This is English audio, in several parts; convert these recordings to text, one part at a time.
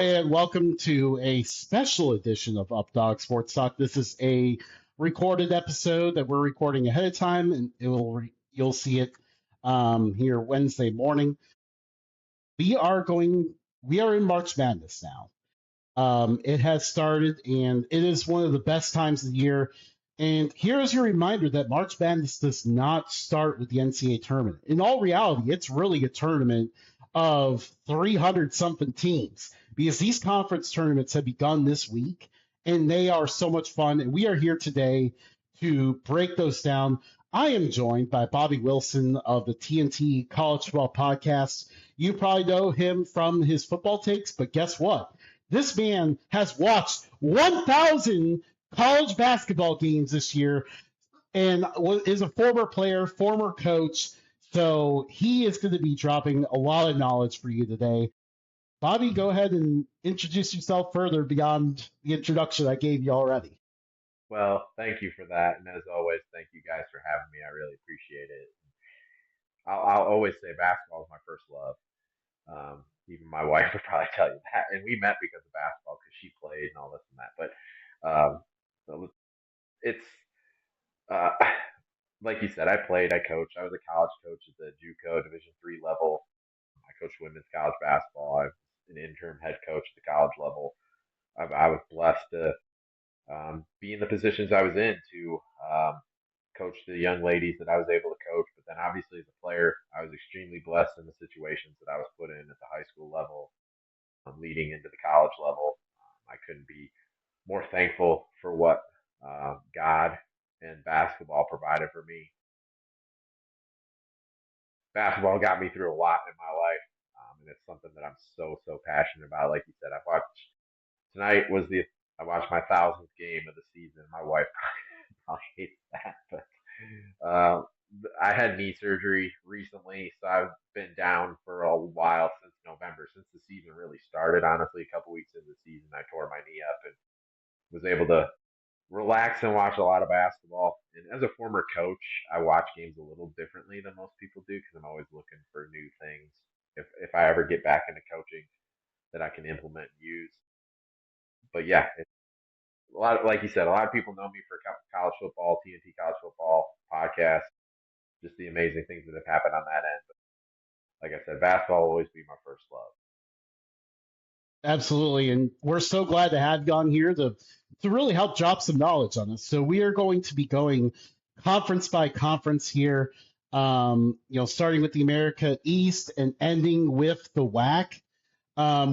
and welcome to a special edition of Updog Sports Talk. This is a recorded episode that we're recording ahead of time, and you'll see it here Wednesday morning. We are in March Madness now. It has started, and it is one of the best times of the year. And here is your reminder that March Madness does not start with the NCAA tournament. In all reality, it's really a tournament of 300 something teams because these conference tournaments have begun this week and they are so much fun. And we are here today to break those down. I am joined by Bobby Wilson of the TNT College Football Podcast. You probably know him from his football takes, but guess what? This man has watched 1,000 college basketball games this year and is a former player, former coach. So he is going to be dropping a lot of knowledge for you today. Bobby, go ahead and introduce yourself further beyond the introduction I gave you already. Well, thank you for that. And as always, thank you guys for having me. I really appreciate it. I'll always say basketball is my first love. Even my wife would probably tell you that. And we met because of basketball because she played and all this and that. But so it's uh, like you said, I played, I coached. I was a college coach at the JUCO Division III level. I coached women's college basketball. I was an interim head coach at the college level. I was blessed to be in the positions I was in to coach the young ladies that I was able to coach. But then obviously as a player, I was extremely blessed in the situations that I was put in at the high school level, leading into the college level. I couldn't be more thankful for what God and basketball provided for me. Basketball got me through a lot in my life, and it's something that I'm so passionate about. Like you said, I watched my 1,000th game of the season. My wife probably hates that, but uh, I had knee surgery recently, so I've been down for a while since November, since the season really started. Honestly, a couple weeks into the season, I tore my knee up and was able to relax and watch a lot of basketball. And as a former coach, I watch games a little differently than most people do because I'm always looking for new things. If I ever get back into coaching, that I can implement and use. But yeah, a lot of, like you said, a lot of people know me for college football, TNT College Football podcast, just the amazing things that have happened on that end. But like I said, basketball will always be my first love. Absolutely. And we're so glad to have you on here to really help drop some knowledge on us. So we are going to be going conference by conference here, starting with the America East and ending with the WAC. I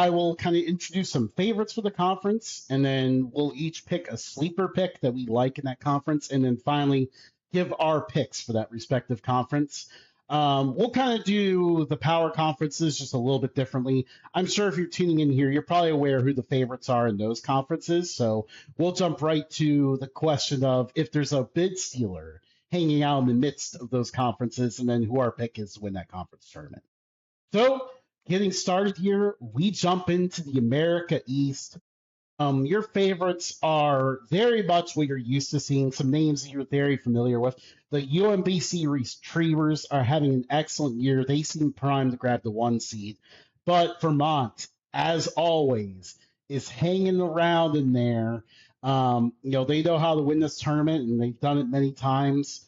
will kind of introduce some favorites for the conference, and then we'll each pick a sleeper pick that we like in that conference, and then finally give our picks for that respective conference. We'll kind of do the power conferences just a little bit differently. I'm sure if you're tuning in here, you're probably aware who the favorites are in those conferences. So we'll jump right to the question of if there's a bid stealer hanging out in the midst of those conferences, and then who our pick is to win that conference tournament. So getting started here, we jump into the America East. Your favorites are very much what you're used to seeing, some names that you're very familiar with. The UMBC Retrievers are having an excellent year. They seem primed to grab the 1 seed. But Vermont, as always, is hanging around in there. They know how to win this tournament, and they've done it many times.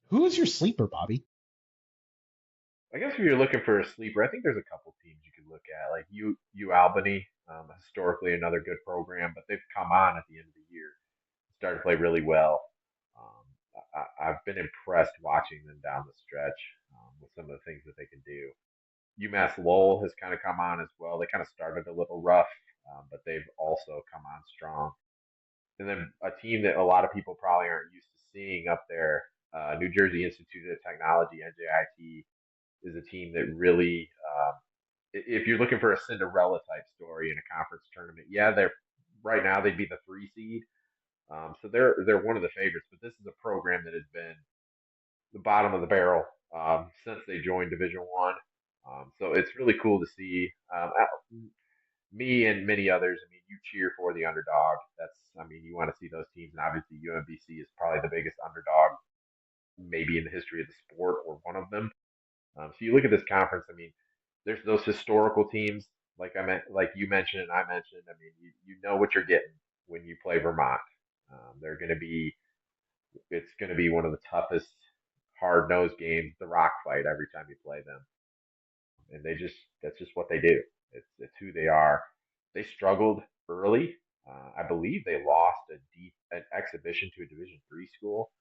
Who is your sleeper, Bobby? I guess if you're looking for a sleeper, I think there's a couple teams you could look at, like U Albany, historically another good program, but they've come on at the end of the year, started to play really well. Um, I've been impressed watching them down the stretch with some of the things that they can do. UMass Lowell has kind of come on as well. They kind of started a little rough, but they've also come on strong. And then a team that a lot of people probably aren't used to seeing up there, New Jersey Institute of Technology, NJIT, is a team that really, if you're looking for a Cinderella type story in a conference tournament, yeah, they're right now they'd be the 3 seed, so they're one of the favorites. But this is a program that has been the bottom of the barrel since they joined Division One. So it's really cool to see me and many others. I mean, you cheer for the underdog. You want to see those teams, and obviously UMBC is probably the biggest underdog maybe in the history of the sport or one of them. So you look at this conference. I mean, there's those historical teams like I meant, like you mentioned and I mentioned. I mean, you know what you're getting when you play Vermont. They're going to be it's going to be one of the toughest hard nosed games, the rock fight every time you play them, and that's just what they do. It's who they are. They struggled early. I believe they lost an exhibition to a Division III school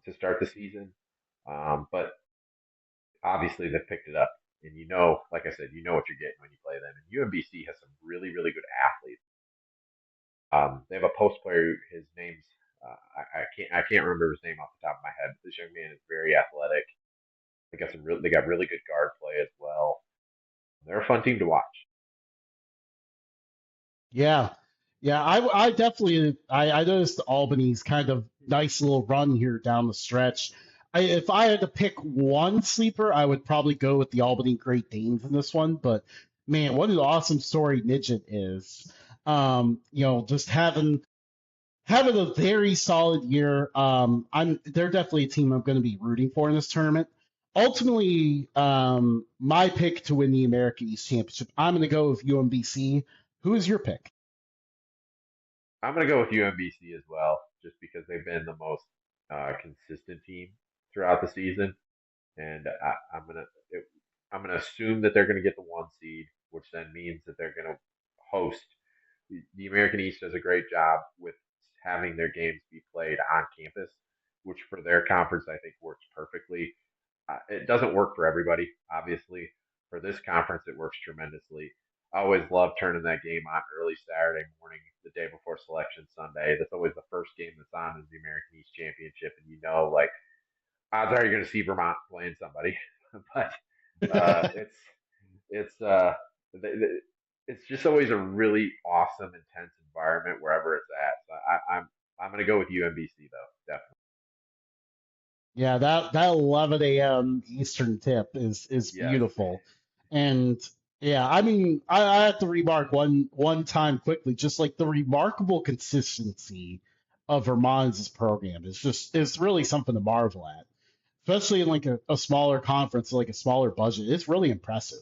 to start the season, but obviously they picked it up. And you know, like I said, you know what you're getting when you play them. And UMBC has some really, really good athletes. They have a post player. His name's I can't remember his name off the top of my head. But this young man is very athletic. They got really good guard play as well. They're a fun team to watch. Yeah, yeah, I definitely I noticed Albany's kind of nice little run here down the stretch. If I had to pick one sleeper, I would probably go with the Albany Great Danes in this one. But man, what an awesome story Nugent is. Just having a very solid year. They're definitely a team I'm going to be rooting for in this tournament. Ultimately, my pick to win the American East Championship, I'm going to go with UMBC. Who is your pick? I'm going to go with UMBC as well, just because they've been the most consistent team throughout the season, and I'm gonna assume that they're going to get the 1 seed, which then means that they're going to host. The American East does a great job with having their games be played on campus, which for their conference I think works perfectly. It doesn't work for everybody, obviously. For this conference, it works tremendously. I always love turning that game on early Saturday morning, the day before Selection Sunday. That's always the first game that's on is the American East Championship, and you know, like odds are you're going to see Vermont playing somebody, but it's it's it's just always a really awesome, intense environment wherever it's at. So I'm going to go with UMBC though, definitely. Yeah, that 11 a.m. Eastern tip is Yes. beautiful, and yeah, I mean, I have to remark one time quickly, just like the remarkable consistency of Vermont's program is really something to marvel at, especially in like a smaller conference, like a smaller budget. It's really impressive.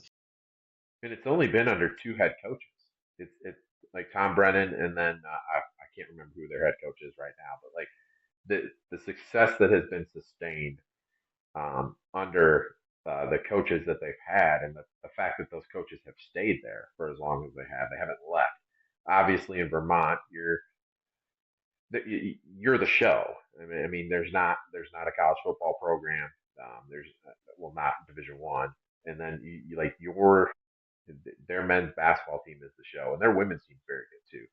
And it's only been under 2 head coaches. It's like Tom Brennan, and then I can't remember who their head coach is right now, but like the success that has been sustained under the coaches that they've had, and the fact that those coaches have stayed there for as long as they haven't left. Obviously, in Vermont, you're the show. I mean, there's not a college football program. There's well, not Division I, and then you like your their men's basketball team is the show, and their women's team's very good too.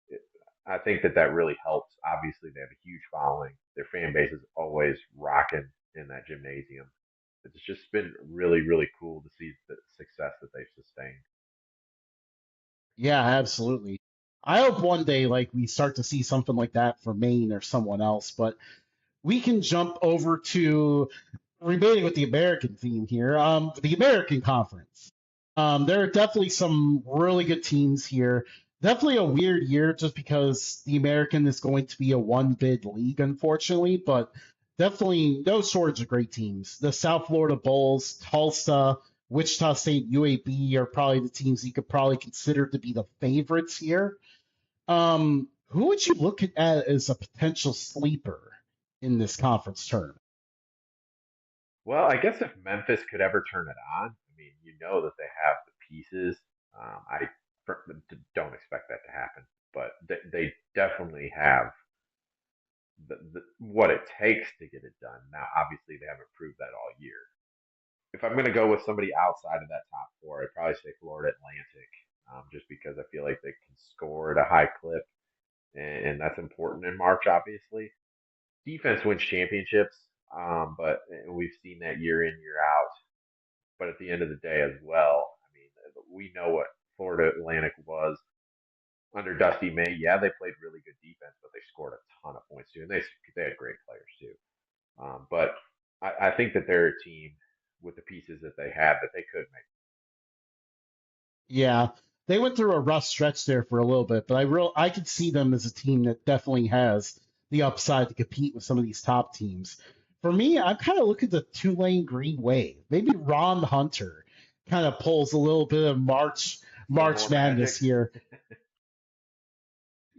It, I think that really helps. Obviously, they have a huge following. Their fan base is always rocking in that gymnasium. It's just been really, really cool to see the success that they've sustained. Yeah, absolutely. I hope one day like we start to see something like that for Maine or someone else, but we can jump over to remaining with the American theme here. The American Conference. There are definitely some really good teams here. Definitely a weird year just because the American is going to be a one bid league, unfortunately, but definitely no shortage of great teams. The South Florida Bulls, Tulsa, Wichita State, UAB are probably the teams you could probably consider to be the favorites here. Who would you look at as a potential sleeper in this conference tournament? Well, I guess if Memphis could ever turn it on, I mean, you know that they have the pieces. I don't expect that to happen, but they definitely have what it takes to get it done. Now, obviously, they haven't proved that all year. If I'm going to go with somebody outside of that top four, I'd probably say Florida Atlantic, just because I feel like they can score at a high clip, and that's important in March, obviously. Defense wins championships, but we've seen that year in, year out. But at the end of the day, as well, I mean, we know what Florida Atlantic was under Dusty May. Yeah, they played really good defense, but they scored a ton of points too, and they had great players too. But I think that they're a team with the pieces that they have that they could make. Yeah, they went through a rough stretch there for a little bit, but I could see them as a team that definitely has the upside to compete with some of these top teams. For me, I'm kind of looking at the Tulane Green Wave. Maybe Ron Hunter kind of pulls a little bit of A little March more magic. Madness here.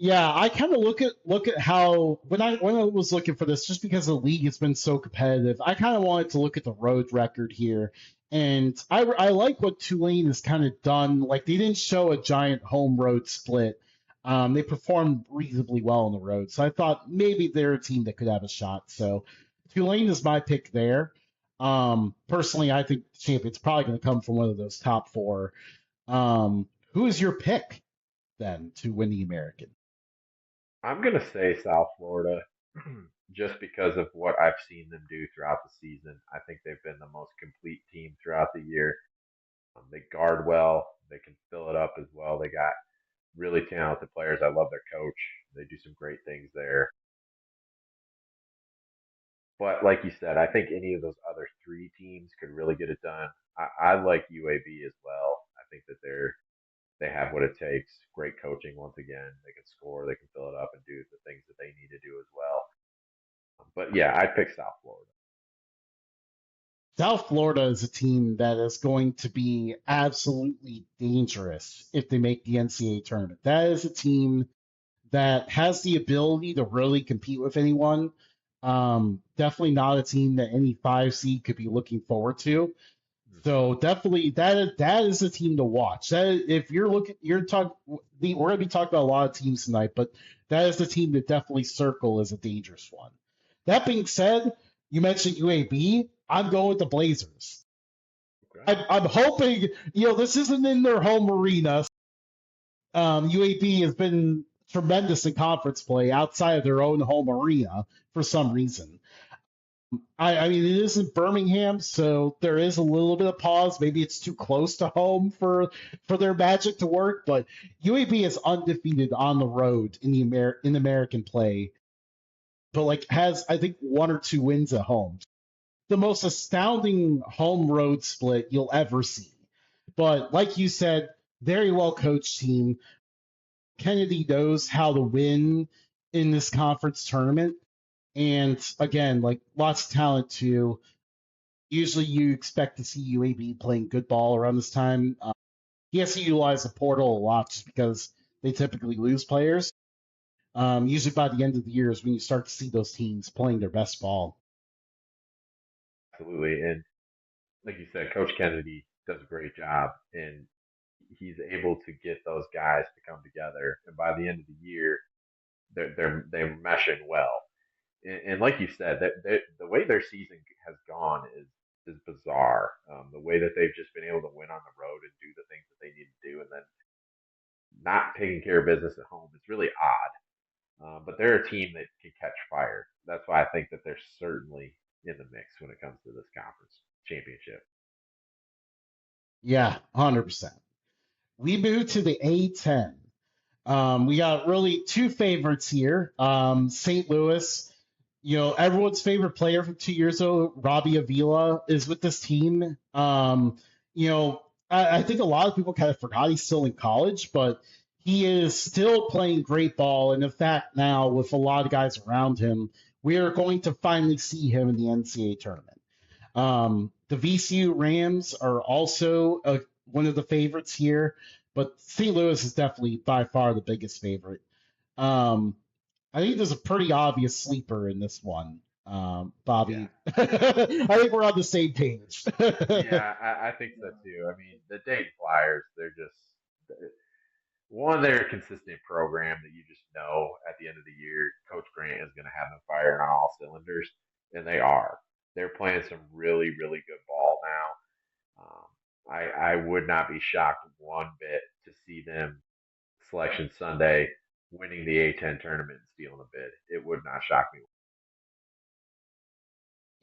Yeah, I kind of look at how when I was looking for this, just because the league has been so competitive, I kind of wanted to look at the road record here, and I like what Tulane has kind of done. Like they didn't show a giant home road split. They performed reasonably well on the road, so I thought maybe they're a team that could have a shot. So Tulane is my pick there. Personally, I think the champion's probably going to come from one of those top four. Who is your pick then to win the American? I'm gonna say South Florida, just because of what I've seen them do throughout the season. I think they've been the most complete team throughout the year. They guard well. They can fill it up as well. They got really talented players. I love their coach. They do some great things there. But like you said, I think any of those other three teams could really get it done. I like UAB as well. I think that they have what it takes. Great coaching once again. They can score, they can fill it up, and do the things that they need to do as well. But yeah, I'd pick South Florida. South Florida is a team that is going to be absolutely dangerous if they make the NCAA tournament. That is a team that has the ability to really compete with anyone. Definitely not a team that any five seed could be looking forward to. Hmm. So definitely that is a team to watch. That if you're looking, we're going to be talking about a lot of teams tonight, but that is the team to definitely circle as a dangerous one. That being said, you mentioned UAB. I'm going with the Blazers. Okay. I'm hoping, this isn't in their home arena. UAB has been tremendous in conference play outside of their own home arena for some reason. I mean, it isn't Birmingham, so there is a little bit of pause. Maybe it's too close to home for their magic to work. But UAB is undefeated on the road in in American play, but like has I think one or two wins at home. The most astounding home road split you'll ever see. But like you said, very well coached team. Kennedy knows how to win in this conference tournament. And again, like lots of talent too. Usually you expect to see UAB playing good ball around this time. He has to utilize the portal a lot just because they typically lose players. Usually by the end of the year is when you start to see those teams playing their best ball. Absolutely. And like you said, Coach Kennedy does a great job, and he's able to get those guys to come together. And by the end of the year, they're meshing well. And like you said, the way their season has gone is bizarre. The way that they've just been able to win on the road and do the things that they need to do, and then not taking care of business at home, it's really odd. But they're a team that can catch fire. That's why I think that they're certainly in the mix when it comes to this conference championship. Yeah, 100%. We move to the A10. We got really two favorites here. St. Louis, everyone's favorite player from 2 years ago, Robbie Avila, is with this team. I think a lot of people kind of forgot he's still in college, but he is still playing great ball. And in fact, now with a lot of guys around him, we are going to finally see him in the NCAA tournament. The VCU Rams are also one of the favorites here, but St. Louis is definitely by far the biggest favorite. Um, I think there's a pretty obvious sleeper in this one, Yeah, Bobby. I think we're on the same page. yeah, I think so too. I mean, the Dayton Flyers, they're just one. They're a consistent program that you just know at the end of the year, Coach Grant is going to have them firing on all cylinders, and they are. They're playing some really, really good ball now. I would not be shocked one bit to see them Selection Sunday winning the A10 tournament and stealing a bid. It would not shock me.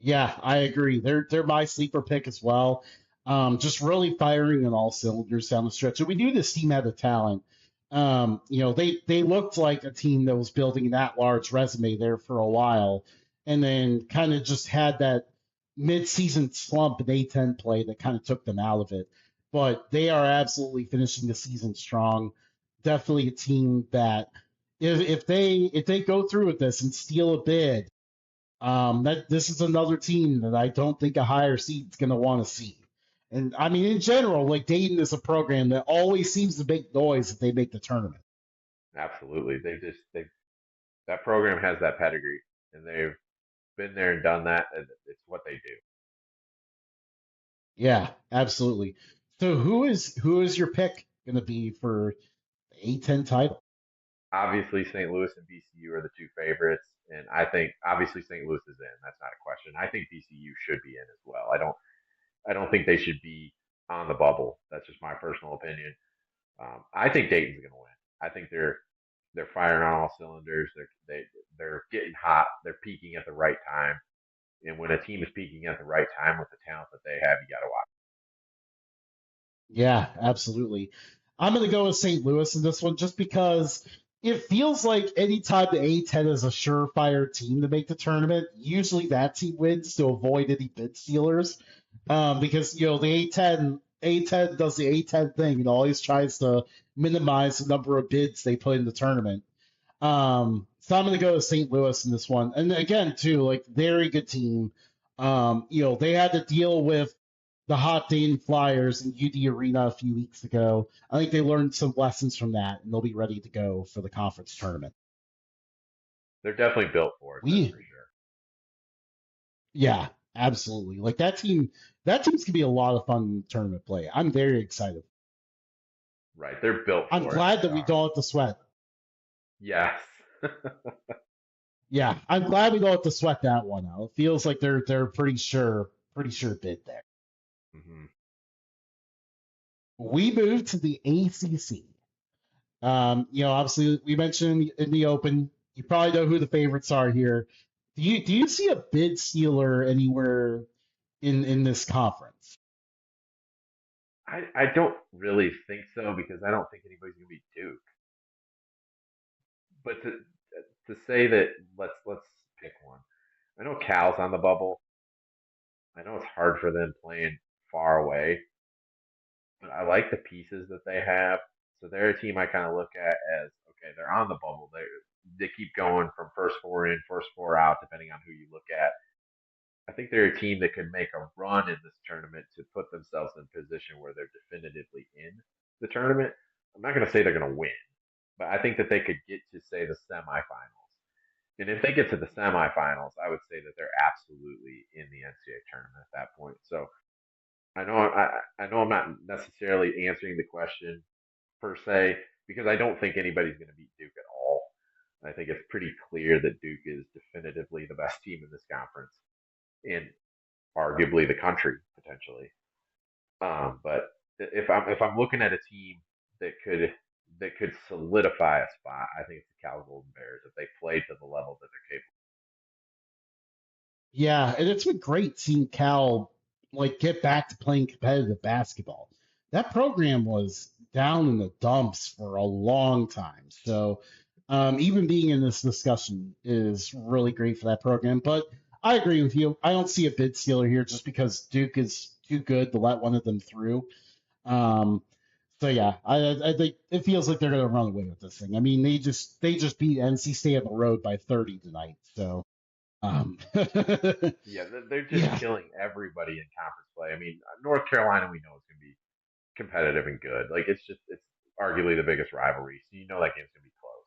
Yeah, I agree. They're my sleeper pick as well. Just really firing on all cylinders down the stretch. And we knew this team had the talent. They looked like a team that was building that large resume there for a while, and then kind of just had that mid-season slump in A10 play that kind of took them out of it. But they are absolutely finishing the season strong. Definitely a team that if they go through with this and steal a bid, That this is another team that I don't think a higher seed's going to want to see. And I mean, in general, like Dayton is a program that always seems to make noise if they make the tournament. Absolutely. They that program has that pedigree, and they've been there and done that, and it's what they do. Yeah, absolutely. So who is your pick going to be for the A10 title? Obviously, St. Louis and BCU are the two favorites, and I think obviously St. Louis is in. That's not a question. I think BCU should be in as well. I don't think they should be on the bubble. That's just my personal opinion. I think Dayton's going to win. I think they're firing on all cylinders. They're getting hot. They're peaking at the right time. And when a team is peaking at the right time with the talent that they have, you got to watch. Yeah, absolutely. I'm going to go with St. Louis in this one just because it feels like anytime the A10 is a surefire team to make the tournament, usually that team wins to avoid any bid stealers. Because the A10 does the A10 thing and always tries to minimize the number of bids they put in the tournament. So I'm going to go with St. Louis in this one. And again, too, like very good team. They had to deal with the hot Dayton Flyers in UD Arena a few weeks ago. I think they learned some lessons from that, and they'll be ready to go for the conference tournament. They're definitely built for it. That's We, for sure. yeah, absolutely. Like that team's gonna be a lot of fun tournament play. I'm very excited. Right. They're built I'm for it. glad They that we are. don't have to sweat. Yes. Yeah, I'm glad we don't have to sweat that one out. It feels like they're pretty sure bid there. hmm We move to the ACC. Obviously we mentioned in the open, you probably know who the favorites are here. Do you see a bid stealer anywhere in this conference? I don't really think so because I don't think anybody's going to be Duke. But to say that let's pick one. I know Cal's on the bubble. I know it's hard for them playing far away, but I like the pieces that they have. So they're a team I kind of look at as okay, they're on the bubble. They keep going from first four in, first four out, depending on who you look at. I think they're a team that could make a run in this tournament to put themselves in a position where they're definitively in the tournament. I'm not going to say they're going to win, but I think that they could get to say the semifinals. And if they get to the semifinals, I would say that they're absolutely in the NCAA tournament at that point. So I know I'm not necessarily answering the question per se because I don't think anybody's going to beat Duke at all. I think it's pretty clear that Duke is definitively the best team in this conference and arguably the country potentially. But if I'm looking at a team that could solidify a spot, I think it's the Cal Golden Bears if they play to the level that they're capable. Yeah, and it's been great seeing Cal like get back to playing competitive basketball. That program was down in the dumps for a long time. So even being in this discussion is really great for that program. But I agree with you. I don't see a bid stealer here just because Duke is too good to let one of them through. Um, so yeah, I think it feels like they're going to run away with this thing. I mean, they just beat NC State on the road by 30 tonight. So um, Yeah, they're just yeah, killing everybody in conference play. I mean, North Carolina we know is going to be competitive and good. Like it's arguably the biggest rivalry, so you know that game's going to be close.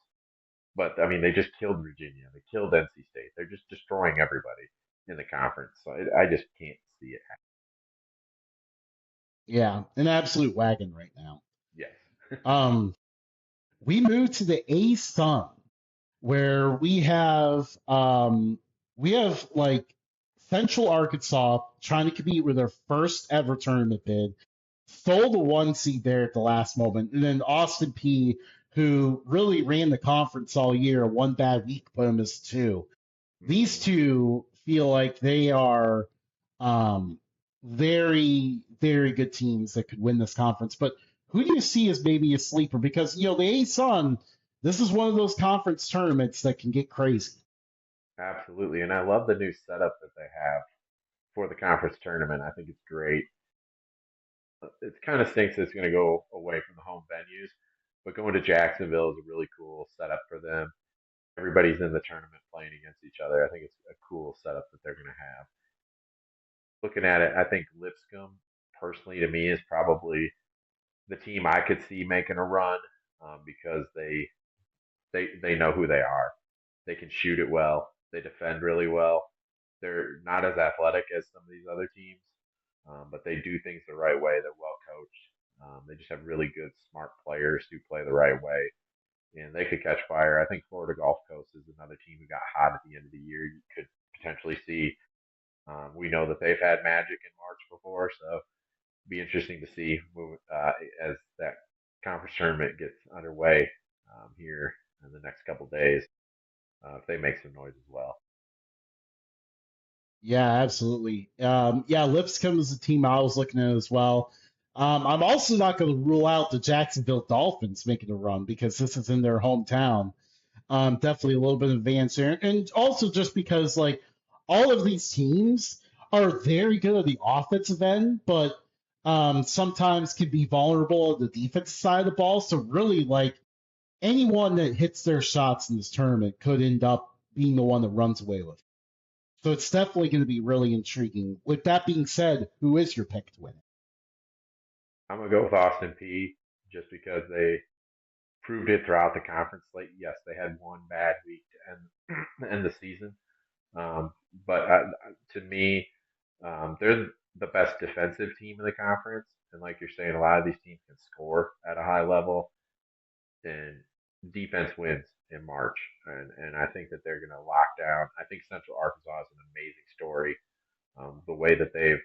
But I mean, they just killed Virginia. They killed NC State. They're just destroying everybody in the conference. So I just can't see it happen. yeah, an absolute wagon right now. Yes. Um, we move to the A Sun, where we have like Central Arkansas trying to compete with their first ever tournament bid, stole the one seed there at the last moment, and then Austin P, who really ran the conference all year, one bad week put him as two. These hmm two feel like they are um, very, very good teams that could win this conference. But who do you see as maybe a sleeper? Because the A Sun, this is one of those conference tournaments that can get crazy. Absolutely, and I love the new setup that they have for the conference tournament. I think it's great. It kind of stinks it's going to go away from the home venues, but going to Jacksonville is a really cool setup for them. everybody's in the tournament playing against each other. I think it's a cool setup that they're going to have. Looking at it, I think Lipscomb, personally, to me, is probably the team I could see making a run because they know who they are. They can shoot it well. They defend really well. They're not as athletic as some of these other teams, but they do things the right way. They're well coached. They just have really good, smart players who play the right way, and they could catch fire. I think Florida Gulf Coast is another team who got hot at the end of the year. You could potentially see. We know that they've had magic in March before, so it'd be interesting to see as that conference tournament gets underway here in the next couple days if they make some noise as well. Yeah, absolutely. Yeah, Lipscomb is a team I was looking at as well. I'm also not going to rule out the Jacksonville Dolphins making a run because this is in their hometown. Definitely a little bit of advance there, and also just because like all of these teams are very good at the offensive end, but sometimes can be vulnerable at the defensive side of the ball. So really, like anyone that hits their shots in this tournament could end up being the one that runs away with it. So it's definitely going to be really intriguing. With that being said, who is your pick to win it? I'm gonna go with Austin P just because they proved it throughout the conference slate. Yes, they had one bad week to end the season, but to me, they're the best defensive team in the conference. And like you're saying, a lot of these teams can score at a high level, and defense wins in March. And I think that they're going to lock down. I think Central Arkansas is an amazing story. The way that they've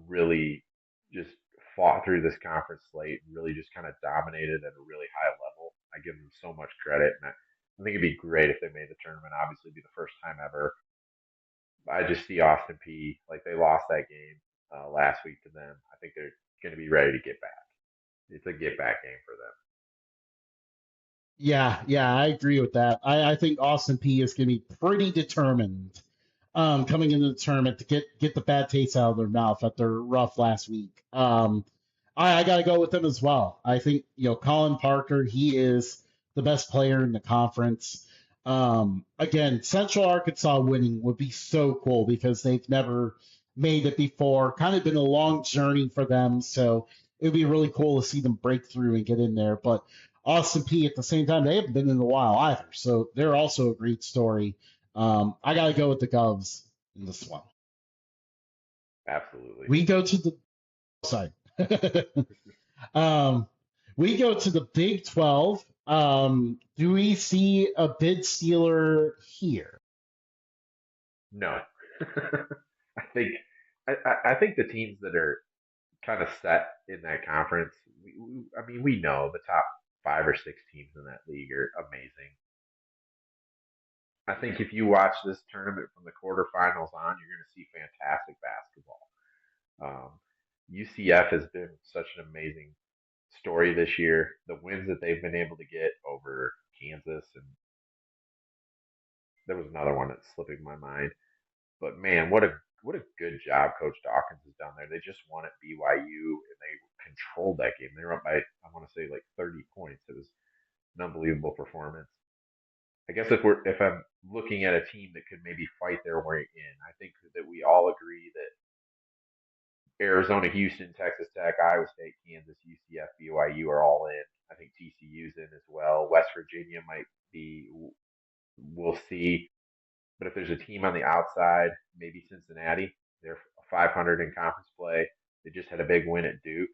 really just fought through this conference slate and really just kind of dominated at a really high level. I give them so much credit, and I think it'd be great if they made the tournament. Obviously, it'd be the first time ever. I just see Austin P like they lost that game last week to them. I think they're going to be ready to get back. It's a get back game for them. Yeah, yeah, I agree with that. I think Austin P is going to be pretty determined coming into the tournament to get the bad taste out of their mouth after rough last week. I got to go with them as well. I think Colin Parker, he is the best player in the conference. Again, Central Arkansas winning would be so cool because they've never made it before. Kind of been a long journey for them, so it would be really cool to see them break through and get in there. But Austin P at the same time, they haven't been in a while either, so they're also a great story. I got to go with the Govs in this one. Absolutely. We go to the side. um, we go to the Big 12. Do we see a bid stealer here? No, I think I think the teams that are kind of set in that conference. I mean, we know the top 5 or 6 teams in that league are amazing. I think if you watch this tournament from the quarterfinals on, you're going to see fantastic basketball. Um, UCF has been such an amazing story this year. The wins that they've been able to get over Kansas, and there was another one that's slipping my mind. But man, what a good job Coach Dawkins has done there. They just won at BYU and they controlled that game. They were up by I want to say like 30 points. It was an unbelievable performance. I guess if I'm looking at a team that could maybe fight their way in, I think that we all agree that Arizona, Houston, Texas Tech, Iowa State, Kansas, UCF, BYU are all in. I think TCU's in as well. West Virginia might be. We'll see. But if there's a team on the outside, maybe Cincinnati, they're 500 in conference play. They just had a big win at Duke,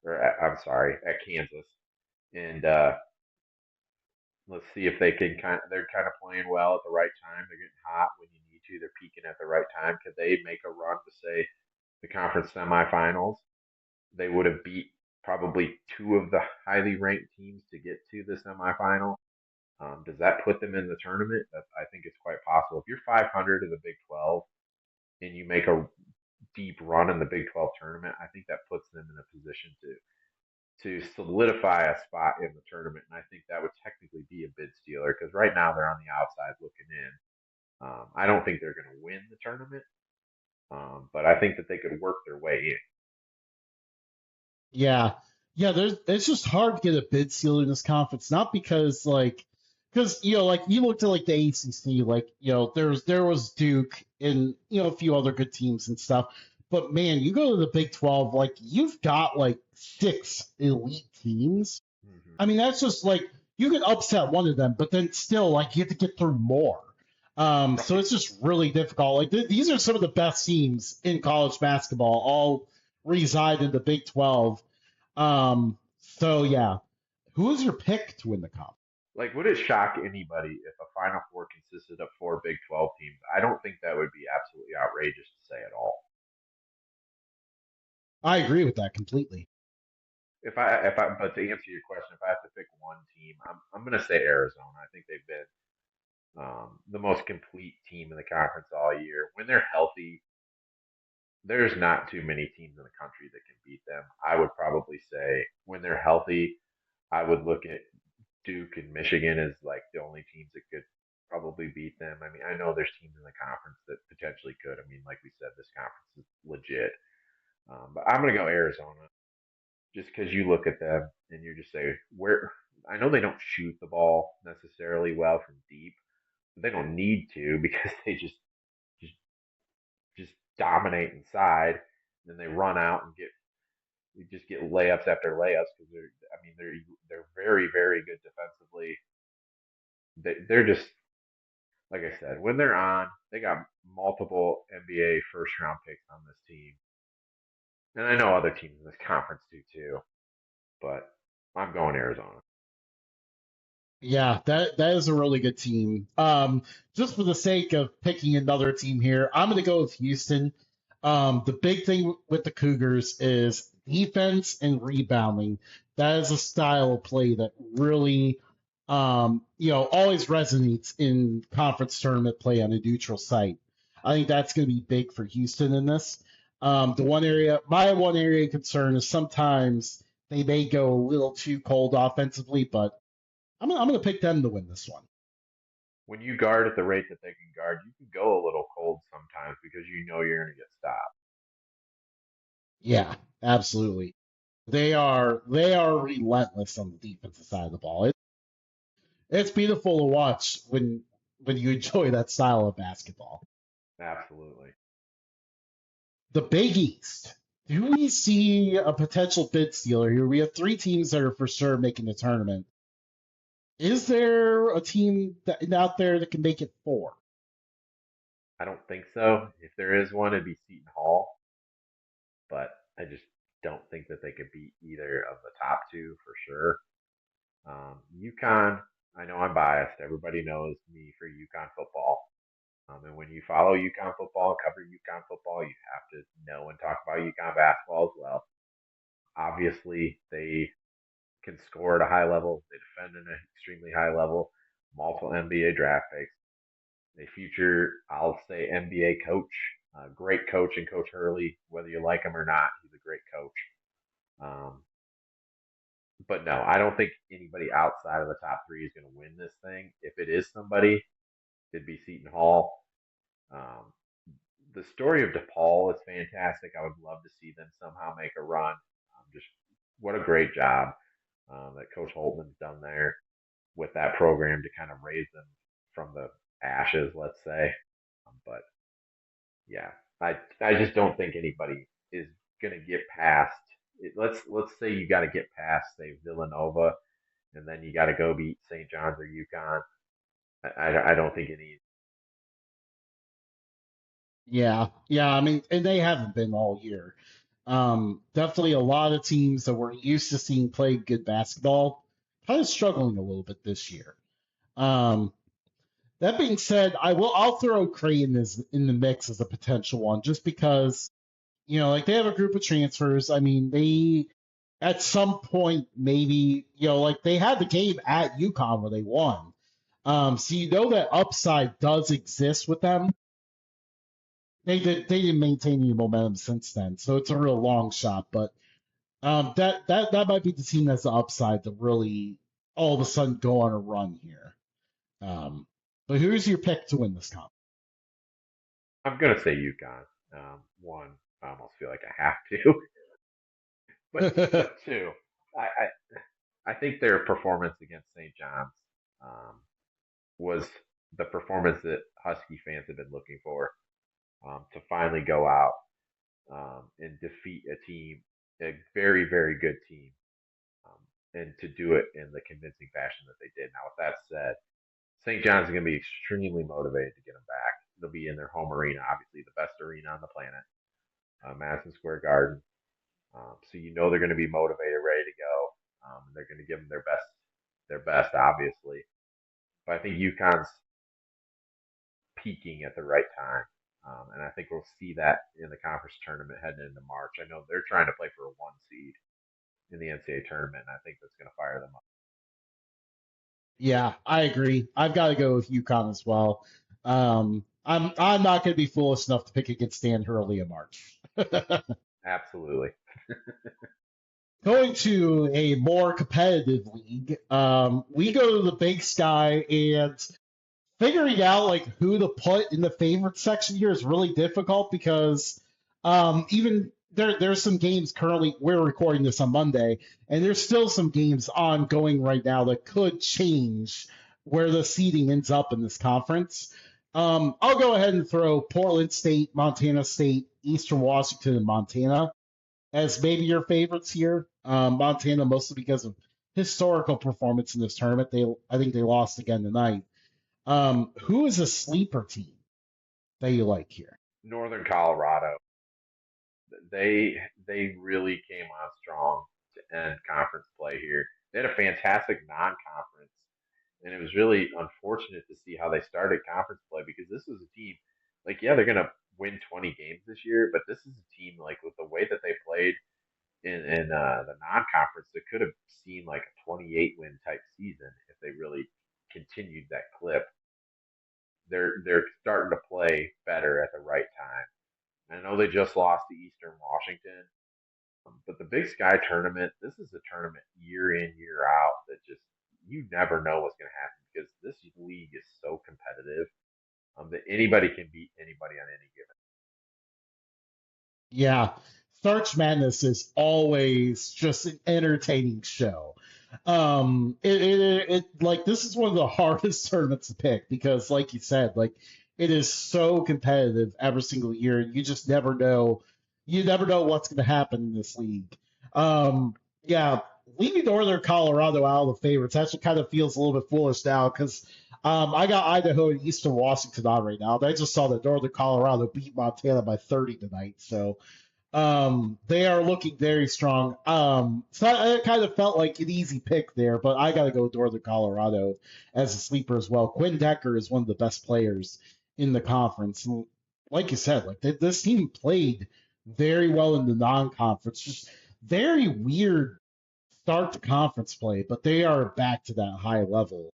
I'm sorry, at Kansas, and let's see if they can they're kind of playing well at the right time. They're getting hot when you need to. They're peaking at the right time. Could they make a run to say the conference semifinals? They would have beat probably 2 of the highly ranked teams to get to the semifinal. Does that put them in the tournament? I think it's quite possible. If you're 500 in the Big 12 and you make a deep run in the Big 12 tournament, I think that puts them in a position to solidify a spot in the tournament. And I think that would technically be a bid stealer because right now they're on the outside looking in. I don't think they're going to win the tournament, but I think that they could work their way in. Yeah, yeah. It's just hard to get a bid stealer in this conference, not because like because like you looked at like the ACC, like there was Duke and a few other good teams and stuff, but man, you go to the Big 12, like you've got like six elite teams. Hmm. I mean, that's just like you can upset one of them, but then still like you have to get through more. So Right. it's just really difficult. Like these are some of the best teams in college basketball, all reside in the Big 12. So yeah, who is your pick to win the comp? Like, would it shock anybody if a Final Four consisted of four Big 12 teams? I don't think that would be absolutely outrageous to say at all. I agree with that completely. But to answer your question, if I have to pick one team, I'm going to say Arizona. I think they've been the most complete team in the conference all year. When they're healthy, there's not too many teams in the country that can beat them. I would probably say when they're healthy, I would look at Duke and Michigan as like the only teams that could probably beat them. I mean, I know there's teams in the conference that potentially could. I mean, like we said, this conference is legit. But I'm going to go Arizona just because you look at them and you just say, where I know they don't shoot the ball necessarily well from deep, but they don't need to because they just, just dominate inside. And then they run out and you just get layups after layups because they're very very good defensively. They're just like I said, when they're on, they got multiple NBA first round picks on this team, and I know other teams in this conference do too. But I'm going Arizona. Yeah, that is a really good team. Just for the sake of picking another team here, I'm going to go with Houston. The big thing with the Cougars is defense and rebounding. That is a style of play that really, always resonates in conference tournament play on a neutral site. I think that's going to be big for Houston in this. My one area of concern is sometimes they may go a little too cold offensively, but I'm going to pick them to win this one. When you guard at the rate that they can guard, you can go a little cold sometimes because you know you're going to get stopped. Yeah, absolutely. They are relentless on the defensive side of the ball. It's beautiful to watch when you enjoy that style of basketball. Absolutely. The Big East. Do we see a potential bid stealer here? We have three teams that are for sure making the tournament. Is there a team out there that can make it four? I don't think so. If there is one, it'd be Seton Hall, but I just don't think that they could beat either of the top two for sure. UConn, I know I'm biased. Everybody knows me for UConn football. And when you follow UConn football, cover UConn football, you have to know and talk about UConn basketball as well. Obviously, they can score at a high level. They defend at an extremely high level. Multiple NBA draft picks. They feature, I'll say, NBA coach, great coach in Coach Hurley. Whether you like him or not, he's a great coach. Um, but no, I don't think anybody outside of the top three is going to win this thing. If it is somebody, it'd be Seton Hall. Um, the story of DePaul is fantastic. I would love to see them somehow make a run. Just what a great job that Coach Holtman's done there with that program to kind of raise them from the ashes, let's say. But yeah, I just don't think anybody is going to get past. Let's say you got to get past say Villanova, and then you got to go beat St. John's or UConn. I don't think any. Yeah, yeah. I mean, and they haven't been all year. Definitely a lot of teams that we're used to seeing play good basketball kind of struggling a little bit this year. Um, that being said, I'll throw Creighton as in the mix as a potential one, just because like they have a group of transfers. I mean, they at some point maybe like they had the game at UConn where they won. So that upside does exist with them. They didn't maintain any momentum since then, so it's a real long shot. But that might be the team that's the upside to really all of a sudden go on a run here. Um, but who's your pick to win this comp? I'm gonna say UConn. One, I almost feel like I have to, but two, I think their performance against St. John's. was the performance that Husky fans have been looking for, to finally go out and defeat a team, a very, very good team, and to do it in the convincing fashion that they did. Now, with that said, St. John's is going to be extremely motivated to get them back. They'll be in their home arena, obviously the best arena on the planet, Madison Square Garden. So you know they're going to be motivated, ready to go. They're going to give them their best, obviously. But I think UConn's peaking at the right time. And I think we'll see that in the conference tournament heading into March. I know they're trying to play for a 1 seed in the NCAA tournament, and I think that's going to fire them up. Yeah, I agree. I've got to go with UConn as well. I'm not going to be foolish enough to pick against Dan Hurley in March. Absolutely. Going to a more competitive league, we go to the Big Sky, and figuring out like who to put in the favorite section here is really difficult because even there's some games currently. We're recording this on Monday, and there's still some games ongoing right now that could change where the seeding ends up in this conference. I'll go ahead and throw Portland State, Montana State, Eastern Washington, and Montana as maybe your favorites here. Montana mostly because of historical performance in this tournament. I think they lost again tonight. Who is a sleeper team that you like here? Northern Colorado. They really came on strong to end conference play here. They had a fantastic non-conference, and it was really unfortunate to see how they started conference play because this was a team like yeah they're gonna win 20 games this year, but this is a team like with the way that they played in the non-conference that could have seen like a 28 win type season if they really continued that clip. They're starting to play better at the right time. I know they just lost to Eastern Washington, but the Big Sky tournament, this is a tournament year in, year out that just, you never know what's going to happen because this league is so competitive that anybody can beat anybody on any given. Yeah, Starch Madness is always just an entertaining show. Like this is one of the hardest tournaments to pick because, like you said, like it is so competitive every single year. You just never know. You never know what's going to happen in this league. Yeah, leaving Northern Colorado out of the favorites actually kind of feels a little bit foolish now because I got Idaho and Eastern Washington on right now. I just saw that Northern Colorado beat Montana by 30 tonight, so they are looking very strong. So it kind of felt like an easy pick there, but I got to go with Northern Colorado as a sleeper as well. Quinn Decker is one of the best players in the conference. And like you said, like this team played very well in the non-conference. Just very weird start to conference play, but they are back to that high level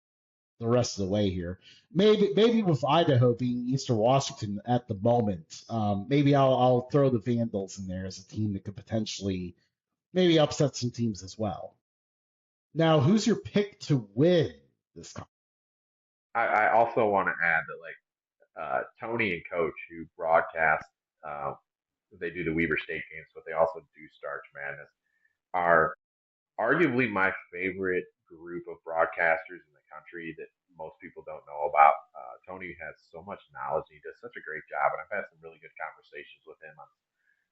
the rest of the way here. Maybe with Idaho being Eastern Washington at the moment, maybe I'll throw the Vandals in there as a team that could potentially maybe upset some teams as well. Now, who's your pick to win this conference? I also want to add that like Tony and Coach who broadcast, they do the Weber State games, but they also do Starch Madness, are arguably my favorite group of broadcasters in the country that most people don't know about. Tony has so much knowledge. He does such a great job, and I've had some really good conversations with him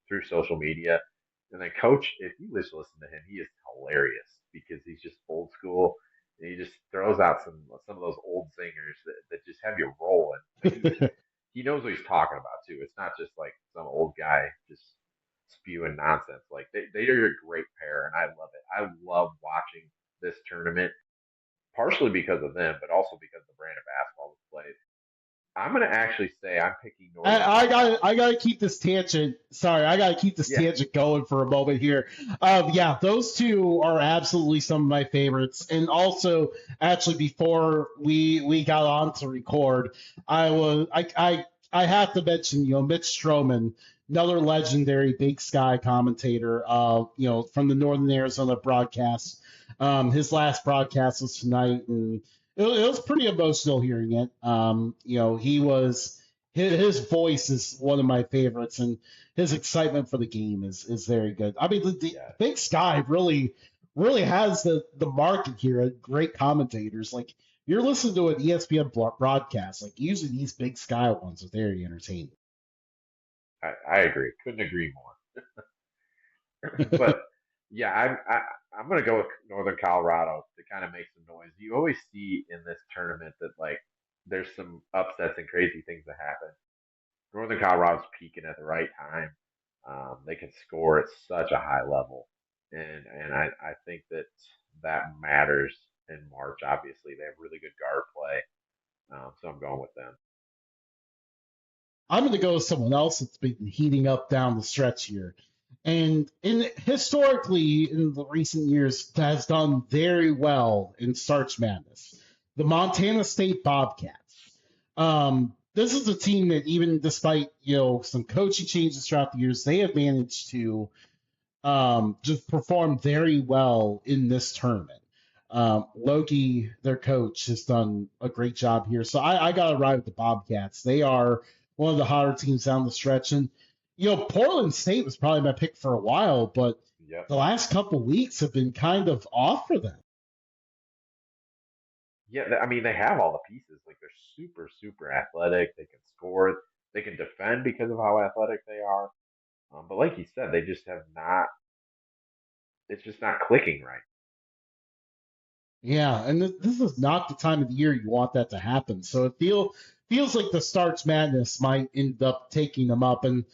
through social media. And then Coach, if you just listen to him, he is hilarious because he's just old school. And he just throws out some of those old singers that just have you rolling. He knows what he's talking about too. It's not just like some old guy just spewing nonsense. Like they are a great pair, and I love it. I love watching this tournament, partially because of them, but also because of the brand of basketball that's played. I'm gonna actually say I'm picking Northern. I gotta keep this tangent. Sorry, I gotta keep this tangent going for a moment here. Yeah, those two are absolutely some of my favorites. And also, actually, before we got on to record, I have to mention Mitch Stroman, another legendary Big Sky commentator. From the Northern Arizona broadcast. His last broadcast was tonight, and it was pretty emotional hearing it. He was his voice is one of my favorites, and his excitement for the game is very good. I mean, the Big Sky really really has the market here and great commentators. Like you're listening to an ESPN broadcast, like usually these Big Sky ones are very entertaining. I agree. Couldn't agree more. But yeah, I'm gonna go with Northern Colorado to kind of make some noise. You always see in this tournament that like there's some upsets and crazy things that happen. Northern Colorado's peaking at the right time. They can score at such a high level, and I think that that matters in March. Obviously, they have really good guard play, so I'm going with them. I'm going to go with someone else that's been heating up down the stretch here. And historically, in the recent years, has done very well in Starch Madness. The Montana State Bobcats. This is a team that, even despite some coaching changes throughout the years, they have managed to just performed very well in this tournament. Loki, their coach, has done a great job here. So I got to ride with the Bobcats. They are one of the hotter teams down the stretch. And, Portland State was probably my pick for a while, but Yep. the last couple weeks have been kind of off for them. Yeah, I mean they have all the pieces. Like they're super, super athletic. They can score. They can defend because of how athletic they are. But like you said, they just have not. It's just not clicking right. Yeah, and this is not the time of the year you want that to happen. So it feels like the Starch Madness might end up taking them up, and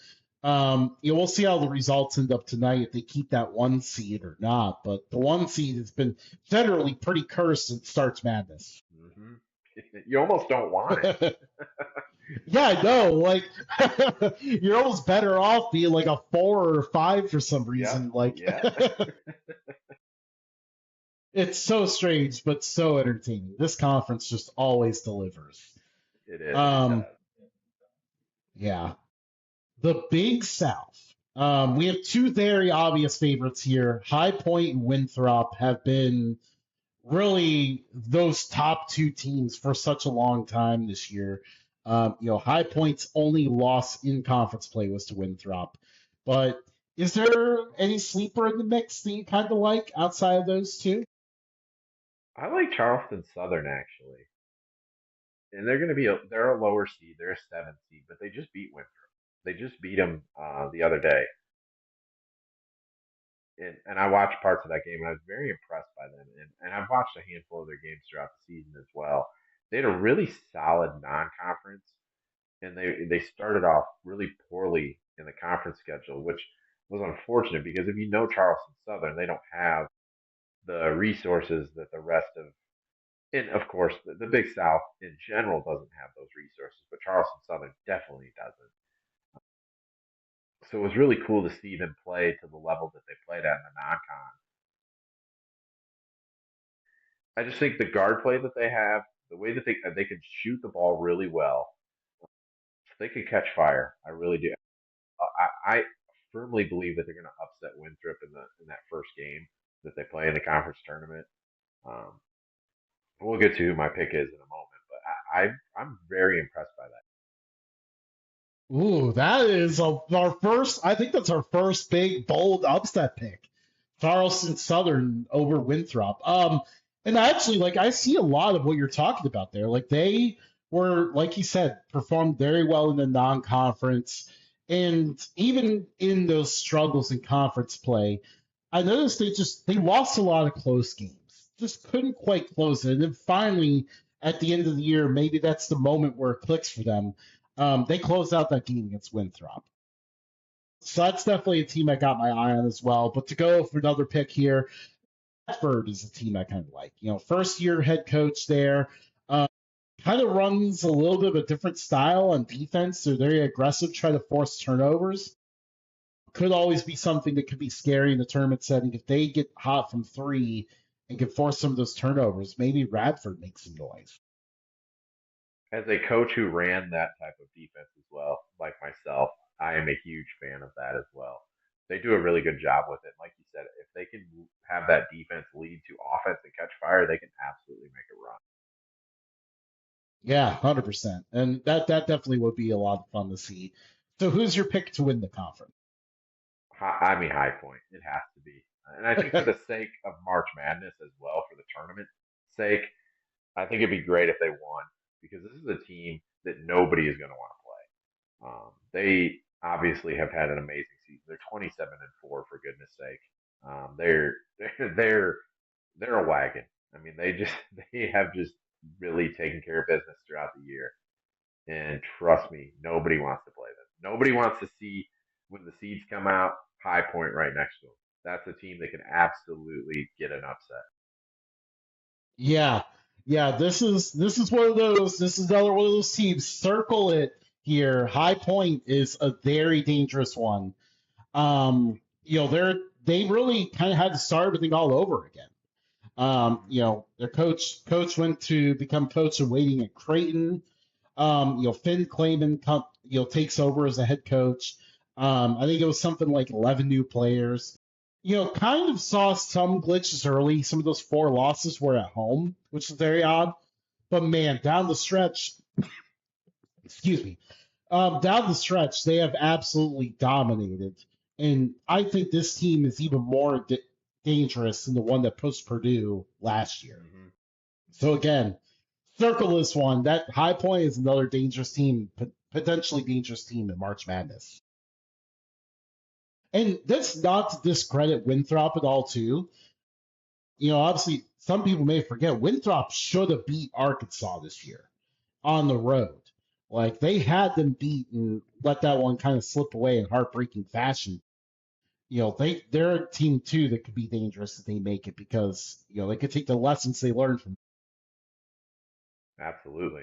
we'll see how the results end up tonight if they keep that one seed or not. But the one seed has been generally pretty cursed in Starch Madness. Hmm You almost don't want it. Yeah, I know. Like you're almost better off being like a 4 or 5 for some Yep. reason. Like Yeah. it's so strange, but so entertaining. This conference just always delivers. It is. It Um, does. yeah. The Big South. We have two very obvious favorites here. High Point and Winthrop have been really those top two teams for such a long time this year. High Point's only loss in conference play was to Winthrop. But is there any sleeper in the mix that you kind of like outside of those two? I like Charleston Southern actually, and they're going to be they're a lower seed. They're a 7th seed, but they just beat Winthrop. They just beat them the other day, and I watched parts of that game, and I was very impressed by them. And I've watched a handful of their games throughout the season as well. They had a really solid non-conference, and they started off really poorly in the conference schedule, which was unfortunate because if you know Charleston Southern, they don't have the resources that the rest of, and of course the Big South in general doesn't have those resources, but Charleston Southern definitely doesn't. So it was really cool to see them play to the level that they played at in the non-con. I just think the guard play that they have, the way that they can shoot the ball really well, they could catch fire. I really do. I firmly believe that they're going to upset Winthrop in that first game that they play in the conference tournament. Um, we'll get to who my pick is in a moment, but I'm very impressed by that. Ooh, that is our first. I think that's our first big bold upset pick. Charleston Southern over Winthrop. And actually, like I see a lot of what you're talking about there. Like they were, like you said, performed very well in the non-conference, and even in those struggles in conference play, I noticed they lost a lot of close games. Just couldn't quite close it. And then finally, at the end of the year, maybe that's the moment where it clicks for them. They closed out that game against Winthrop. So that's definitely a team I got my eye on as well. But to go for another pick here, Bedford is a team I kind of like. First year head coach there. Uh, Kind of runs a little bit of a different style on defense. They're very aggressive, try to force turnovers. Could always be something that could be scary in the tournament setting if they get hot from three and can force some of those turnovers. Maybe Radford makes some noise. As a coach who ran that type of defense as well, like myself, I am a huge fan of that as well. They do a really good job with it. Like you said, if they can have that defense lead to offense and catch fire, they can absolutely make a run. Yeah, 100%. And that definitely would be a lot of fun to see. So who's your pick to win the conference? I mean, High Point. It has to be. And I think for the sake of March Madness as well, for the tournament's sake, I think it'd be great if they won because this is a team that nobody is going to want to play. They obviously have had an amazing season. They're 27-4 for goodness sake. They're they're they're a wagon. I mean, they have just really taken care of business throughout the year. And trust me, nobody wants to play them. Nobody wants to see when the seeds come out, High Point right next to them. That's a team that can absolutely get an upset. Yeah, yeah. This is one of those. This is another one of those teams. Circle it here. High Point is a very dangerous one. They really kind of had to start everything all over again. Their coach went to become coach in waiting at Creighton. Finn Clayman takes over as a head coach. I think it was something like 11 new players. Kind of saw some glitches early. Some of those four losses were at home, which is very odd. But man, down the stretch, excuse me, down the stretch, they have absolutely dominated. And I think this team is even more dangerous than the one that pushed Purdue last year. Mm-hmm. So again, circle this one. That High Point is another dangerous team, potentially dangerous team in March Madness. And that's not to discredit Winthrop at all, too. Obviously, some people may forget Winthrop should have beat Arkansas this year on the road. Like, they had them beat and let that one kind of slip away in heartbreaking fashion. They're a team, too, that could be dangerous if they make it because, they could take the lessons they learned from. Absolutely.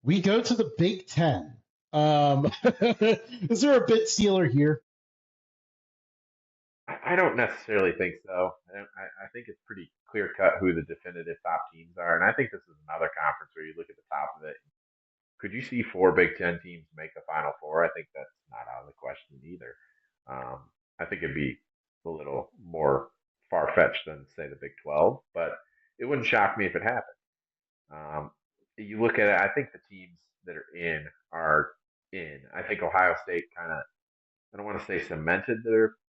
We go to the Big Ten. Is there a bit stealer here? I don't necessarily think so. I think it's pretty clear cut who the definitive top teams are, and I think this is another conference where you look at the top of it. Could you see four Big Ten teams make the Final Four? I think that's not out of the question either. I think it'd be a little more far fetched than say the Big 12, but it wouldn't shock me if it happened. You look at it, I think the teams that are in are in. I think Ohio State kind of, I don't want to say cemented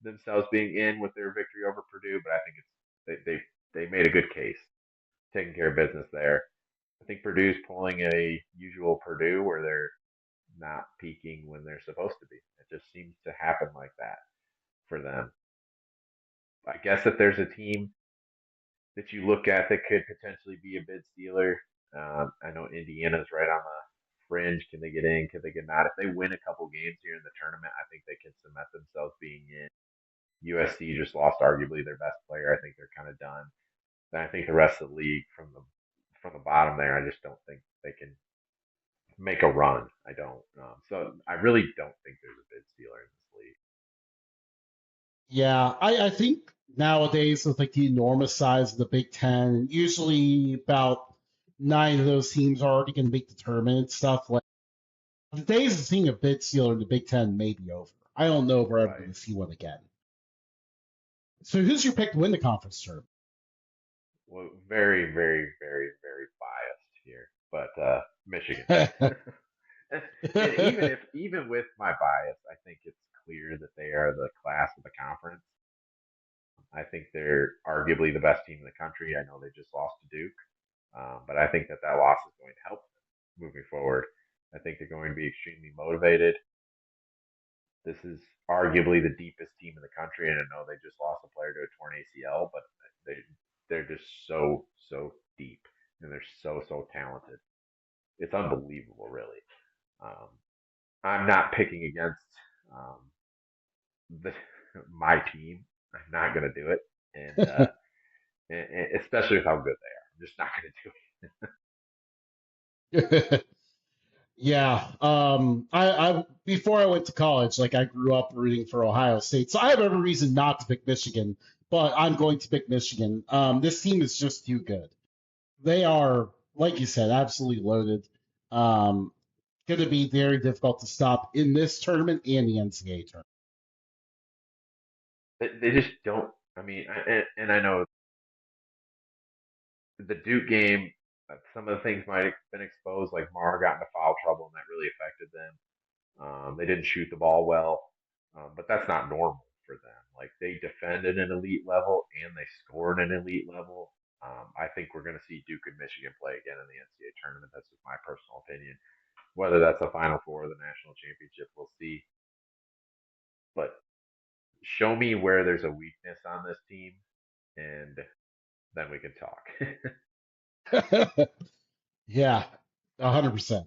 themselves being in with their victory over Purdue, but I think they made a good case, taking care of business there. I think Purdue's pulling a usual Purdue where they're not peaking when they're supposed to be. It just seems to happen like that for them. I guess if there's a team that you look at that could potentially be a bid stealer, I know Indiana's right on the fringe. Can they get in? Can they get not? If they win a couple games here in the tournament, I think they can cement themselves being in. USC just lost arguably their best player. I think they're kind of done. And I think the rest of the league from the bottom there, I just don't think they can make a run. I don't. So I really don't think there's a bid stealer in this league. Yeah, I think nowadays with like the enormous size of the Big Ten, usually about nine of those teams are already going to make the tournament and stuff. Like the days of seeing a bid stealer in the Big Ten may be over. I don't know if we're ever Right. going to see one again. So who's your pick to win the conference tournament? Well, very, very, very, very biased here, but Michigan. And even with my bias, I think it's clear that they are the class of the conference. I think they're arguably the best team in the country. I know they just lost to Duke, but I think that loss is going to help them moving forward. I think they're going to be extremely motivated. This is arguably the deepest team in the country, and I know they just lost a player to a torn ACL, but they they're just so deep and they're so talented. It's unbelievable, really. Um, I'm not picking against um, the, my team. I'm not going to do it, and especially with how good they are. I'm just not going to do it. Yeah. I before I went to college, like I grew up rooting for Ohio State, so I have every reason not to pick Michigan, but I'm going to pick Michigan. This team is just too good. They are, like you said, absolutely loaded. Um, going to be very difficult to stop in this tournament and the NCAA tournament. They just don't. I mean, and I know the Duke game, some of the things might have been exposed, like Mar got into foul trouble, and that really affected them. They didn't shoot the ball well, but that's not normal for them. Like they defend at an elite level and they score at an elite level. I think we're going to see Duke and Michigan play again in the NCAA tournament. That's just my personal opinion. Whether that's the Final Four or the national championship, we'll see. But show me where there's a weakness on this team, and then we can talk. Yeah, 100%.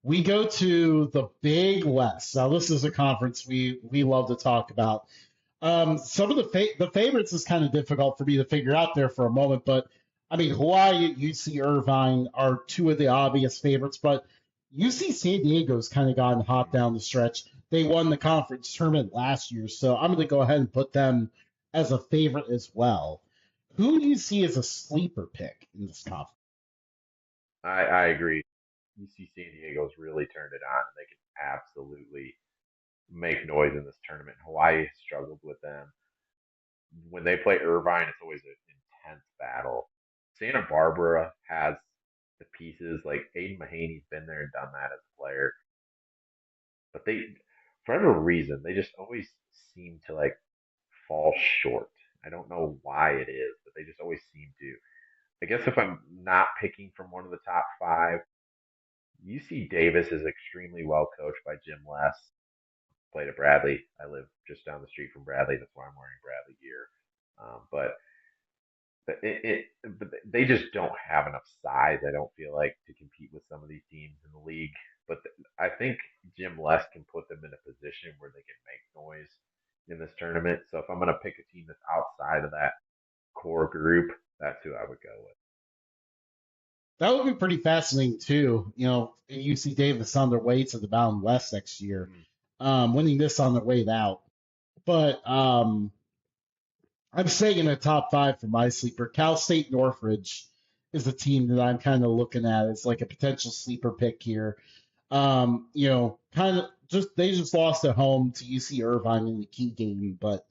We go to the Big West. Now, this is a conference we love to talk about. Some of the favorites is kind of difficult for me to figure out there for a moment, but I mean, Hawaii and UC Irvine are two of the obvious favorites, but UC San Diego's kind of gotten hot down the stretch. They won the conference tournament last year, so I'm going to go ahead and put them as a favorite as well. Who do you see as a sleeper pick in this conference? I agree. UC San Diego's really turned it on, and they can absolutely make noise in this tournament. Hawaii has struggled with them. When they play Irvine, it's always an intense battle. Santa Barbara has the pieces. Like Aiden Mahaney's been there and done that as a player, but they, for whatever reason, they just always seem to like fall short. I don't know why it is, but they just always seem to. I guess if I'm not picking from one of the top five, UC Davis is extremely well coached by Jim Les. Played at Bradley. I live just down the street from Bradley. That's why I'm wearing Bradley gear. But they just don't have enough size. I don't feel like to compete with some of these teams in the league. But I think Jim Les can put them in a position where they can make noise in this tournament. So if I'm going to pick a team that's outside of that core group, that's who I would go with. That would be pretty fascinating too. UC Davis on their way to the Mountain West next year, winning this on their way out. But I'm saying in the top five for my sleeper, Cal State Northridge is a team that I'm kind of looking at as like a potential sleeper pick here. Kind of they just lost at home to UC Irvine in the key game, but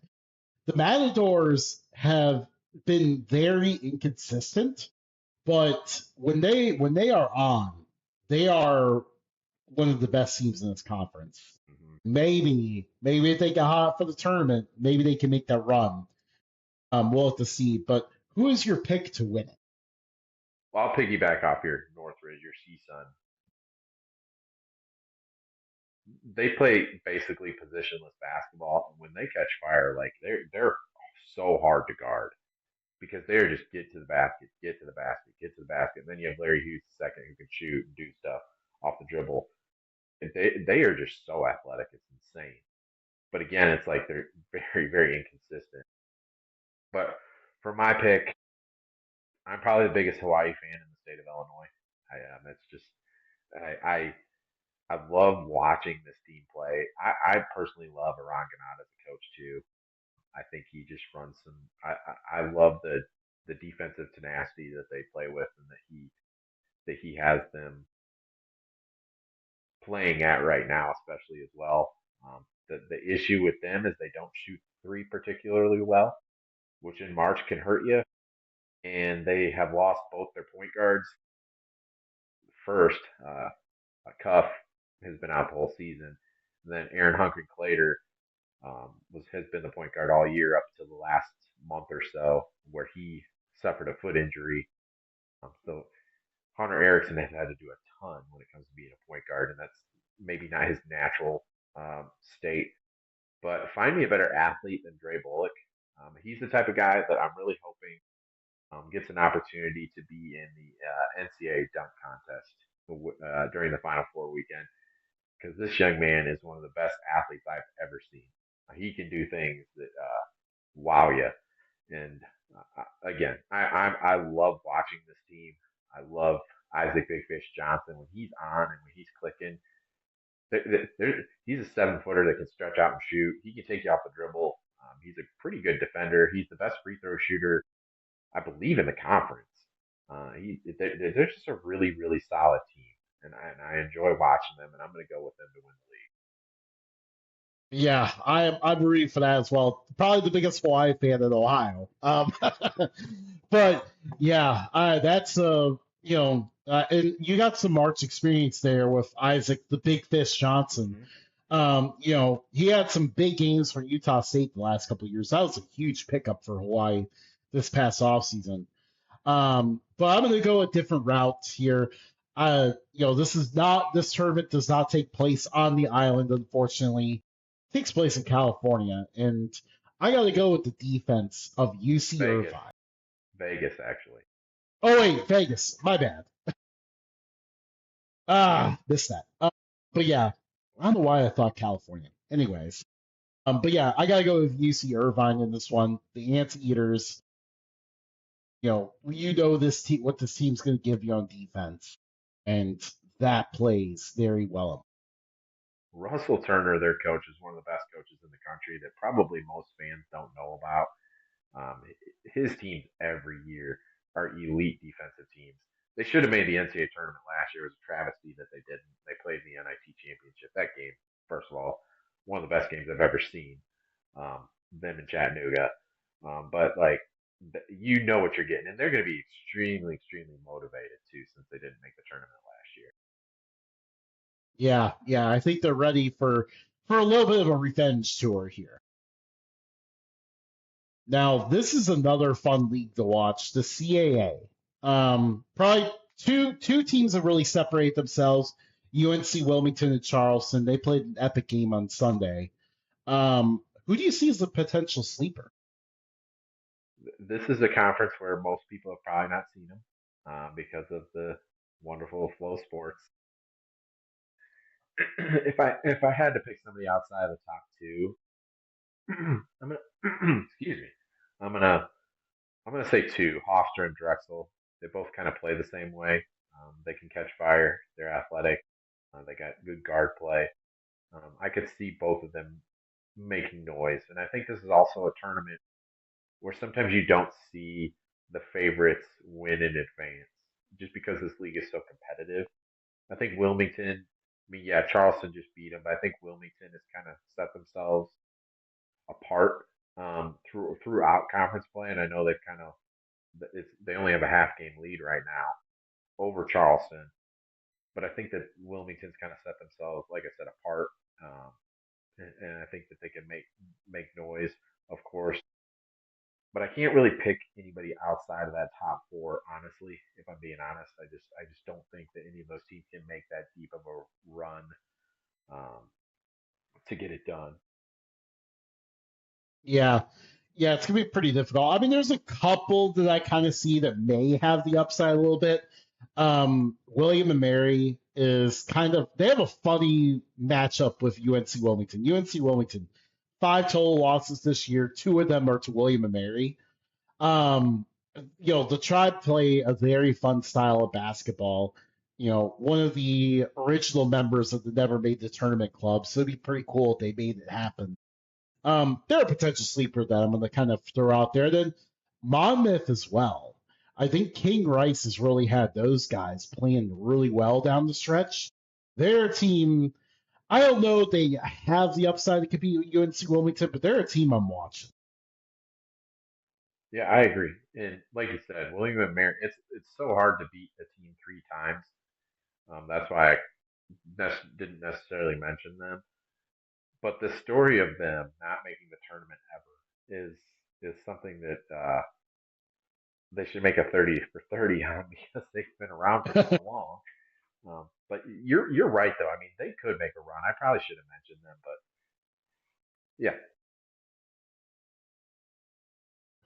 the Matadors have been very inconsistent. But when they are on, they are one of the best teams in this conference. Mm-hmm. Maybe if they get hot for the tournament, maybe they can make that run. We'll have to see. But who is your pick to win it? Well, I'll piggyback off your Northridge, your CSUN. They play basically positionless basketball, and when they catch fire, like they're so hard to guard because they're just get to the basket, get to the basket, get to the basket. And then you have Larry Hughes second who can shoot and do stuff off the dribble. They are just so athletic, it's insane. But again, it's like they're very very inconsistent. But for my pick, I'm probably the biggest Hawaii fan in the state of Illinois. I am. It's just I love watching this team play. I personally love Aranganat as a coach too. I think he just runs some. I love the defensive tenacity that they play with, and that he has them playing at right now, especially as well. The issue with them is they don't shoot three particularly well, which in March can hurt you. And they have lost both their point guards. First, Cuff has been out the whole season. And then Aaron Hunkrin Clater has been the point guard all year up to the last month or so, where he suffered a foot injury. So Hunter Erickson has had to do a ton when it comes to being a point guard, and that's maybe not his natural state. But find me a better athlete than Dre Bullock. He's the type of guy that I'm really hoping gets an opportunity to be in the NCAA dunk contest during the Final Four weekend, because this young man is one of the best athletes I've ever seen. He can do things that wow you. And again, I love watching this team. I love Isaac Big Fish Johnson when he's on and when he's clicking. He's a 7-footer that can stretch out and shoot. He can take you off the dribble. He's a pretty good defender. He's the best free throw shooter, I believe, in the conference. They're just a really, really solid team, and I enjoy watching them, and I'm going to go with them to win the league. Yeah, I'm rooting for that as well. Probably the biggest Hawaii fan in Ohio. But yeah, that's and you got some March experience there with Isaac the Big Fish Johnson. He had some big games for Utah State the last couple of years. That was a huge pickup for Hawaii this past offseason. But I'm going to go a different route here. This tournament does not take place on the island, unfortunately. It takes place in California, and I got to go with the defense of UC Vegas, Irvine. Vegas, actually. Oh wait, Vegas. My bad. Missed that. But yeah, I don't know why I thought California. Anyways, but yeah, I got to go with UC Irvine in this one. The Anteaters. This team, what this team's going to give you on defense, and that plays very well. Russell Turner, their coach, is one of the best coaches in the country that probably most fans don't know about. His teams every year are elite defensive teams. They should have made the NCAA tournament last year. It was a travesty that they didn't. They played in the NIT championship. That game, first of all, one of the best games I've ever seen. Them in Chattanooga, but like you know what you're getting, and they're going to be extremely, extremely motivated too, since they didn't make the tournament last year. Yeah, I think they're ready for a little bit of a revenge tour here. Now, this is another fun league to watch, the CAA. Probably two teams that really separate themselves. UNC Wilmington and Charleston. They played an epic game on Sunday. Who do you see as a potential sleeper? This is a conference where most people have probably not seen them because of the wonderful flow sports. If I had to pick somebody outside of the top two, I'm gonna excuse me. I'm gonna I'm gonna say two. Hofstra and Drexel. They both kind of play the same way. They can catch fire. They're athletic. They got good guard play. I could see both of them making noise, and I think this is also a tournament where sometimes you don't see the favorites win in advance, just because this league is so competitive. I think Wilmington. I mean, yeah, Charleston just beat them, but I think Wilmington has kind of set themselves apart throughout conference play, and I know they've kind of they only have a half game lead right now over Charleston, but I think that Wilmington's kind of set themselves, like I said, apart, um, and I think that they can make noise, of course. But I can't really pick anybody outside of that top four, honestly. If I'm being honest, I just don't think that any of those teams can make that deep of a run um, to get it done. Yeah, yeah, it's gonna be pretty difficult. I mean, there's a couple that I kind of see that may have the upside a little bit. William and Mary is kind of they have a funny matchup with UNC Wilmington. UNC Wilmington, five total losses this year. Two of them are to William and Mary. Um, the Tribe play a very fun style of basketball. One of the original members of the Never Made the Tournament Club, so it'd be pretty cool if they made it happen. They're a potential sleeper that I'm going to kind of throw out there. Then Monmouth as well. I think King Rice has really had those guys playing really well down the stretch. They're a team. I don't know if they have the upside to compete with UNC Wilmington, but they're a team I'm watching. Yeah, I agree. And like you said, William and Mary, it's so hard to beat a team three times. That's why I didn't necessarily mention them. But the story of them not making the tournament ever is something that they should make a 30 for 30 on because they've been around for so long. But you're right though. I mean, they could make a run. I probably should have mentioned them, but yeah,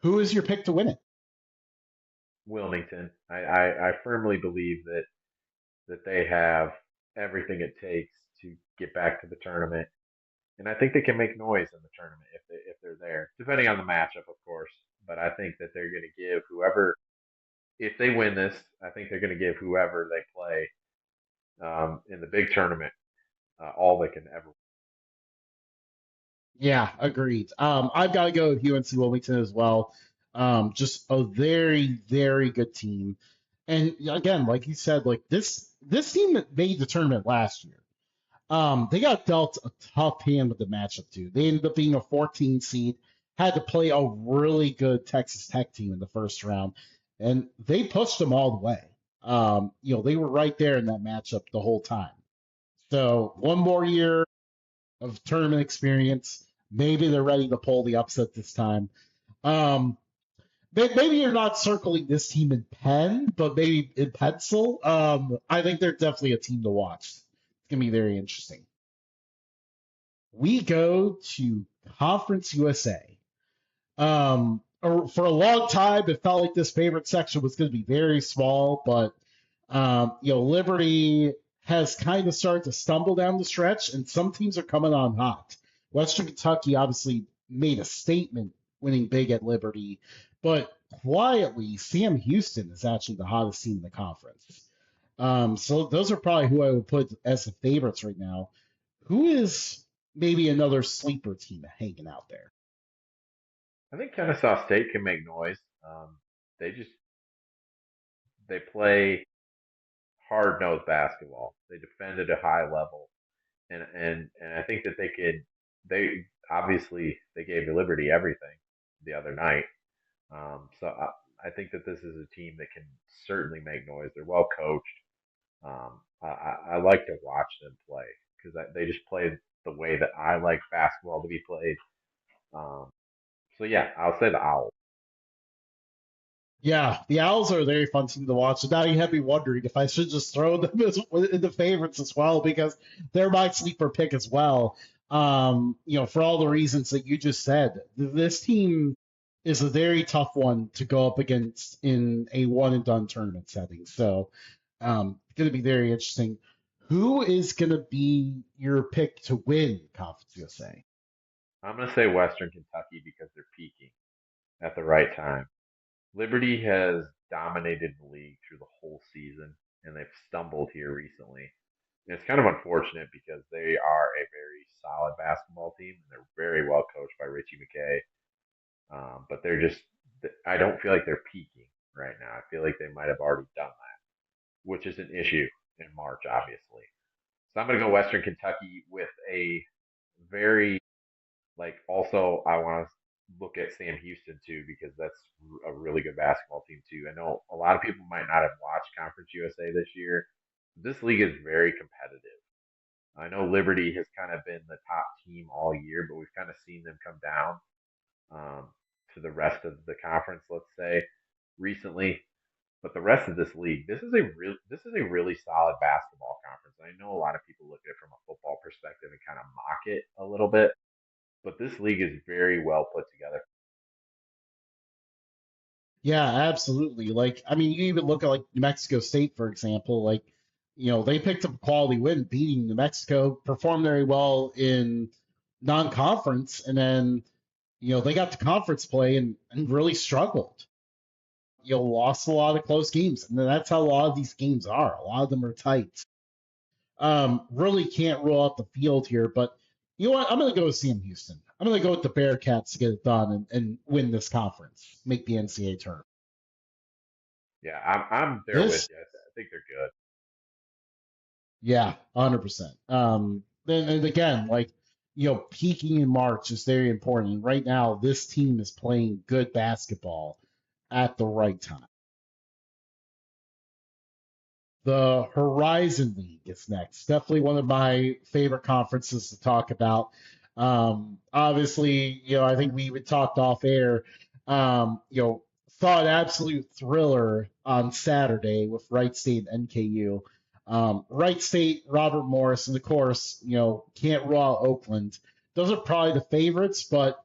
Who is your pick to win it? Wilmington. I firmly believe that they have everything it takes to get back to the tournament, and I think they can make noise in the tournament if they're there, depending on the matchup, of course. But I think that they're going to give whoever, if they win this, I think they're going to give whoever they play in the big tournament all they can ever. Yeah, agreed. I've got to go with UNC Wilmington as well. Just a very, very good team. And again, like you said, like this team that made the tournament last year. They got dealt a tough hand with the matchup too. They ended up being a 14 seed, had to play a really good Texas Tech team in the first round, and they pushed them all the way. They were right there in that matchup the whole time. So one more year, of tournament experience. Maybe they're ready to pull the upset this time. Um, maybe you're not circling this team in pen, but maybe in pencil. I think they're definitely a team to watch. It's gonna be very interesting. We go to Conference USA. For a long time, it felt like this favorite section was going to be very small, but Liberty has kind of started to stumble down the stretch, and some teams are coming on hot. Western Kentucky obviously made a statement winning big at Liberty, but quietly, Sam Houston is actually the hottest team in the conference. So those are probably who I would put as the favorites right now. Who is maybe another sleeper team hanging out there? I think Kennesaw State can make noise. They just they play hard nosed basketball. They defend at a high level, and I think that they could. They obviously they gave Liberty everything the other night. So I think that this is a team that can certainly make noise. They're well coached. I like to watch them play because they just play the way that I like basketball to be played. Um, so yeah, I'll say the Owls. Yeah, the Owls are a very fun team to watch. And now you have me wondering if I should just throw them in the favorites as well because they're my sleeper pick as well. For all the reasons that you just said, this team is a very tough one to go up against in a one and done tournament setting. So, going to be very interesting. Who is going to be your pick to win Conference USA? I'm going to say Western Kentucky because they're peaking at the right time. Liberty has dominated the league through the whole season, and they've stumbled here recently. And it's kind of unfortunate because they are a very solid basketball team, and they're very well coached by Richie McKay. But they're just, I don't feel like they're peaking right now. I feel like they might have already done that, which is an issue in March, obviously. So I'm going to go Western Kentucky with a very also, I want to look at Sam Houston too because that's a really good basketball team too. I know a lot of people might not have watched Conference USA this year. This league is very competitive. I know Liberty has kind of been the top team all year, but we've kind of seen them come down um, to the rest of the conference. Let's say recently, but the rest of this league, this is a really solid basketball conference. I know a lot of people look at it from a football perspective and kind of mock it a little bit, but this league is very well put together. Yeah, absolutely. Like, I mean, you even look at like New Mexico State, for example. Like, they picked up a quality win, beating New Mexico, performed very well in non-conference, and then they got to conference play and really struggled. Lost a lot of close games, and that's how a lot of these games are. A lot of them are tight. Really can't rule out the field here, but you know what? I'm going to go with Sam Houston. I'm going to go with the Bearcats to get it done and win this conference, make the NCAA tournament. Yeah, I'm there with This you. I think they're good. Yeah, 100%. And again, like, peaking in March is very important. Right now, this team is playing good basketball at the right time. The Horizon League is next. Definitely one of my favorite conferences to talk about. Obviously, I think we even talked off air. Saw an absolute thriller on Saturday with Wright State and NKU. Wright State, Robert Morris, and of course, can't rule out Oakland. Those are probably the favorites, but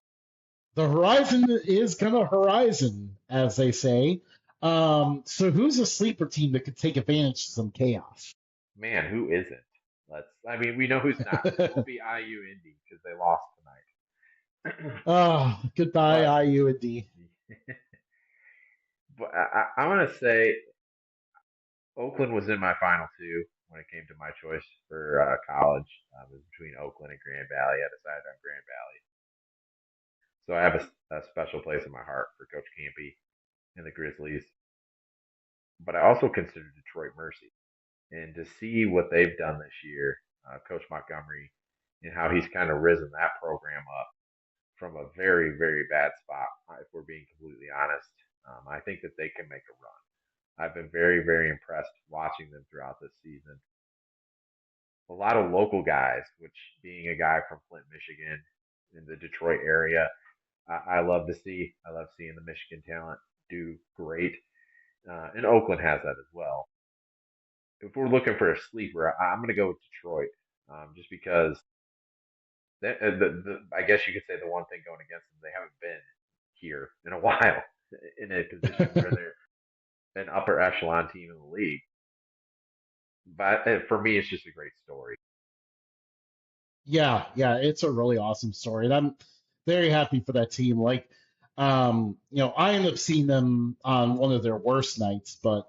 the horizon is gonna horizon, as they say. So who's a sleeper team that could take advantage of some chaos? Man, who isn't? I mean, we know who's not. It won't be IU Indy because they lost tonight. Oh, goodbye, but IU and D. but I want to say Oakland was in my final two when it came to my choice for college. It was between Oakland and Grand Valley. I decided on Grand Valley. So I have a special place in my heart for Coach Campy and the Grizzlies. But I also consider Detroit Mercy. And to see what they've done this year, Coach Montgomery, and how he's kind of risen that program up from a very, very bad spot, if we're being completely honest, I think that they can make a run. I've been very, very impressed watching them throughout this season. a lot of local guys, which being a guy from Flint, Michigan, in the Detroit area, I love to see. I love seeing the Michigan talent do great, and Oakland has that as well. If we're looking for a sleeper, I'm going to go with Detroit, just because I guess you could say the one thing going against them, they haven't been here in a while in a position where they're an upper echelon team in the league. But for me, it's just a great story. Yeah, yeah, it's a really awesome story, and I'm very happy for that team. Like, I ended up seeing them on one of their worst nights, but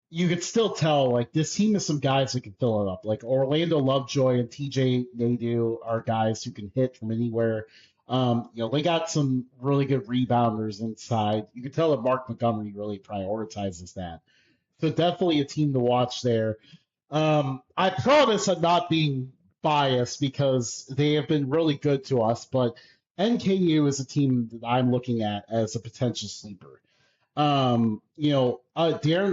you could still tell like this team has some guys that can fill it up. Like Orlando Lovejoy and TJ Nadeau are guys who can hit from anywhere. They got some really good rebounders inside. You can tell that Mark Montgomery really prioritizes that. So definitely a team to watch there. I promise I'm not being biased because they have been really good to us, but NKU is a team that I'm looking at as a potential sleeper. Darren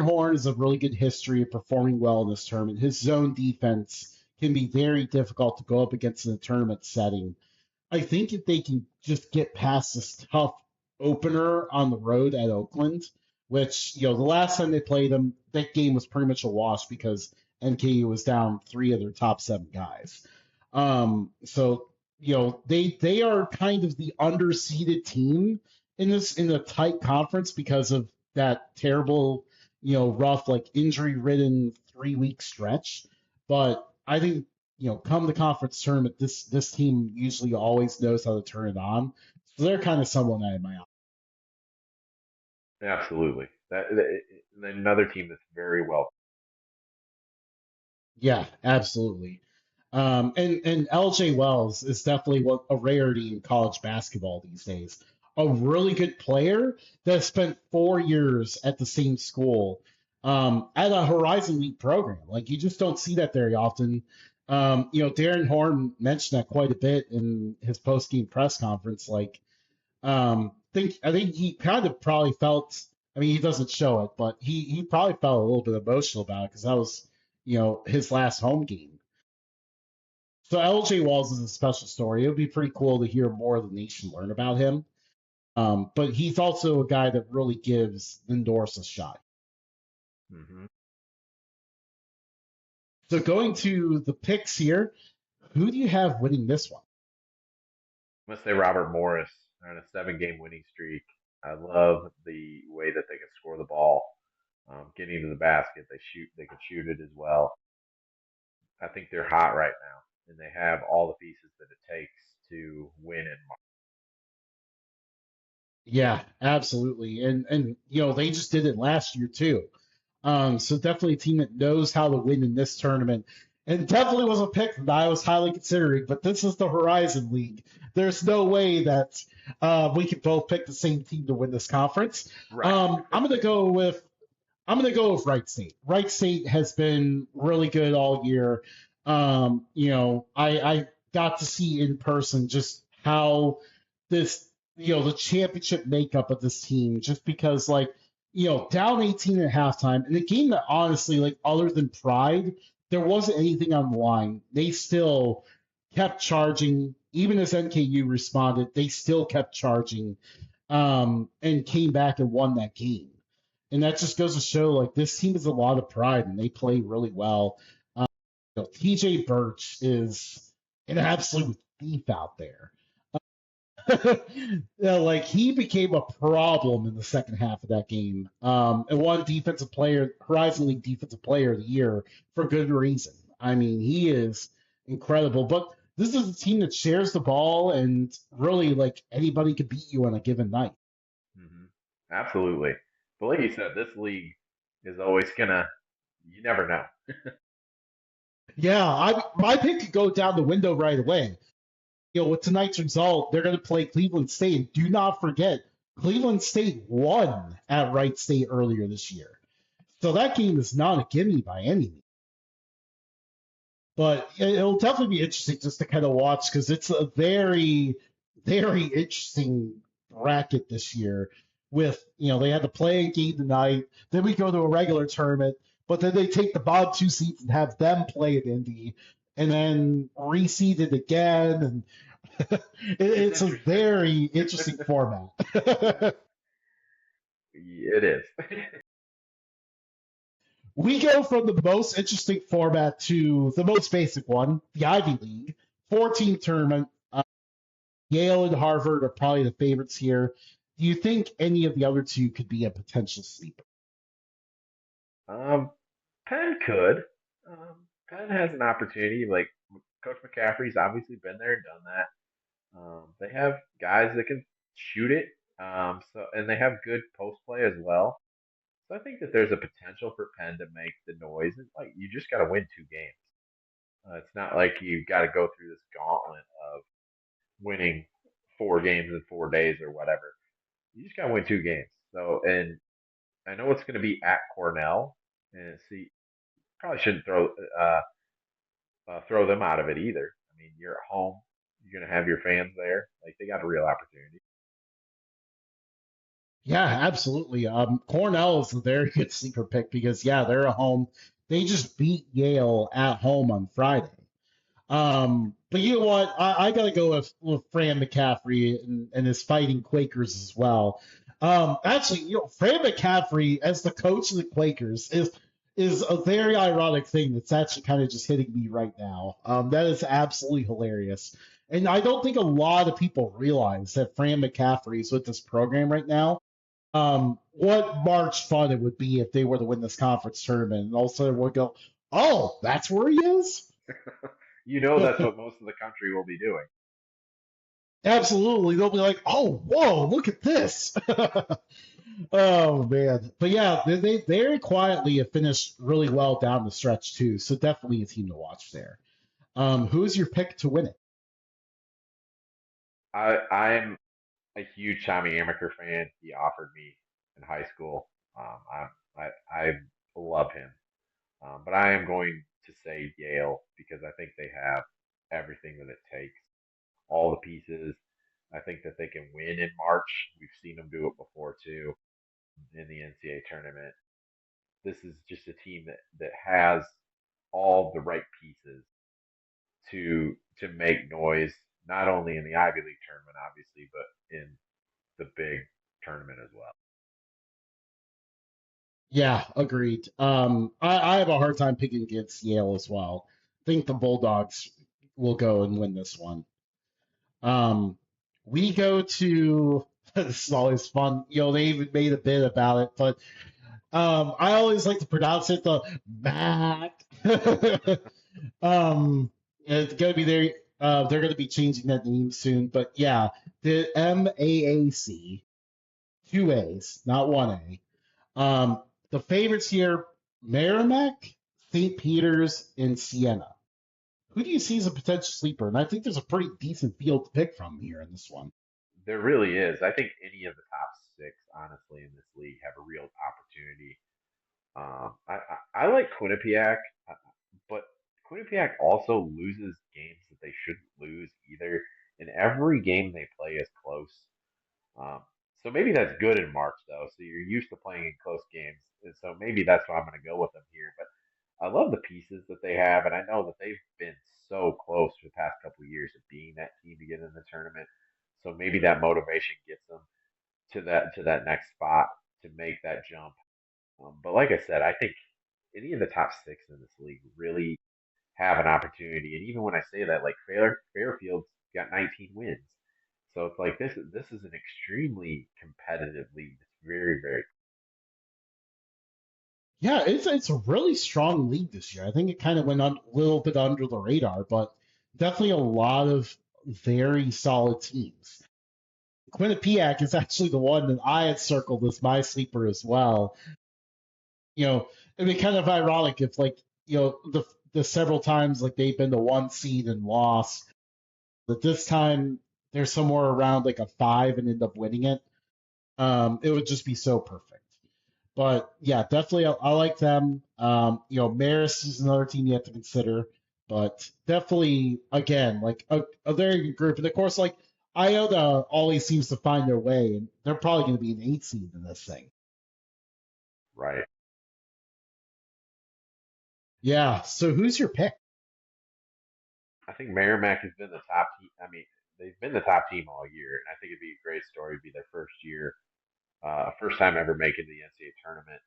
Horn has a really good history of performing well in this tournament. His zone defense can be very difficult to go up against in a tournament setting. I think if they can just get past this tough opener on the road at Oakland, which, the last time they played them, that game was pretty much a wash because NKU was down three of their top seven guys. They are kind of the underseeded team in a tight conference because of that terrible, rough, like injury-ridden 3 week stretch. But I think come the conference tournament, this team usually always knows how to turn it on. So they're kind of someone I admire. Absolutely, another team that's very well. Yeah, absolutely. And LJ Wells is definitely a rarity in college basketball these days. A really good player that spent 4 years at the same school at a Horizon League program. Like you just don't see that very often. Darren Horn mentioned that quite a bit in his post-game press conference. Like, I think he kind of probably felt. I mean, he doesn't show it, but he probably felt a little bit emotional about it because that was his last home game. So LJ Walls is a special story. It would be pretty cool to hear more of the nation learn about him. But he's also a guy that really gives the Norse a shot. Hmm. So going to the picks here, who do you have winning this one? I'm gonna say Robert Morris on a 7 game winning streak. I love the way that they can score the ball, getting to the basket. They can shoot it as well. I think they're hot right now, and they have all the pieces that it takes to win in March. Yeah, absolutely. And they just did it last year too. So definitely a team that knows how to win in this tournament. And definitely was a pick that I was highly considering, but this is the Horizon League. There's no way that we could both pick the same team to win this conference. Right. I'm gonna go with Wright State. Wright State has been really good all year. I got to see in person just how this, the championship makeup of this team, just because like, down 18 at halftime in a game that honestly, like other than pride, there wasn't anything on the line. They still kept charging, even as NKU responded, they still kept charging, and came back and won that game. And that just goes to show like this team has a lot of pride and they play really well. TJ Birch is an absolute thief out there. Like he became a problem in the second half of that game, and won defensive player, Horizon League defensive player of the year for good reason. I mean, he is incredible. But this is a team that shares the ball, and really, like anybody could beat you on a given night. Hmm. Absolutely. But like you said, this league is always gonna. You never know. Yeah, my pick could go down the window right away. With tonight's result, they're going to play Cleveland State. And do not forget, Cleveland State won at Wright State earlier this year. So that game is not a gimme by any means. But it'll definitely be interesting just to kind of watch because it's a very, very interesting bracket this year. With, they had to play a game tonight, then we go to a regular tournament, but then they take the bottom two seeds and have them play at Indy. and then reseeded again. And It's it's a interesting. very interesting format. It is. We go from the most interesting format to the most basic one, the Ivy League 14 tournament. Yale and Harvard are probably the favorites here. Do you think any of the other two could be a potential sleeper? Um, Penn could. Penn has an opportunity. Like Coach McCaffrey's obviously been there and done that. They have guys that can shoot it. So and they have good post play as well. So I think that there's a potential for Penn to make the noise. And like you just got to win 2 games. It's not like you got to go through this gauntlet of winning 4 games in 4 days or whatever. You just got to win 2 games. So and I know it's going to be at Cornell. And see, probably shouldn't throw them out of it either. I mean, you're at home. You're going to have your fans there. Like they got a real opportunity. Yeah, absolutely. Cornell is a very good sleeper pick because, yeah, they're at home. They just beat Yale at home on Friday. But you know what? I got to go with Fran McCaffrey and his fighting Quakers as well. Actually, Fran McCaffrey as the coach of the Quakers is a very ironic thing that's actually kind of just hitting me right now. That is absolutely hilarious. And I don't think a lot of people realize that Fran McCaffrey is with this program right now. What March fun it would be if they were to win this conference tournament, and also we'll go, oh, that's where he is. You know that's what most of the country will be doing. Absolutely, they'll be like, oh, whoa, look at this. Oh man, but yeah, they very quietly have finished really well down the stretch too. So definitely a team to watch there. Who's your pick to win it? I'm a huge Tommy Amaker fan. He offered me in high school. I love him. But I am going to say Yale because I think they have everything that it takes, all the pieces. I think that they can win in March. We've seen them do it before too in the NCAA tournament. This is just a team that has all the right pieces to make noise, not only in the Ivy League tournament, obviously, but in the big tournament as well. Yeah, agreed. I have a hard time picking against Yale as well. I think the Bulldogs will go and win this one. Um, we go to this is always fun. They even made a bit about it, but I always like to pronounce it the MAC. It's gonna be there. They're gonna be changing that name soon, but yeah, the MAAC, two A's, not one A. The favorites here: Merrimack, St. Peter's, and Siena. Who do you see as a potential sleeper? And I think there's a pretty decent field to pick from here in this one. There really is. I think any of the top 6, honestly, in this league have a real opportunity. I like Quinnipiac, uh, but Quinnipiac also loses games that they shouldn't lose either. And every game they play is close. Um, so maybe that's good in March, though. So you're used to playing in close games. And so maybe that's why I'm going to go with them here. But I love the pieces that they have. And I know that they've been so close for the past couple of years of being that team to get in the tournament. So maybe that motivation gets them to that next spot to make that jump. But like I said, I think any of the top 6 in this league really have an opportunity. And even when I say that, like Fairfield's got 19 wins, so it's like this is an extremely competitive league. It's very very. Yeah, it's a really strong league this year. I think it kind of went a little bit under the radar, but definitely a lot of very solid teams. Quinnipiac is actually the one that I had circled as my sleeper as well. It'd be kind of ironic if the several times like they've been the one seed and lost, but this time they're somewhere around like a 5 and end up winning it. It would just be so perfect. But yeah, definitely I like them. Marist is another team you have to consider, but definitely again like a very good group. And of course, like Iota always seems to find their way, and they're probably going to be an 8 seed in this thing. Right. Yeah. So who's your pick? think Merrimack has been the top team. I mean, they've been the top team all year, and I think it'd be a great story. It'd be their first year, first time ever making the NCAA tournament.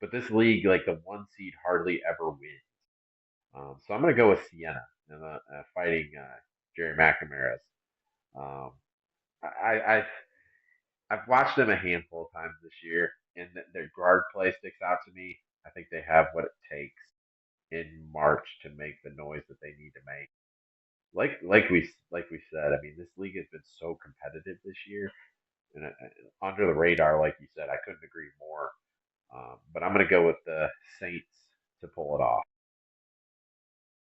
But this league, like the one seed, hardly ever wins. So I'm going to go with Siena and fighting Jerry McNamara's. Um, I, I've watched them a handful of times this year, and their guard play sticks out to me. I think they have what it takes in March to make the noise that they need to make. Like we said, I mean, this league has been so competitive this year, and under the radar, like you said, I couldn't agree more. But I'm going to go with the Saints to pull it off.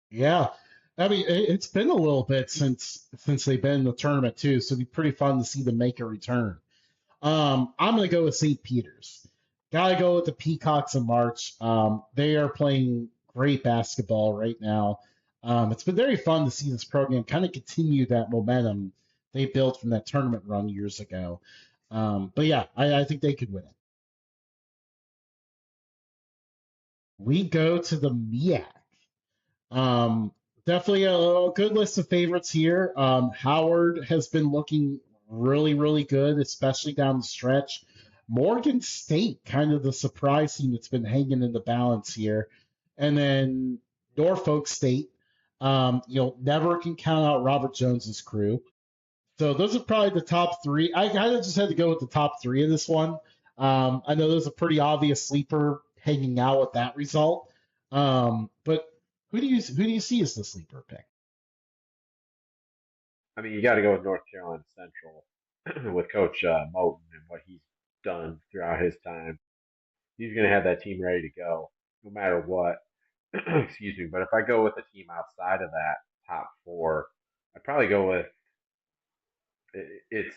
Yeah. I mean, it's been a little bit since they've been in the tournament too, so it'd be pretty fun to see them make a return. I'm gonna go with St. Peter's. Gotta go with the Peacocks in March. They are playing great basketball right now. It's been very fun to see this program kind of continue that momentum they built from that tournament run years ago. But yeah, I think they could win it. We go to the MEAC. Um, Definitely a good list of favorites here. Howard has been looking really, really good, especially down the stretch. Morgan State, kind of the surprise team that's been hanging in the balance here. And then Norfolk State, never can count out Robert Jones's crew. So those are probably the top three. I kind of just had to go with the top three of this one. I know there's a pretty obvious sleeper hanging out with that result. But who do you see as the sleeper pick? I mean, you got to go with North Carolina Central with Coach Moten and what he's done throughout his time. He's going to have that team ready to go no matter what. Excuse me. But if I go with a team outside of that top four, I'd probably go with it's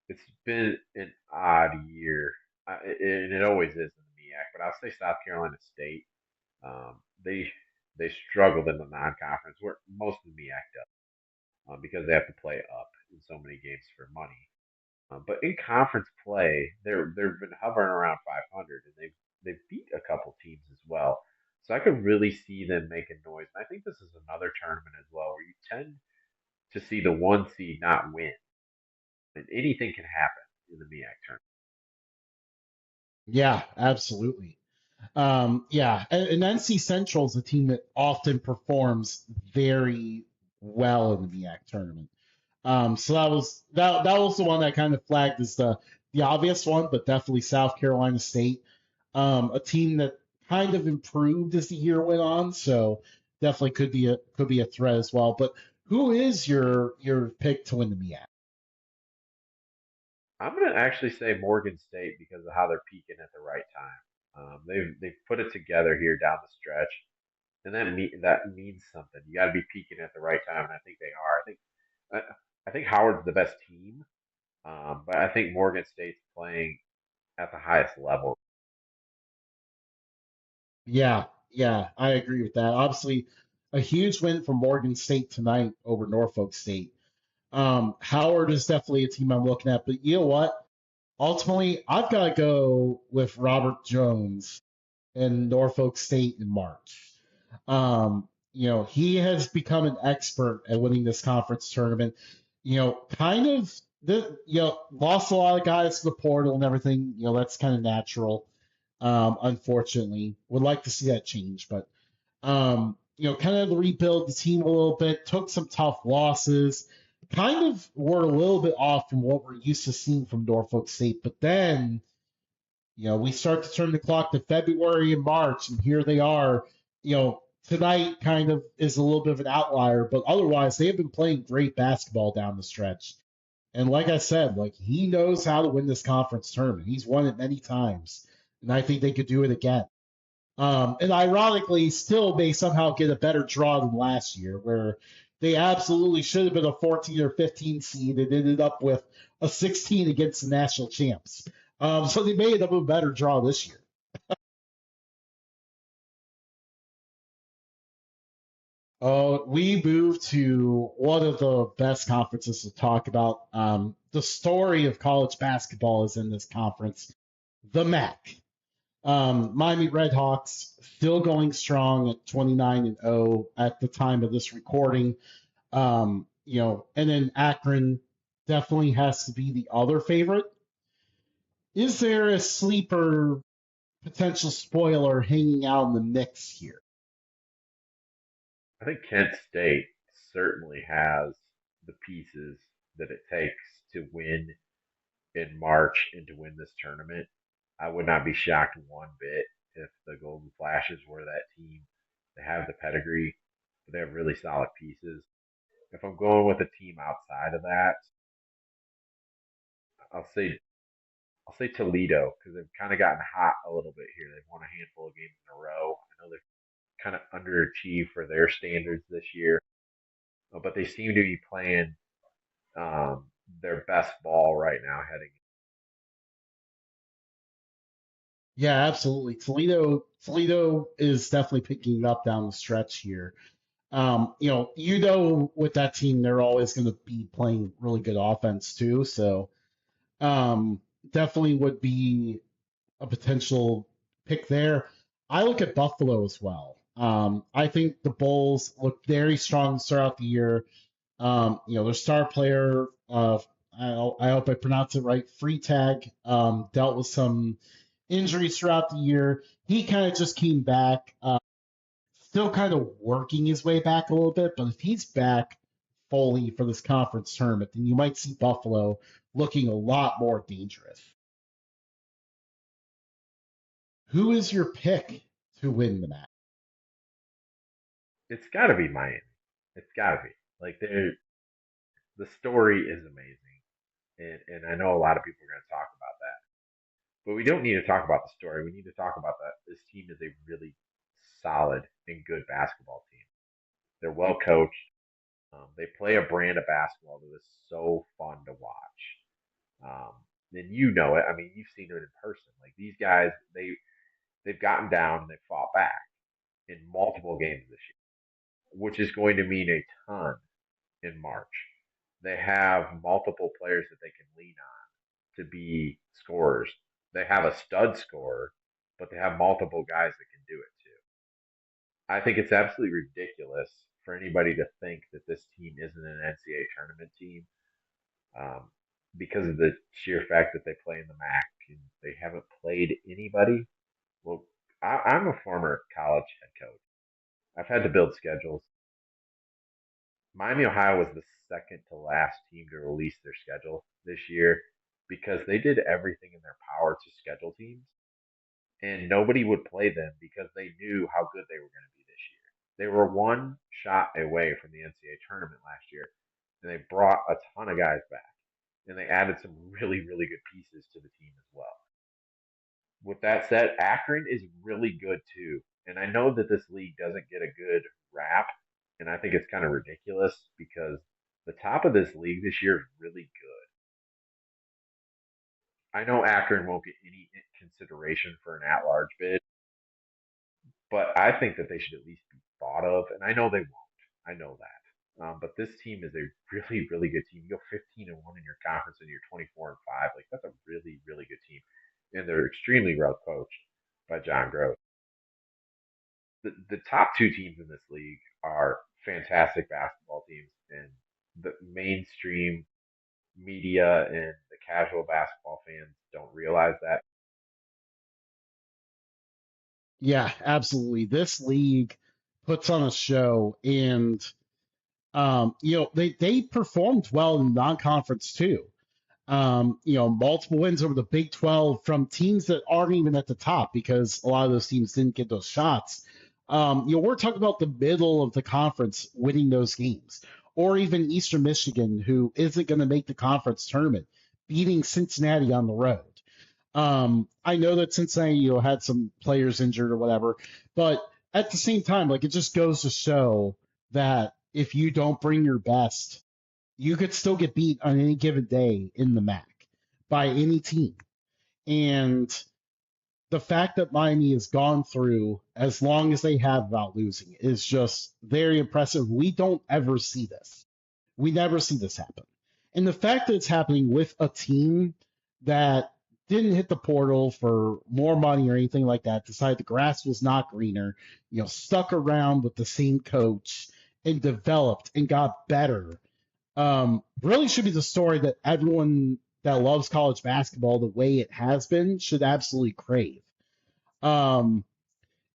it's been an odd year, and it always is in the MEAC. But I'll say South Carolina State. They struggled in the non-conference where most of the MEAC does because they have to play up in so many games for money. But in conference play, they've been hovering around 500, and they've beat a couple teams as well. So I could really see them making noise. And I think this is another tournament as well where you tend to see the one seed not win, and anything can happen in the MEAC tournament. Yeah, absolutely. Yeah, and NC Central is a team that often performs very well in the MEAC tournament. So that was the one that kind of flagged as the obvious one, but definitely South Carolina State, a team that kind of improved as the year went on. So definitely could be a threat as well. But who is your pick to win the MEAC? I'm going to actually say Morgan State because of how they're peaking at the right time. They've put it together here down the stretch, and that means something. You got to be peaking at the right time, and I think they are. I think Howard's the best team, but I think Morgan State's playing at the highest level. Yeah, yeah, I agree with that. Obviously, a huge win for Morgan State tonight over Norfolk State. Howard is definitely a team I'm looking at, but you know what? Ultimately, I've got to go with Robert Jones and Norfolk State in March. He has become an expert at winning this conference tournament. Kind of lost a lot of guys to the portal and everything. That's kind of natural. Unfortunately, would like to see that change, but kind of rebuild the team a little bit. Took some tough losses. Kind of were a little bit off from what we're used to seeing from Norfolk State, but then we start to turn the clock to February and March, and here they are. Tonight kind of is a little bit of an outlier, but otherwise they have been playing great basketball down the stretch. And like I said, like he knows how to win this conference tournament. He's won it many times, and I think they could do it again. And ironically, still may somehow get a better draw than last year, where they absolutely should have been a 14 or 15 seed and ended up with a 16 against the national champs. So they made up a better draw this year. We moved to one of the best conferences to talk about. The story of college basketball is in this conference, the MAC. Miami Redhawks still going strong at 29-0 at the time of this recording. And then Akron definitely has to be the other favorite. Is there a sleeper potential spoiler hanging out in the mix here? I think Kent State certainly has the pieces that it takes to win in March and to win this tournament. I would not be shocked one bit if the Golden Flashes were that team. They have the pedigree, but they have really solid pieces. If I'm going with a team outside of that, I'll say I'll say Toledo because they've kind of gotten hot a little bit here. They've won a handful of games in a row. I know they've kind of underachieved for their standards this year, but they seem to be playing their best ball right now heading. Yeah, absolutely. Toledo is definitely picking it up down the stretch here. With that team, they're always going to be playing really good offense too. So um, definitely would be a potential pick there. I look at Buffalo as well. I think the Bulls look very strong throughout the year. Their star player, I hope I pronounce it right, Freetag, dealt with some injuries throughout the year. He kind of just came back, still kind of working his way back a little bit, but if he's back fully for this conference tournament, then you might see Buffalo looking a lot more dangerous. Who is your pick to win the match? It's got to be Miami. It's got to be like the story is amazing, and I know a lot of people are going to talk about that, but we don't need to talk about the story. We need to talk about that this team is a really solid and good basketball team. They're well coached. They play a brand of basketball that is so fun to watch. Um, and you know it. I mean, you've seen it in person. Like these guys, they've gotten down and they fought back in multiple games this year, which is going to mean a ton in March. They have multiple players that they can lean on to be scorers. They have a stud scorer, but they have multiple guys that can do it too. I think it's absolutely ridiculous for anybody to think that this team isn't an NCAA tournament team um, because of the sheer fact that they play in the MAC and they haven't played anybody. Well, I'm a former college head coach. I've had to build schedules. Miami, Ohio was the second to last team to release their schedule this year because they did everything in their power to schedule teams, and nobody would play them because they knew how good they were going to be this year. They were one shot away from the NCAA tournament last year, and they brought a ton of guys back, and they added some really, really good pieces to the team as well. With that said, Akron is really good too. And I know that this league doesn't get a good rap, and I think it's kind of ridiculous because the top of this league this year is really good. I know Akron won't get any consideration for an at-large bid, but I think that they should at least be thought of, and I know they won't. I know that. But this team is a really, really good team. You go 15-1 in your conference, and you're 24-5. Like that's a really, really good team, and they're extremely well coached by John Gross. The top two teams in this league are fantastic basketball teams, and the mainstream media and the casual basketball fans don't realize that. Yeah, absolutely. This league puts on a show, and they performed well in non-conference too. Multiple wins over the Big 12 from teams that aren't even at the top because a lot of those teams didn't get those shots. We're talking about the middle of the conference winning those games, or even Eastern Michigan, who isn't going to make the conference tournament, beating Cincinnati on the road. I know that Cincinnati, had some players injured or whatever, but at the same time, like it just goes to show that if you don't bring your best, you could still get beat on any given day in the MAC by any team. And the fact that Miami has gone through as long as they have without losing is just very impressive. We don't ever see this. We never see this happen. And the fact that it's happening with a team that didn't hit the portal for more money or anything like that, decided the grass was not greener, stuck around with the same coach and developed and got better. Really should be the story that everyone that loves college basketball the way it has been should absolutely crave. Um,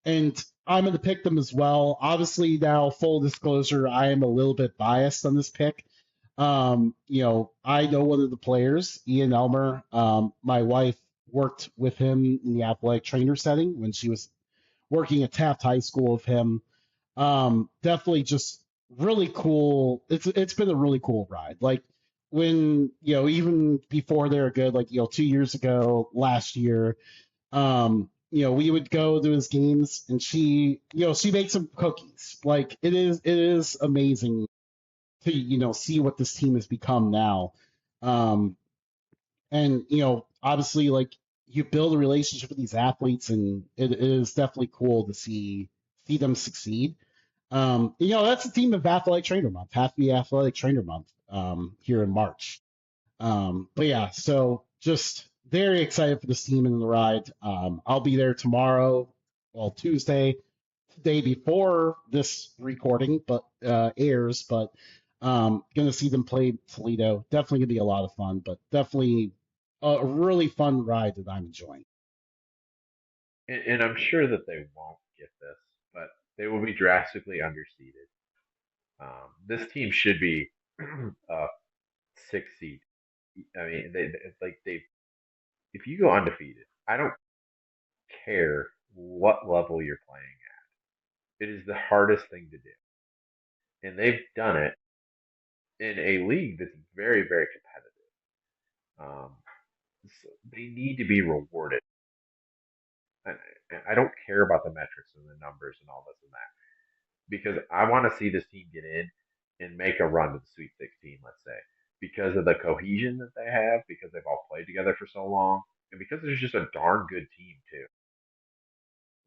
and I'm going to pick them as well. Obviously, now full disclosure, I am a little bit biased on this pick. I know one of the players, Ian Elmer. My wife worked with him in the athletic trainer setting when she was working at Taft High School with him. Definitely just really cool. It's been a really cool ride. Like when even before they were good, like 2 years ago, last year, we would go to his games and she makes some cookies. Like it is amazing to see what this team has become now. Um, and obviously like you build a relationship with these athletes and it is definitely cool to see them succeed. That's the theme of Athletic Trainer Month. Happy Athletic Trainer Month here in March. But yeah, so just very excited for this team and the ride. I'll be there tomorrow, well, Tuesday, the day before this recording, but airs. But gonna see them play Toledo. Definitely gonna be a lot of fun, but definitely a really fun ride that I'm enjoying. And I'm sure that they won't get this, but they will be drastically underseeded. This team should be a 6 seed. I mean, they if you go undefeated, I don't care what level you're playing at. It is the hardest thing to do, and they've done it in a league that's very, very competitive. So they need to be rewarded. And I don't care about the metrics and the numbers and all this and that because I want to see this team get in and make a run to the Sweet 16, let's say, because of the cohesion that they have, because they've all played together for so long, and because there's just a darn good team too.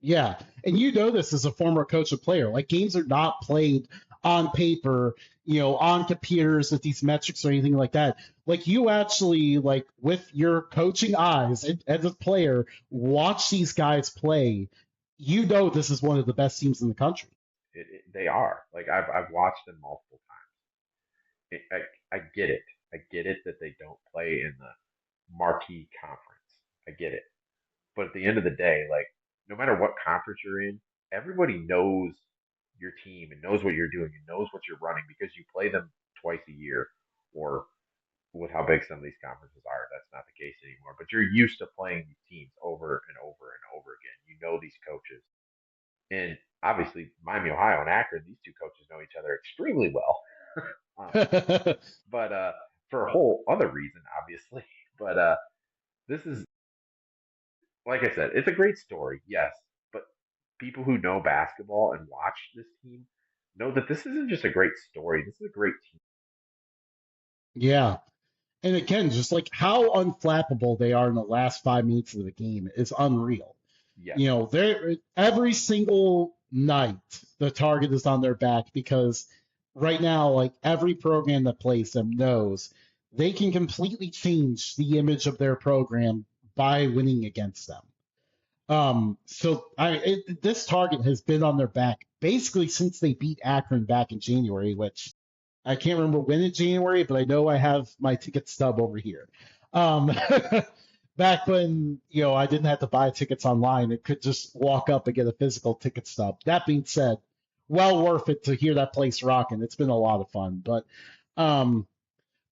Yeah, and this as a former coach and player. Like games are not played on paper, on computers with these metrics or anything like that. Like you actually, like with your coaching eyes as a player, watch these guys play. This is one of the best teams in the country. They are like I've watched them multiple times. I get it. I get it that they don't play in the marquee conference. I get it. But at the end of the day, like no matter what conference you're in, everybody knows your team and knows what you're doing and knows what you're running because you play them twice a year. Or with how big some of these conferences are, that's not the case anymore. But you're used to playing these teams over and over and over again. You know these coaches, and obviously Miami, Ohio, and Akron, these two coaches know each other extremely well. um, but for a whole other reason, obviously. But this is like I said, it's a great story, yes. But people who know basketball and watch this team know that this isn't just a great story. This is a great team. Yeah. And again, just like how unflappable they are in the last 5 minutes of the game is unreal. Yes. They're every single night the target is on their back because right now, like every program that plays them knows they can completely change the image of their program by winning against them. This target has been on their back basically since they beat Akron back in January, which I can't remember when in January, but I know I have my ticket stub over here. Um, Back when I didn't have to buy tickets online, it could just walk up and get a physical ticket stub. That being said, well worth it to hear that place rocking. It's been a lot of fun, um,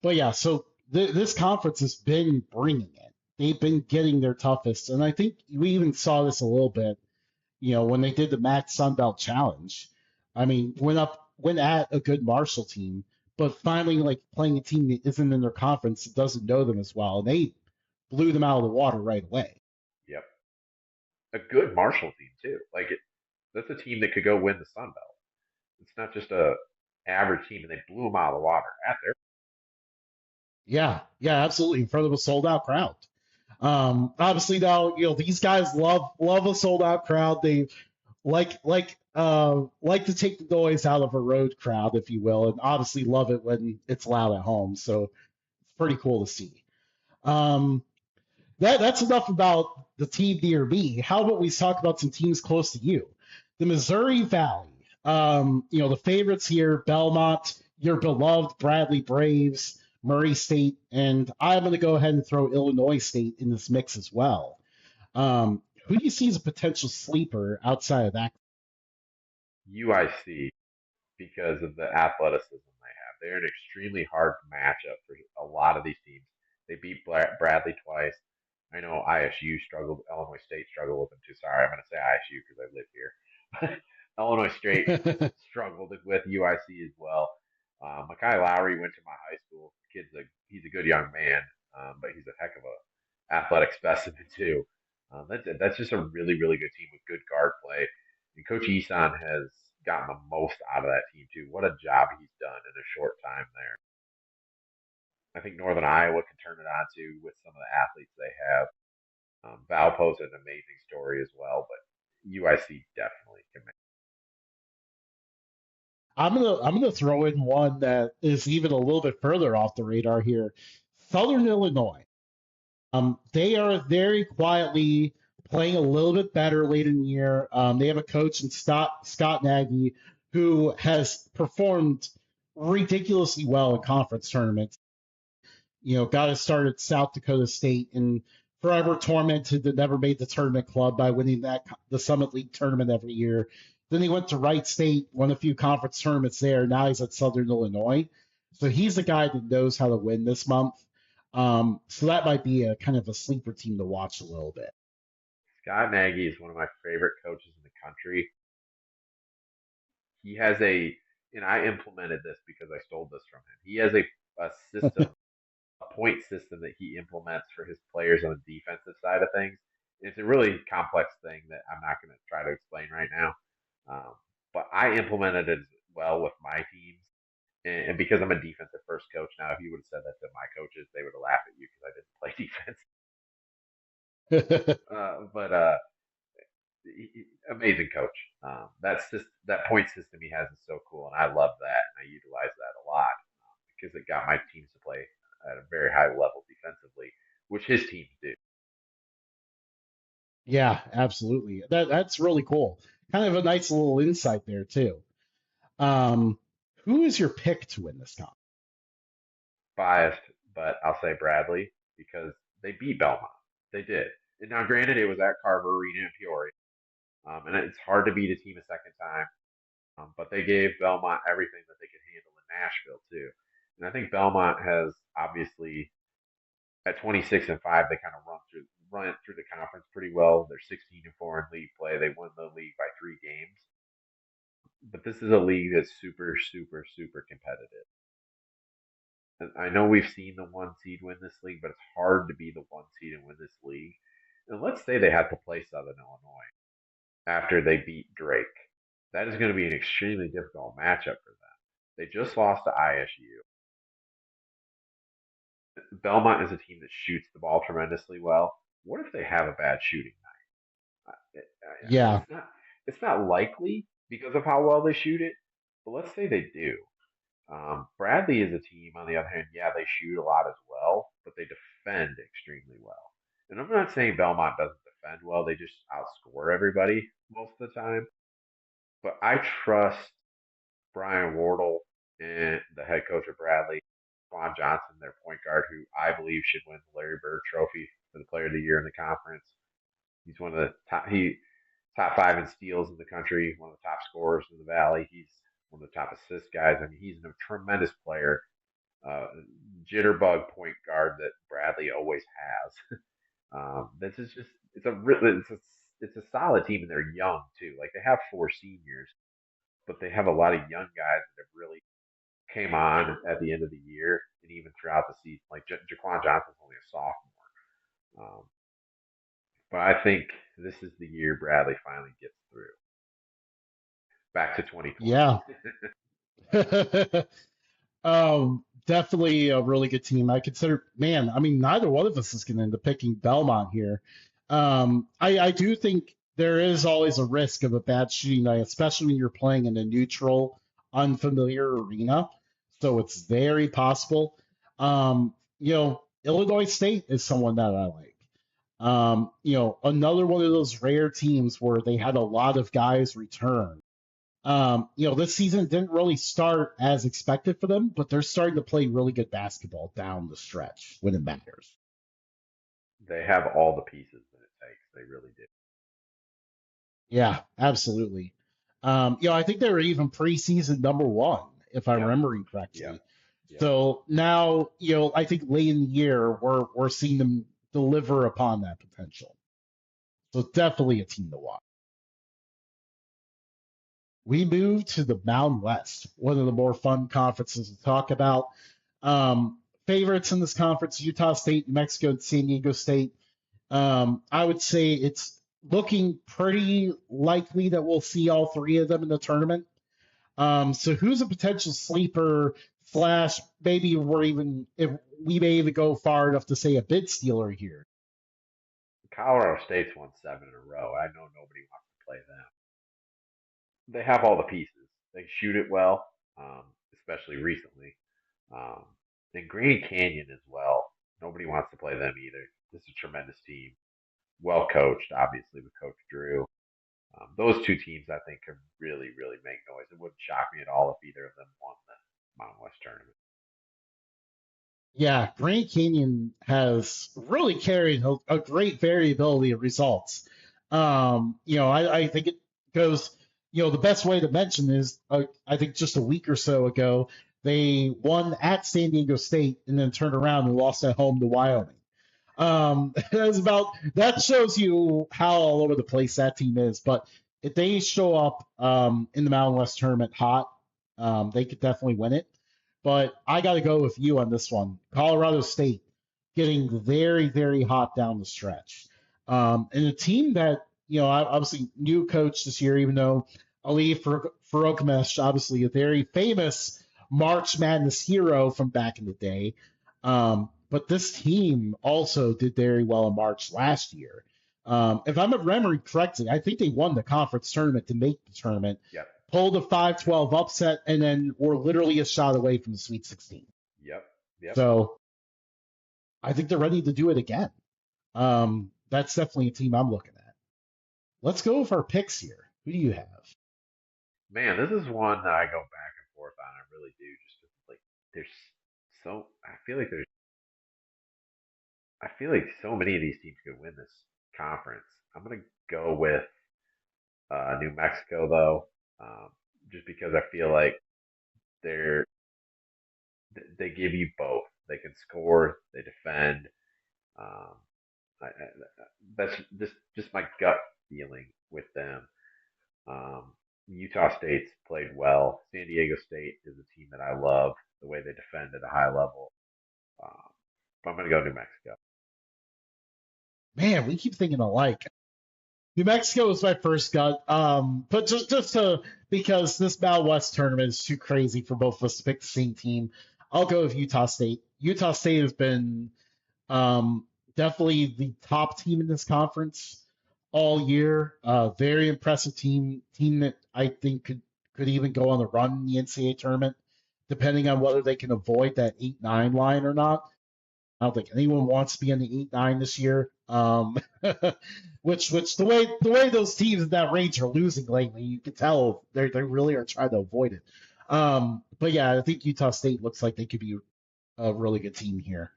but yeah. So this conference has been bringing it. They've been getting their toughest, and I think we even saw this a little bit when they did the MAC Sun Belt Challenge. I mean, went at a good Marshall team, but finally, like playing a team that isn't in their conference, that doesn't know them as well, and they blew them out of the water right away. Yep. A good Marshall team too. That's a team that could go win the Sun Belt. It's not just a average team, and they blew them out of the water at their. Yeah, yeah, absolutely. In front of a sold out crowd. Obviously now, these guys love a sold out crowd. They like to take the noise out of a road crowd, if you will, and obviously love it when it's loud at home. So it's pretty cool to see. Um, that's enough about the team near me. How about we talk about some teams close to you? The Missouri Valley. The favorites here, Belmont, your beloved Bradley Braves, Murray State, and I'm going to go ahead and throw Illinois State in this mix as well. Who do you see as a potential sleeper outside of that? UIC, because of the athleticism they have. They're an extremely hard matchup for a lot of these teams. They beat Bradley twice. I know ISU struggled, Illinois State struggled with them too. Sorry, I'm going to say ISU because I live here. Illinois State struggled with UIC as well. Makai Lowry went to my high school. He's a good young man, but he's a heck of a athletic specimen too. That's just a really really good team with good guard play. And Coach Eason has gotten the most out of that team too. What a job he's done in a short time there. I think Northern Iowa can turn it on too with some of the athletes they have. Valpo's an amazing story as well, but UIC definitely can make. I'm gonna throw in one that is even a little bit further off the radar here. Southern Illinois. They are very quietly playing a little bit better late in the year. They have a coach in Scott Nagy who has performed ridiculously well in conference tournaments. Got us started at South Dakota State and forever tormented that never made the tournament club by winning the Summit League tournament every year. Then he went to Wright State, won a few conference tournaments there. Now he's at Southern Illinois. So he's the guy that knows how to win this month. So that might be a kind of a sleeper team to watch a little bit. Scott Nagy is one of my favorite coaches in the country. He has and I implemented this because I stole this from him. He has a system, a point system that he implements for his players on the defensive side of things. It's a really complex thing that I'm not going to try to explain right now. But I implemented it as well with my teams. And because I'm a defensive first coach now, if you would have said that to my coaches, they would have laughed at you because I didn't play defense. But amazing coach. That point system he has is so cool, and I love that, and I utilize that a lot because it got my teams to play at a very high level defensively, which his teams do. Yeah, absolutely. That's really cool. Kind of a nice little insight there too. Um, who is your pick to win this comp? Biased, but I'll say Bradley because they beat Belmont. They did. And now, granted, it was at Carver Arena in Peoria, and it's hard to beat a team a second time. But they gave Belmont everything that they could handle in Nashville too. And I think Belmont has obviously at 26-5, they kind of run through the conference pretty well. They're 16-4 in league play. They won the league by 3 games. But this is a league that's super, super, super competitive. And I know we've seen the 1 seed win this league, but it's hard to be the 1 seed and win this league. And let's say they had to play Southern Illinois after they beat Drake. That is going to be an extremely difficult matchup for them. They just lost to ISU. Belmont is a team that shoots the ball tremendously well. What if they have a bad shooting night? Yeah, It's not likely because of how well they shoot it, but let's say they do. Bradley is a team, on the other hand, yeah, they shoot a lot as well, but they defend extremely well. And I'm not saying Belmont doesn't defend well, they just outscore everybody most of the time. But I trust Brian Wardle and the head coach of Bradley, Juan Johnson, their point guard, who I believe should win the Larry Bird Trophy for the Player of the Year in the conference. He's one of the top 5 in steals in the country, one of the top scorers in the Valley. He's one of the top assist guys. I mean, he's a tremendous player, jitterbug point guard that Bradley always has. This is just it's a solid team, and they're young too. Like they have 4 seniors, but they have a lot of young guys that have really came on at the end of the year and even throughout the season. Like Jaquan Johnson's only a sophomore, but I think this is the year Bradley finally gets through. Back to 2020. yeah. Definitely a really good team. I consider, man, I mean, neither one of us is going to end up picking Belmont here. I do think there is always a risk of a bad shooting night, especially when you're playing in a neutral, unfamiliar arena. So it's very possible. Illinois State is someone that I like. Another one of those rare teams where they had a lot of guys return. This season didn't really start as expected for them, but they're starting to play really good basketball down the stretch when it matters. They have all the pieces that it takes. They really do. Yeah, absolutely. I think they were even preseason number one, if I'm Yep. remembering Yep. correctly. Yep. So now, I think late in the year we're seeing them deliver upon that potential. So definitely a team to watch. We move to the Mountain West, one of the more fun conferences to talk about. Favorites in this conference: Utah State, New Mexico, and San Diego State. I would say it's looking pretty likely that we'll see all three of them in the tournament. So who's a potential sleeper slash maybe we're even if we may even go far enough to say a bid stealer here? Colorado State's won 7 in a row. I know nobody wants to play them. They have all the pieces. They shoot it well, especially recently. Um, and Grand Canyon as well. Nobody wants to play them either. This is a tremendous team. Well coached, obviously, with Coach Drew. Those two teams, I think, can really, really make noise. It wouldn't shock me at all if either of them won the Mountain West tournament. Yeah, Grand Canyon has really carried a great variability of results. I think it goes, the best way to mention is I think just a week or so ago, they won at San Diego State and then turned around and lost at home to Wyoming. That shows you how all over the place that team is. But if they show up in the Mountain West tournament hot, they could definitely win it. But I got to go with you on this one. Colorado State getting very, very hot down the stretch. And a team that, obviously new coach this year, even though Ali Farokhmesh, obviously a very famous March Madness hero from back in the day. But this team also did very well in March last year. If I'm remembering correctly, I think they won the conference tournament to make the tournament, Yep. pulled a 5-12 upset, and then were literally a shot away from the Sweet 16. Yep. Yep. So I think they're ready to do it again. That's definitely a team I'm looking at. Let's go with our picks here. Who do you have? Man, this is one that I go back and forth on. I really do. Just 'cause, like, there's so I feel like so many of these teams could win this conference. I'm gonna go with New Mexico though, just because I feel like they're they give you both. They can score, they defend. Um, that's just my gut feeling with them. Um, Utah State's played well. San Diego State is a team that I love the way they defend at a high level. Um, but I'm going to go New Mexico. Man, we keep thinking alike. New Mexico was my first gut, but just to because this Mountain West tournament is too crazy for both of us to pick the same team. I'll go with Utah State. Utah State has been um, definitely the top team in this conference all year. Very impressive team that I think could even go on the run in the NCAA tournament, depending on whether they can avoid that 8-9 line or not. I don't think anyone wants to be in the 8-9 this year. Which the way those teams in that range are losing lately, you can tell they really are trying to avoid it. But yeah, I think Utah State looks like they could be a really good team here.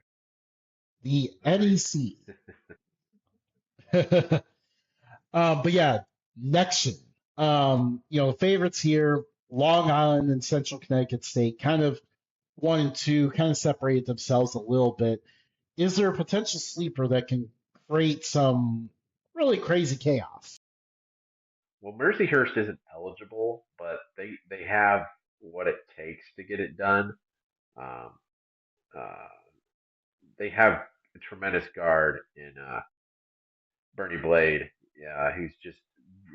The Agreed. NEC. But yeah, Nexion. The favorites here, Long Island and Central Connecticut State, kind of 1 and 2, kind of separated themselves a little bit. Is there a potential sleeper that can create some really crazy chaos? Well, Mercyhurst isn't eligible, but they have what it takes to get it done. Um, uh, they have a tremendous guard in Bernie Blade, who's just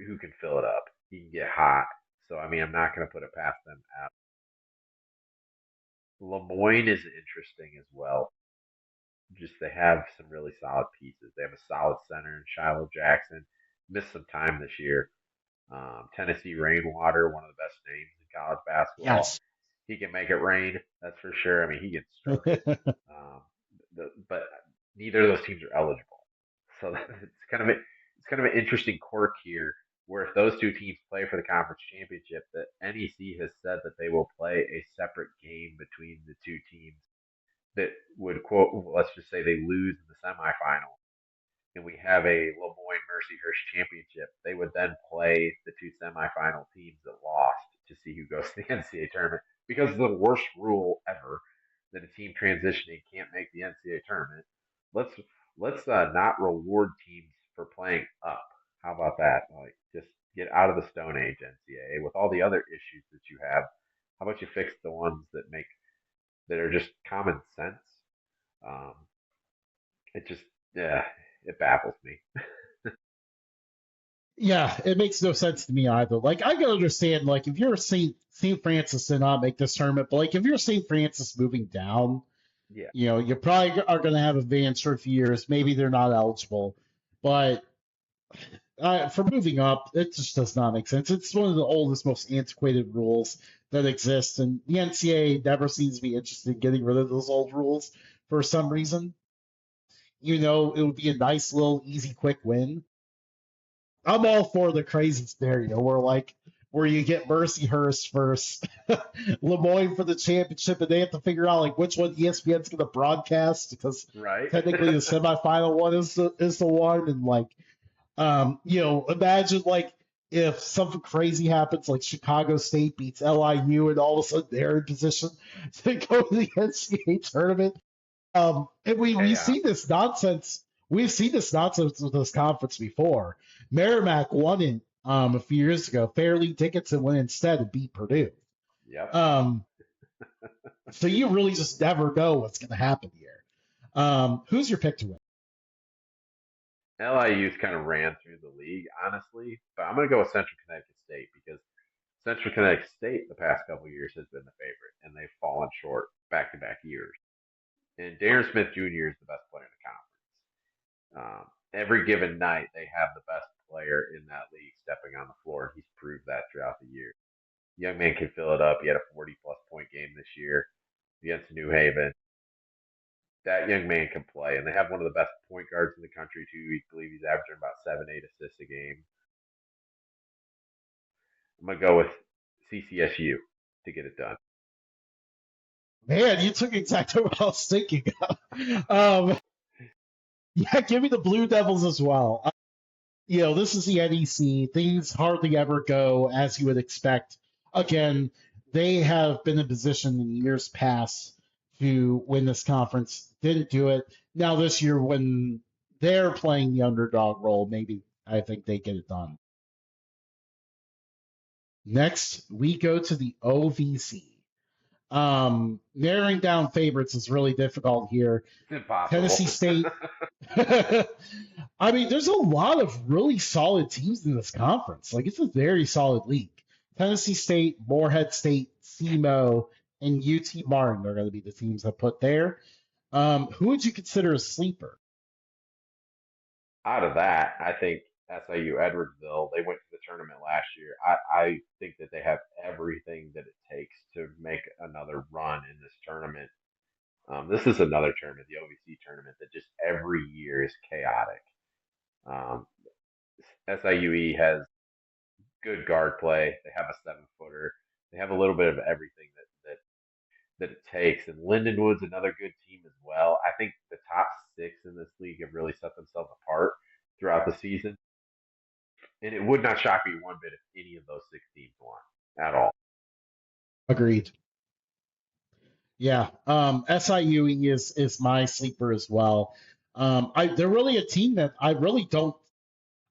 who can fill it up. He can get hot. So I mean, I'm not going to put it past them. Lemoyne is interesting as well. Just they have some really solid pieces. They have a solid center in Shiloh Jackson. Missed some time this year. Tennessee Rainwater, one of the best names in college basketball. Yes. He can make it rain, that's for sure. I mean, he gets started. Um, but neither of those teams are eligible, so it's kind of an interesting quirk here. where if those two teams play for the conference championship, the NEC has said that they will play a separate game between the two teams that would quote, let's just say they lose in the semifinal and we have a Lemoyne Mercyhurst championship, they would then play the two semifinal teams that lost to see who goes to the NCAA tournament because of the worst rule ever that a team transitioning can't make the NCAA tournament. Let's not reward teams for playing up. How about that? Like just get out of the Stone Age NCAA with all the other issues that you have. How about you fix the ones that are just common sense? Um, it just yeah, it baffles me. Yeah, it makes no sense to me either. Like I can understand, like if you're Saint Francis to not make this tournament, but like if you're Saint Francis moving down, Yeah, you probably are going to have advanced for a few years. Maybe they're not eligible, but for moving up, it just does not make sense. It's one of the oldest, most antiquated rules that exists, and the NCAA never seems to be interested in getting rid of those old rules for some reason. It would be a nice little easy, quick win. I'm all for the crazy scenario where you get Mercyhurst versus Lemoyne for the championship, and they have to figure out like which one ESPN's going to broadcast because right. technically the semifinal one is the one, and like imagine like if something crazy happens, like Chicago State beats LIU, and all of a sudden they're in position to go to the NCAA tournament. And we've Chaos. seen this nonsense. We've seen this nonsense with this conference before. Merrimack won it a few years ago. Fair League tickets and went instead and beat Purdue. Yep. Um, so you really just never know what's going to happen here. Who's your pick to win? LIU's kind of ran through the league, honestly, but I'm going to go with Central Connecticut State because Central Connecticut State the past couple of years has been the favorite, and they've fallen short back-to-back years. And Darren Smith Jr. is the best player in the conference. Every given night, they have the best player in that league stepping on the floor, and he's proved that throughout the year. Young man can fill it up. He had a 40-plus point game this year against New Haven. That young man can play, and they have one of the best point guards in the country too. I believe he's averaging about 7, 8 assists a game. I'm gonna go with CCSU to get it done. Man, you took exactly what I was thinking. um, yeah, give me the Blue Devils as well. This is the NEC. Things hardly ever go as you would expect. Again, they have been in position in years past to win this conference. Didn't do it. Now this year, when they're playing the underdog role, maybe I think they get it done. Next, we go to the OVC. Narrowing down favorites is really difficult here. It's impossible. Tennessee State. I mean, there's a lot of really solid teams in this conference. Like, it's a very solid league. Tennessee State, Morehead State, SEMO, and UT Martin are going to be the teams that put there. Who would you consider a sleeper? Out of that, I think SIU Edwardsville, they went to the tournament last year. I think that they have everything that it takes to make another run in this tournament. This is another tournament, the OVC tournament, that just every year is chaotic. Um, SIUE has good guard play. They have a 7 footer. They have a little bit of everything that it takes. And Lindenwood's another good team as well. I think the top 6 in this league have really set themselves apart throughout the season. And it would not shock me one bit if any of those 6 teams won at all. Agreed. Yeah. SIUE is my sleeper as well. They're really a team that I really don't.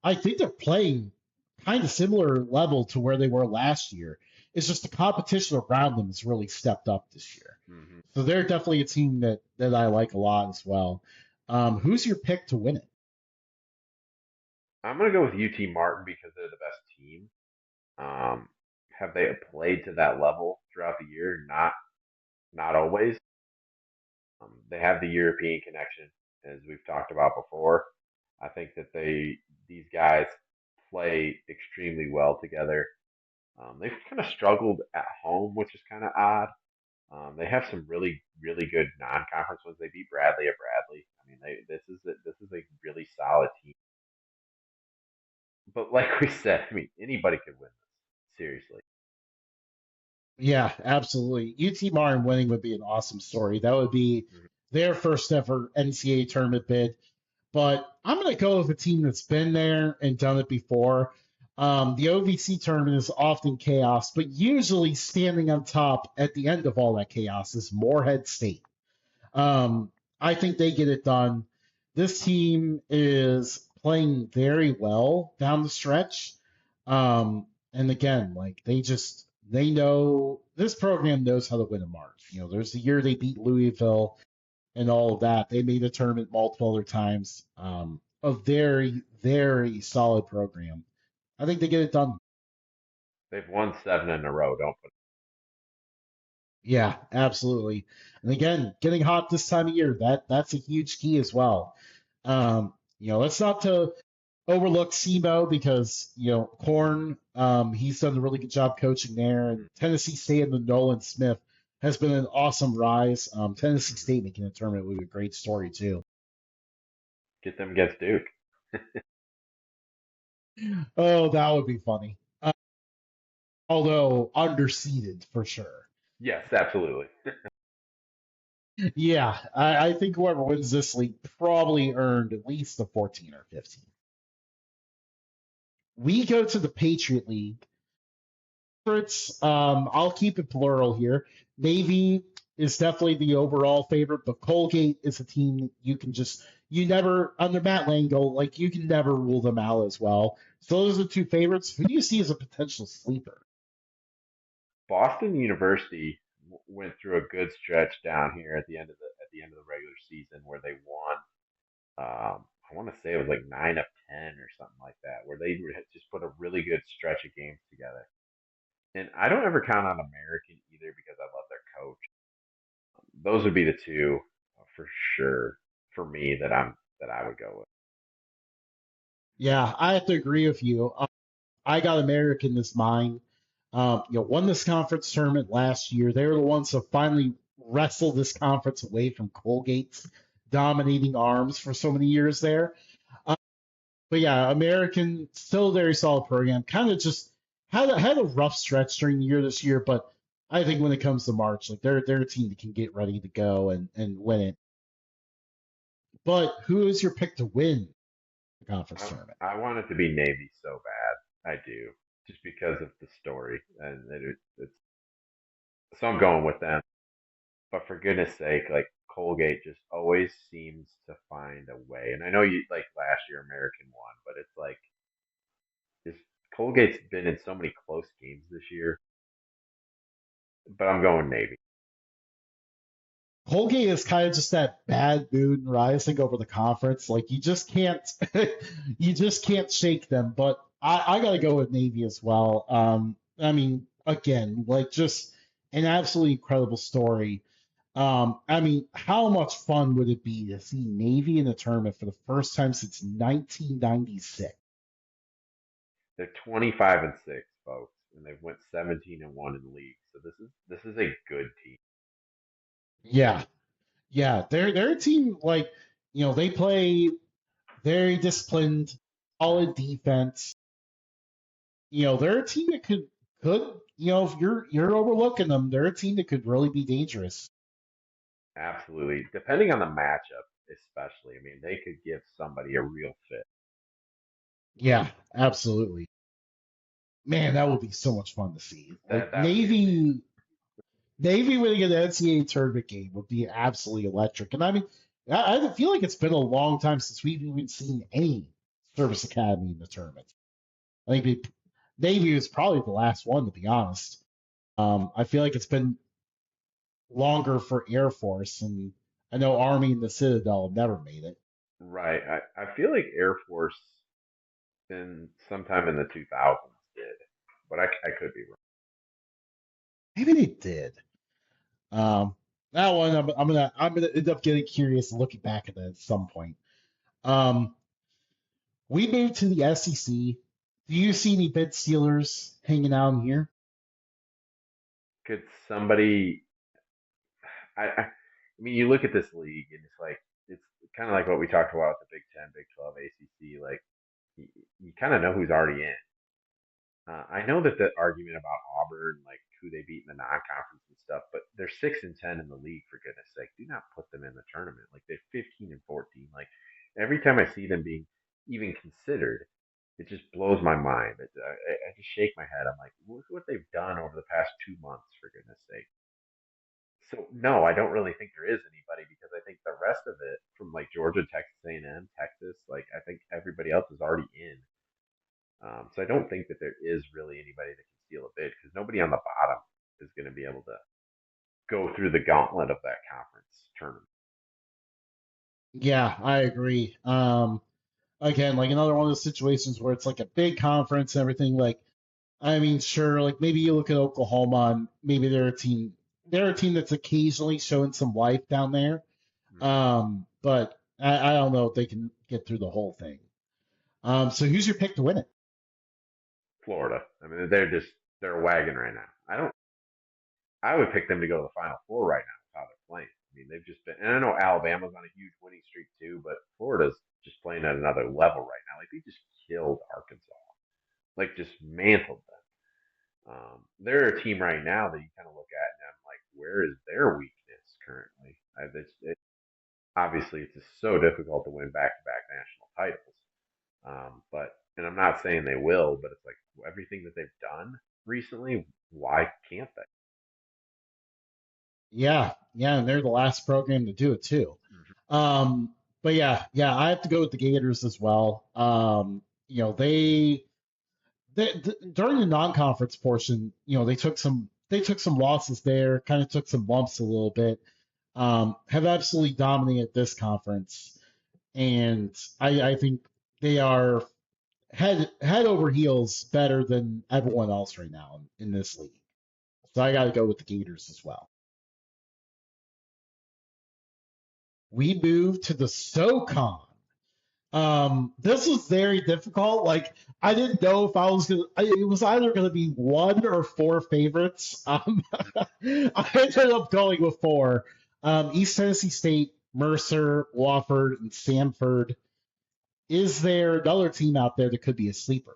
I think they're playing kind of similar level to where they were last year. It's just the competition around them has really stepped up this year. Mm-hmm. So they're definitely a team that I like a lot as well. Who's your pick to win it? I'm going to go with UT Martin because they're the best team. Um, have they played to that level throughout the year? Not always. They have the European connection, as we've talked about before. I think that these guys play extremely well together. They've kind of struggled at home, which is kind of odd. They have some really, really good non-conference ones. They beat Bradley at Bradley. I mean, this is a really solid team. But like we said, I mean, anybody could win this. Seriously. Yeah, absolutely. UT Martin winning would be an awesome story. That would be Mhm. their first ever NCAA tournament bid. But I'm going to go with a team that's been there and done it before. The OVC tournament is often chaos, but usually standing on top at the end of all that chaos is Morehead State. I think they get it done. This team is playing very well down the stretch. And again, like they know this program knows how to win a March. There's the year they beat Louisville and all of that. They made a tournament multiple other times. A very, very solid program. I think they get it done. They've won 7 in a row. Don't put. Yeah, absolutely. And again, getting hot this time of year, that's a huge key as well. Let's not to overlook SEMO because, Corn, he's done a really good job coaching there. And Tennessee State and the Nolan Smith has been an awesome rise. Tennessee Mhm. State making a tournament would be a great story too. Get them against Duke. Oh, that would be funny. Although underseeded for sure. Yes, absolutely. Yeah, I think whoever wins this league probably earned at least a 14 or 15. We go to the Patriot League. Favorites, I'll keep it plural here. Navy is definitely the overall favorite, but Colgate is a team that you never, under Matt Lango, like you can never rule them out as well. So those are the two favorites. Who do you see as a potential sleeper? Boston University went through a good stretch down here at the end of the regular season where they won. I want to say it was like 9 of 10 or something like that, where they just put a really good stretch of games together. And I don't ever count on American either because I love their coach. Those would be the two for sure for me that I would go with. Yeah, I have to agree with you. I got American as mine. Won this conference tournament last year. They were the ones to finally wrestle this conference away from Colgate's dominating arms for so many years there. Uh, but yeah, American still a very solid program. Kind of just had a rough stretch during the year this year, but I think when it comes to March, like they're a team that can get ready to go and win it. But who is your pick to win the conference tournament? I want it to be Navy so bad. I do, just because of the story, and it's so I'm going with them. But for goodness sake, like Colgate just always seems to find a way. And I know you like last year American won, but it's like this Colgate's been in so many close games this year. But I'm going Navy. Colgate is kind of just that bad mood rising over the conference. Like you just can't, you just can't shake them. But I got to go with Navy as well. I mean, again, like just an absolutely incredible story. I mean, how much fun would it be to see Navy in a tournament for the first time since 1996? They're 25-6, folks, and they've went 17-1 in the league. So this is a good team. Yeah, yeah, they're a team like they play very disciplined, solid defense. They're a team that could if you're overlooking them, they're a team that could really be dangerous. Absolutely. Depending on the matchup, especially. I mean, they could give somebody a real fit. Yeah, absolutely. Man, that would be so much fun to see. Like That would be amazing. Navy winning an NCAA tournament game would be absolutely electric. And I mean, I feel like it's been a long time since we've even seen any service academy in the tournament. I think Navy was probably the last one, to be honest. I feel like it's been longer for Air Force, and I know Army and the Citadel have never made it. Right. I feel like Air Force in sometime in the 2000s did, but I could be wrong. Maybe they did. Um, that one, I'm gonna end up getting curious and looking back at that at some point. Um, we moved to the SEC. Do you see any bid stealers hanging out in here? Could somebody? I mean, you look at this league and it's like it's kind of like what we talked about with the Big Ten, Big 12, ACC. Like you kind of know who's already in. I know that the argument about Auburn, like who they beat in the non-conference and stuff, but they're 6-10 in the league for goodness sake. Do not put them in the tournament. Like they're 15-14. Like every time I see them being even considered, it just blows my mind. I just shake my head. I'm like, look what they've done over the past 2 months for goodness sake. So no, I don't really think there is anybody because I think the rest of it from like Georgia, Texas A&M, Texas, like I think everybody else is already in. So I don't think that there is really anybody that can steal a bid because nobody on the bottom is going to be able to go through the gauntlet of that conference tournament. Yeah, I agree. Again, like another one of those situations where it's like a big conference and everything. Like, I mean, sure, like maybe you look at Oklahoma and maybe they're a team that's occasionally showing some life down there. Mm-hmm. But I don't know if they can get through the whole thing. So who's your pick to win it? Florida. I mean, they're a wagon right now. I would pick them to go to the Final Four right now with how they're playing. I mean, they've just been, and I know Alabama's on a huge winning streak too, but Florida's just playing at another level right now. Like they just killed Arkansas, like just mantled them. They're a team right now that you kind of look at and I'm like, where is their weakness currently? Obviously, it's just so difficult to win back-to-back national titles. But and I'm not saying they will, but it's like everything that they've done recently, why can't they? Yeah, yeah, and they're the last program to do it too. Mm-hmm. Um, but yeah, I have to go with the Gators as well. You know, during the non-conference portion, you know, they took some losses there, kind of took some bumps a little bit. Have absolutely dominated this conference, and I think they are head over heels better than everyone else right now in this league. So I got to go with the Gators as well. We move to the SoCon. This was very difficult. Like I didn't know if I was gonna. It was either gonna be one or four favorites. I ended up going with four. East Tennessee State, Mercer, Wofford, and Samford. Is there another team out there that could be a sleeper?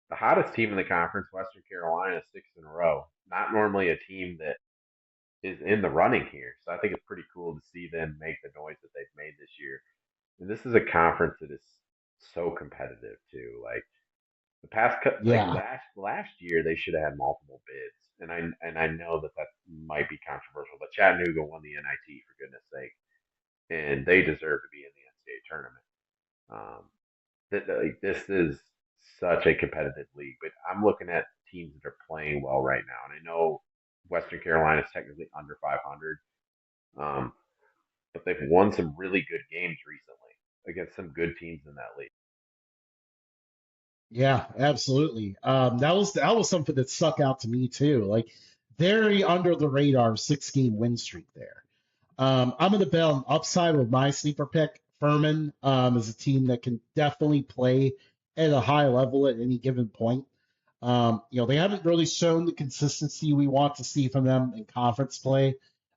The hottest team in the conference, Western Carolina, 6 in a row. Not normally a team that is in the running here, so I think it's pretty cool to see them make the noise that they've made this year. And this is a conference that is so competitive too. Like the like Yeah, last year, they should have had multiple bids, and I know that that might be controversial, but Chattanooga won the NIT for goodness sake, and they deserve to be in the NCAA tournament. Um, like, this is such a competitive league, but I'm looking at teams that are playing well right now, and I know Western Carolina is technically under 500, um, but they've won some really good games recently against some good teams in that league. yeah, absolutely. That was something that stuck out to me too. Like very under the radar 6 game win streak there. I'm going to bet on upside with my sleeper pick. Furman is a team that can definitely play at a high level at any given point. You know, they haven't really shown the consistency we want to see from them in conference play.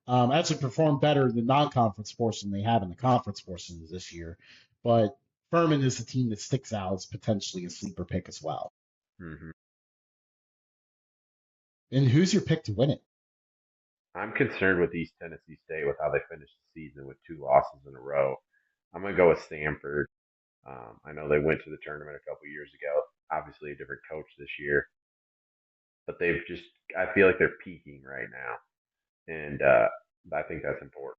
Actually performed better in the non-conference portion they have in the conference portion this year. But Furman is a team that sticks out as potentially a sleeper pick as well. Mm-hmm. And who's your pick to win it? I'm concerned with East Tennessee State with how they finished the season with 2 losses in a row. I'm going to go with Stanford. I know they went to the tournament a couple years ago. Obviously, a different coach this year, but they've just, I feel like they're peaking right now. And I think that's important.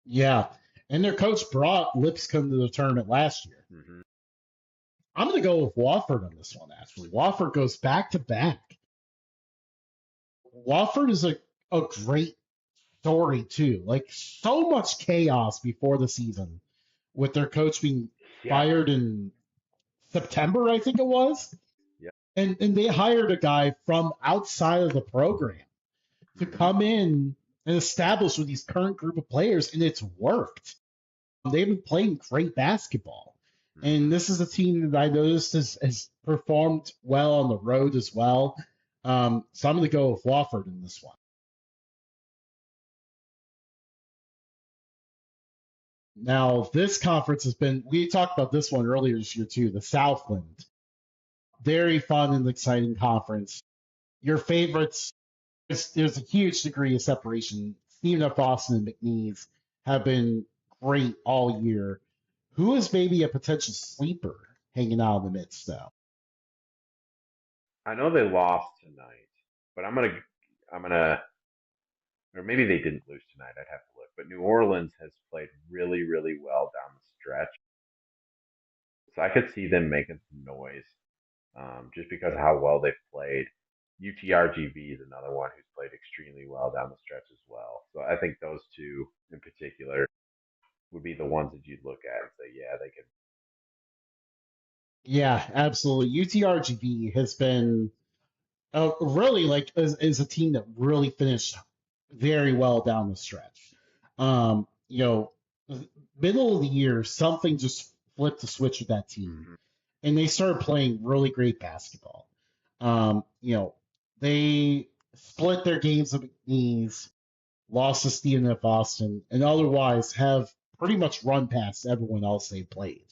Yeah. And their coach brought Lipscomb to the tournament last year. Mm-hmm. I'm going to go with Wofford on this one, actually. Wofford goes back to back. Wofford is a great story, too. Like, so much chaos before the season with their coach being Yeah. fired in September, I think it was. Yeah. And they hired a guy from outside of the program to Mm-hmm. come in and establish with these current group of players, and it's worked. They've been playing great basketball. Mm-hmm. And this is a team that I noticed has performed well on the road as well. So I'm going to go with Wofford in this one. Now, this conference has been, we talked about this one earlier this year too, the Southland. Very fun and exciting conference. Your favorites, there's a huge degree of separation. Stephen F. Austin and McNeese have been great all year. Who is maybe a potential sleeper hanging out in the midst, though? I know they lost tonight, but I'm gonna, or maybe they didn't lose tonight. I'd have to look. But New Orleans has played really, really well down the stretch, so I could see them making some noise, just because of how well they've played. UTRGV is another one who's played extremely well down the stretch as well. So I think those two in particular would be the ones that you'd look at and say, yeah, they could. Yeah, absolutely. UTRGV has been really like is a team that really finished very well down the stretch. You know, middle of the year, something just flipped the switch with that team, Mhm. and they started playing really great basketball. You know, they split their games with McNeese, lost to Stephen F. Austin, and otherwise have pretty much run past everyone else they played.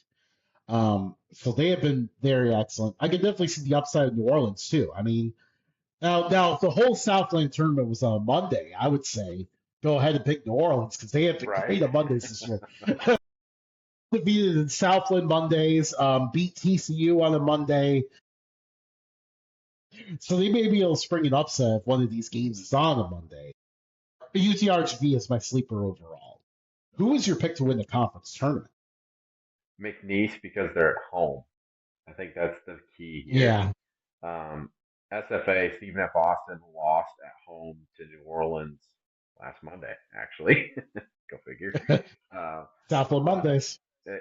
So they have been very excellent. I could definitely see the upside of New Orleans too. I mean, now if the whole Southland tournament was on a Monday, I would say go ahead and pick New Orleans because they have been Right. great on Mondays this year. Defeated in Southland Mondays, beat TCU on a Monday, so they may be able to spring an upset if one of these games is on a Monday. UTRGV is my sleeper overall. Who is your pick to win the conference tournament? McNeese because they're at home. I think that's the key here. Yeah, Um, SFA, Stephen F. Austin lost at home to New Orleans last Monday, actually. Go figure. Uh, Southland but Mondays.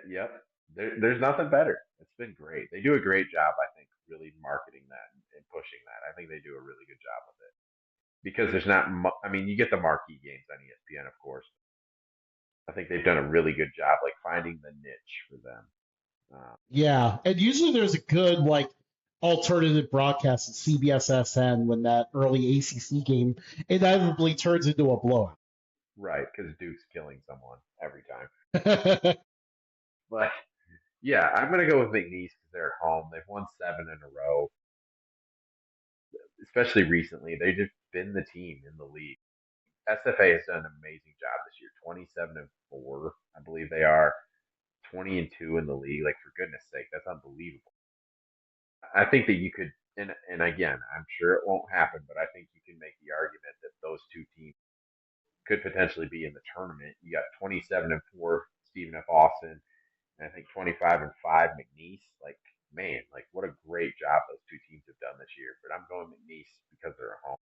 yep, there's nothing better. It's been great. They do a great job, I think, really marketing that and pushing that. I think they do a really good job of it because there's not. I mean, you get the marquee games on ESPN, of course. I think they've done a really good job, like finding the niche for them. Yeah, and usually there's a good like alternative broadcast at CBS SN when that early ACC game inevitably turns into a blowout. Right, because Duke's killing someone every time. But yeah, I'm gonna go with McNeese because they're at home. They've won 7 in a row, especially recently. They've just been the team in the league. SFA has done an amazing job this year. 27-4, I believe they are. 20-2 in the league. Like for goodness sake, that's unbelievable. I think that you could, and again, I'm sure it won't happen, but I think you can make the argument that those two teams could potentially be in the tournament. You got 27-4 Stephen F. Austin, and I think 25-5 McNeese. Like man, like what a great job those two teams have done this year. But I'm going McNeese because they're at home.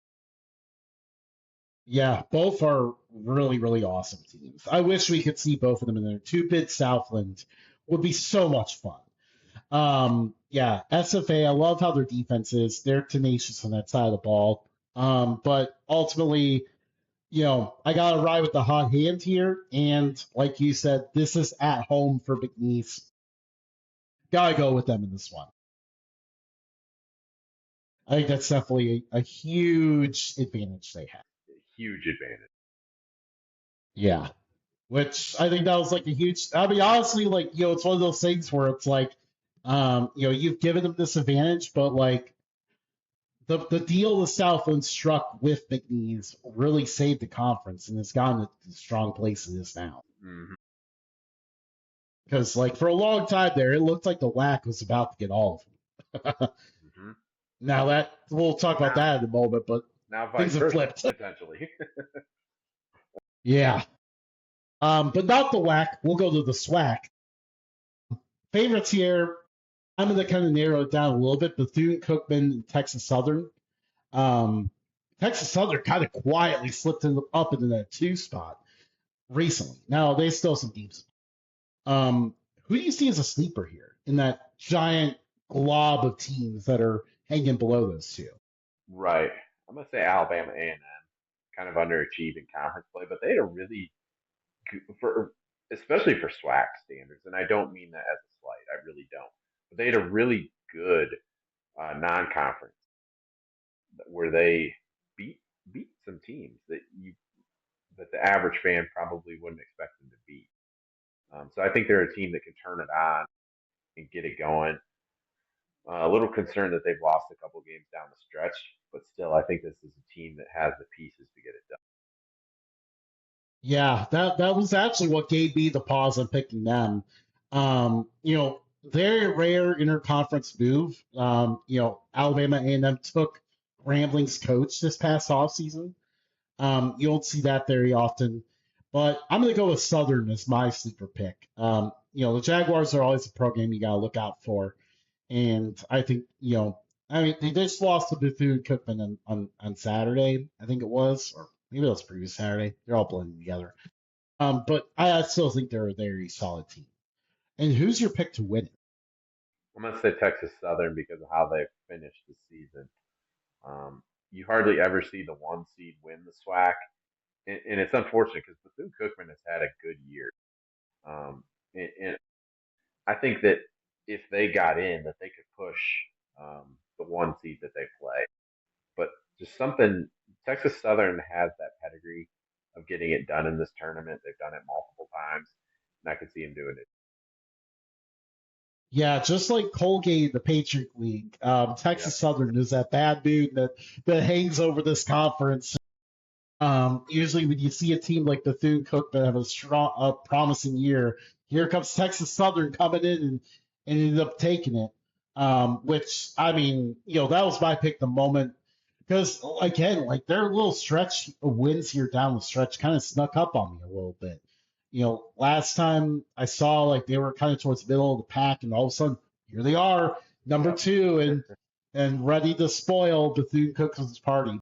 Yeah, both are really, really awesome teams. I wish we could see both of them in there. Two-bit Southland would be so much fun. Yeah, SFA, I love how their defense is. They're tenacious on that side of the ball. But ultimately, I got to ride with the hot hand here. And like you said, this is at home for McNeese. Got to go with them in this one. I think that's definitely a huge advantage they have. Huge advantage. Yeah. Which I think that was like a huge, I mean, honestly, like, it's one of those things where it's like, you've given them this advantage, but like the deal the Southland struck with McNeese really saved the conference and it's gotten to the strong place it is now. Mm-hmm. Because like for a long time there, it looked like the WAC was about to get all of them. Mm-hmm. Now that we'll talk about Now, that in a moment, but now things vice have versa flipped. potentially. Yeah. But not the WAC. We'll go to the SWAC. Favorites here, I'm going to kind of narrow it down a little bit. Bethune Cookman and Texas Southern. Um, Texas Southern kind of quietly slipped up into that 2 spot recently. Now, they still have some deeps. Who do you see as a sleeper here in that giant glob of teams that are hanging below those two? Right. I'm gonna say Alabama A&M, kind of underachieved in conference play, but they had a really for especially for SWAC standards, and I don't mean that as a slight. I really don't. But they had a really good non-conference where they beat beat some teams that the average fan probably wouldn't expect them to beat. So I think they're a team that can turn it on and get it going. A little concerned that they've lost a couple games down the stretch, but still, I think this is a team that has the pieces to get it done. Yeah, that was actually what gave me the pause on picking them. Very rare interconference move. Alabama A&M took Grambling's coach this past offseason. You don't see that very often. But I'm going to go with Southern as my sleeper pick. The Jaguars are always a program you got to look out for. And I think, they just lost to Bethune-Cookman on Saturday, I think it was, or maybe it was previous Saturday. They're all blending together. But I still think they're a very solid team. And who's your pick to win it? I'm going to say Texas Southern because of how they finished the season. You hardly ever see the one seed win the SWAC, and it's unfortunate because Bethune Cookman has had a good year. And I think that if they got in, that they could push the one seed that they play. But just something, Texas Southern has that pedigree of getting it done in this tournament. They've done it multiple times, and I could see them doing it. Yeah, just like Colgate, the Patriot League, Yep. Texas Southern is that bad dude that hangs over this conference. Usually, when you see a team like Bethune Cookman have a promising year, here comes Texas Southern coming in and ended up taking it. Which I mean, that was my pick the moment because again, like their little stretch of wins here down the stretch kind of snuck up on me a little bit. Last time I saw like they were kind of towards the middle of the pack, and all of a sudden here they are, number Yep. two, and ready to spoil Bethune Cookman's party.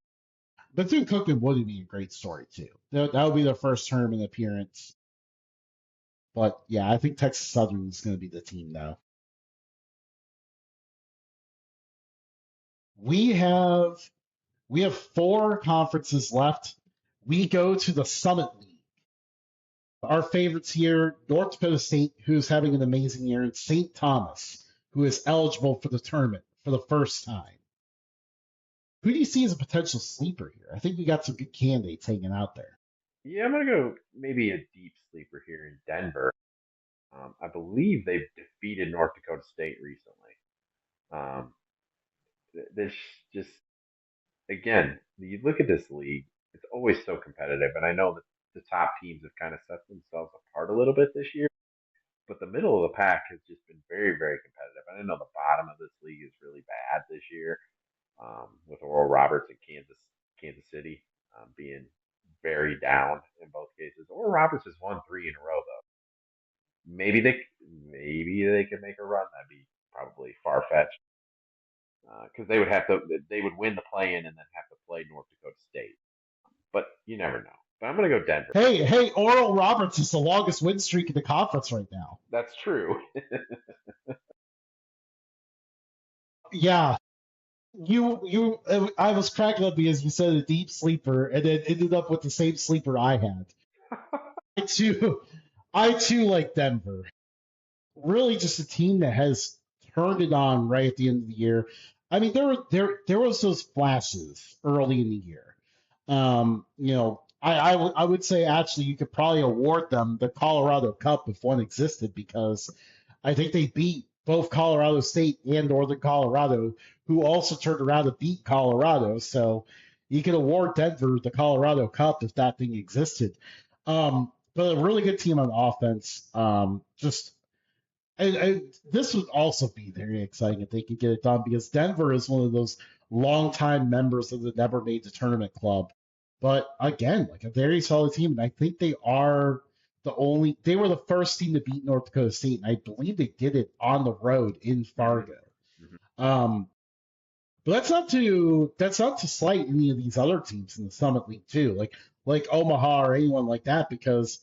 Bethune Cookman would be a great story too. That would be their first tournament appearance. But yeah, I think Texas Southern is going to be the team now. We have we have four conferences left. We go to the Summit League. Our favorites here, North Dakota State, who's having an amazing year, and St. Thomas, who is eligible for the tournament for the first time. Who do you see as a potential sleeper here? I think we got some good candidates hanging out there. Yeah, I'm gonna go maybe a deep sleeper here in Denver. I believe they've defeated North Dakota State recently. Um, this just again, you look at this league; it's always so competitive, and I know that the top teams have kind of set themselves apart a little bit this year. But the middle of the pack has just been very, very competitive. And I know the bottom of this league is really bad this year, with Oral Roberts and Kansas City being very down in both cases. Oral Roberts has won three in a row though. Maybe they could make a run. That'd be probably far fetched because they would win the play in and then have to play North Dakota State. But you never know. But I'm gonna go Denver. Hey, Oral Roberts is the longest win streak in the conference right now. That's true. Yeah, I was cracking up because you said a deep sleeper, and then ended up with the same sleeper I had. I too, I too like Denver. Really, just a team that has turned it on right at the end of the year. I mean, there was those flashes early in the year. I would say actually you could probably award them the Colorado Cup if one existed because I think they beat both Colorado State and Northern Colorado, who also turned around to beat Colorado. So you could award Denver the Colorado Cup if that thing existed. But a really good team on offense. This would also be very exciting if they could get it done because Denver is one of those longtime members of the Never Made the Tournament Club. But again, like a very solid team, and I think they were the first team to beat North Dakota State, and I believe they did it on the road in hmm Fargo. hmm Um, but that's not to slight any of these other teams in the Summit League too, like Omaha or anyone like that, because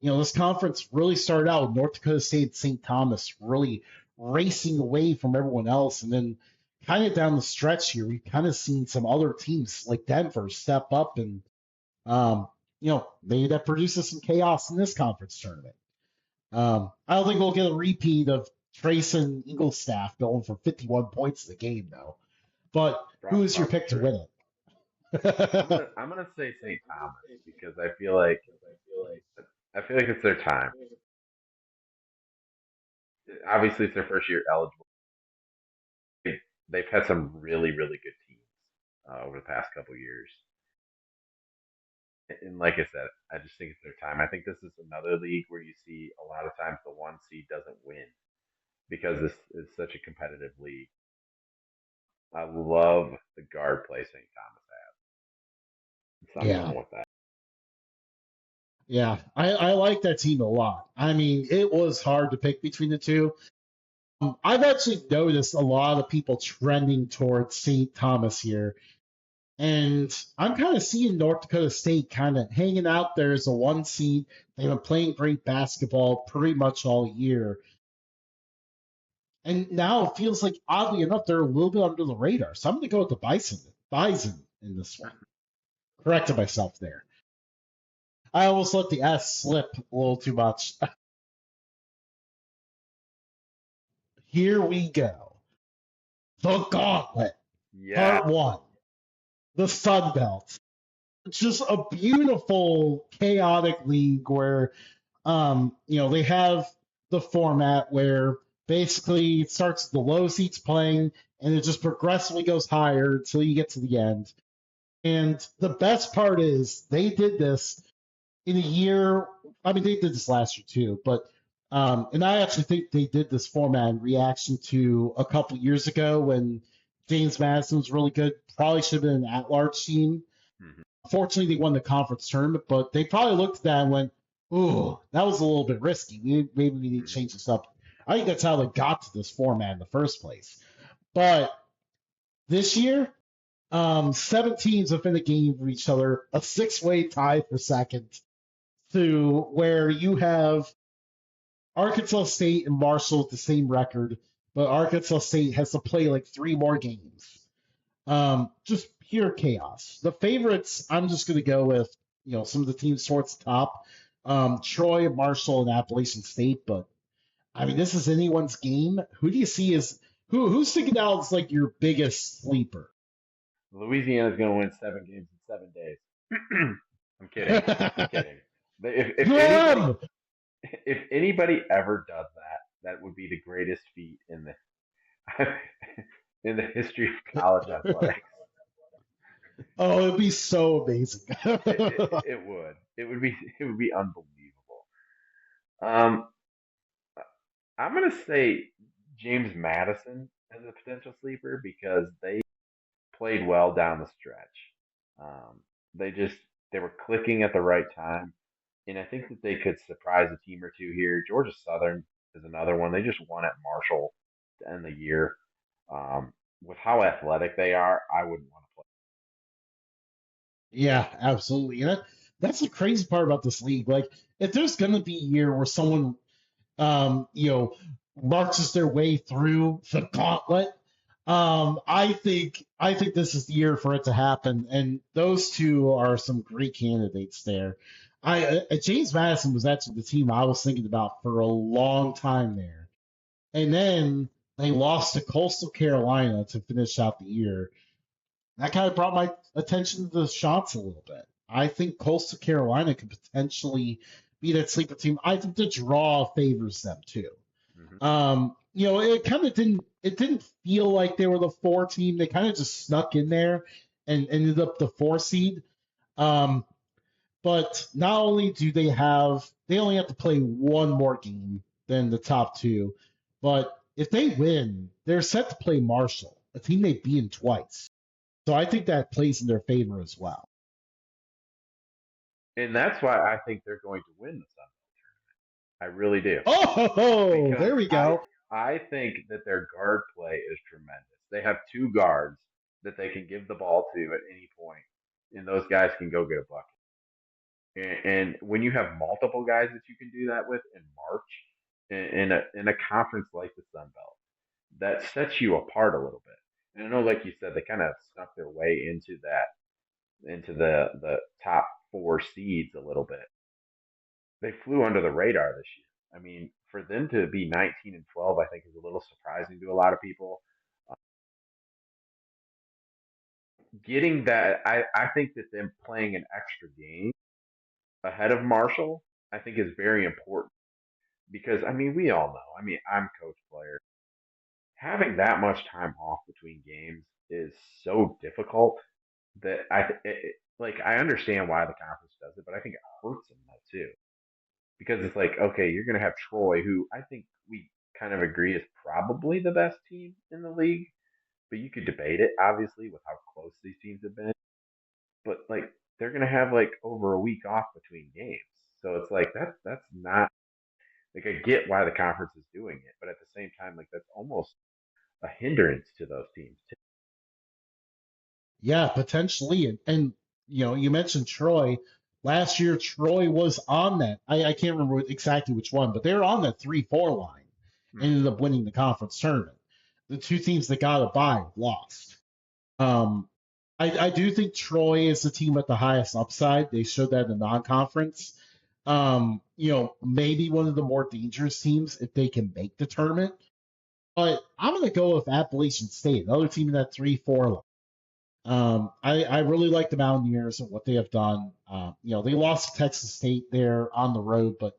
this conference really started out with North Dakota State and St. Thomas really racing away from everyone else, and then kind of down the stretch here, we've kind of seen some other teams like Denver step up, and maybe that produces some chaos in this conference tournament. I don't think we'll get a repeat of Trace and Eaglestaff going for 51 points in the game, though. But who is your Probably pick to true. win I'm it? gonna I'm gonna say St. Thomas because I feel like it's their time. Obviously, it's their first year eligible. They've had some really, really good teams over the past couple years. And like I said, I just think it's their time. I think this is another league where you see a lot of times the one seed doesn't win because this is such a competitive league. I love the guard play St. Thomas has. Something Yeah. wrong with that. Yeah, I like that team a lot. I mean, it was hard to pick between the two. I've actually noticed a lot of people trending towards St. Thomas here, and I'm kind of seeing North Dakota State kind of hanging out there as a one seed. They've been playing great basketball pretty much all year, and now it feels like oddly enough they're a little bit under the radar. So I'm going to go with the Bison in this one. Corrected myself there. I almost let the S slip a little too much. Here we go. The Gauntlet, Yeah, Part 1, the Sun Belt. It's just a beautiful, chaotic league where, they have the format where basically it starts with the low seats playing and it just progressively goes higher until you get to the end. And the best part is they did this in a year. I mean, they did this last year too, but and I actually think they did this format in reaction to a couple years ago when James Madison was really good. Probably should have been an at-large team. hmm Fortunately, they won the conference tournament, but they probably looked at that and went, "Ooh, that was a little bit risky. Maybe we need to hmm change this up." I think that's how they got to this format in the first place. But this year, seven teams within a game of each other, a six-way tie for second, to where you have Arkansas State and Marshall with the same record, but Arkansas State has to play like three more games. Just pure chaos. The favorites, I'm just going to go with, some of the teams towards the top. Troy, Marshall, and Appalachian State. But I mean, this is anyone's game. Who do you see as who's sticking out as like your biggest sleeper? Louisiana's going to win 7 games in 7 days. I'm kidding. I'm kidding. If anybody Grim! if anybody ever does that, that would be the greatest feat in the in the history of college athletics. Oh, it'd be so amazing. It would. It would be unbelievable. Um, I'm gonna say James Madison as a potential sleeper because they played well down the stretch. Um, they just they were clicking at the right time, and I think that they could surprise a team or two here. Georgia Southern is another one. They just won at Marshall to end the year. Um, with how athletic they are, I wouldn't want to Yeah, absolutely. And that's the crazy part about this league. Like, if there's going to be a year where someone um, you know, marches their way through the gauntlet. I think this is the year for it to happen, and those two are some great candidates there. James Madison was actually the team I was thinking about for a long time there, and then they lost to Coastal Carolina to finish out the year. That kind of brought my attention to the shots a little bit. I think Coastal Carolina could potentially be that sleeper team. I think the draw favors them too. play. It kind of didn't feel like they were the four team. They kind of just snuck in there and ended up the four seed. Um, but not only they only have to play one more game than the top two, but if they win, they're set to play Marshall, a team they've beaten twice. So I think that plays in their favor as well. And that's why I think they're going to win the Sun Belt. I really do Oh, because there we go. I think that their guard play is tremendous. They have two guards that they can give the ball to at any point, and those guys can go get a bucket. And when you have multiple guys that you can do that with in March in a conference like the Sun Belt, that sets you apart a little bit. And I know, like you said, they kind of snuck their way into the top four seeds a little bit. They flew under the radar this year. I mean, for them to be 19 and 12, I think is a little surprising to a lot of people. Getting that, I think that them playing an extra game ahead of Marshall, I think is very important because I mean we all know. I mean I'm coach player. Having that much time off between games is so difficult that like I understand why the conference does it, but I think it hurts them though too because it's like okay, you're gonna have Troy, who I think we kind of agree is probably the best team in the league, but you could debate it obviously with how close these teams have been. But like they're gonna have like over a week off between games, so it's like that's not like I get why the conference is doing it, but at the same time, like that's almost a hindrance to those teams too. Yeah, potentially. And you mentioned Troy. Last year, Troy was on that. I can't remember exactly which one, but they were on that 3-4 line and Hmm. ended up winning the conference tournament. The two teams that got a bye lost. Um, I do think Troy is the team with the highest upside. They showed that in the non-conference. Maybe one of the more dangerous teams if they can make the tournament. But I'm going to go with Appalachian State, another team in that 3-4 line. I really like the Mountaineers and what they have done. They lost to Texas State there on the road, but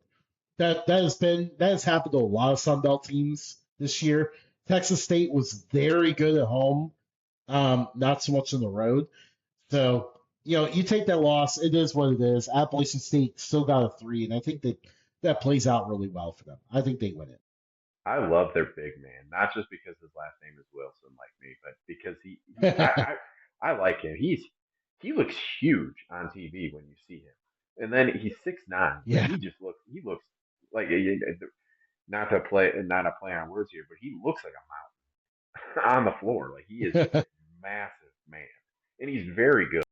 that has happened to a lot of Sun Belt teams this year. Texas State was very good at home, not so much on the road. So you take that loss. It is what it is. Appalachian State still got a 3, and I think that plays out really well for them. I think they win it. I love their big man, not just because his last name is Wilson like me, but because I like him. He looks huge on TV when you see him, and then he's 6'9", but Yeah. he looks like not a play on words here, but he looks like a mountain on the floor. Like he is just a massive man, and he's very good.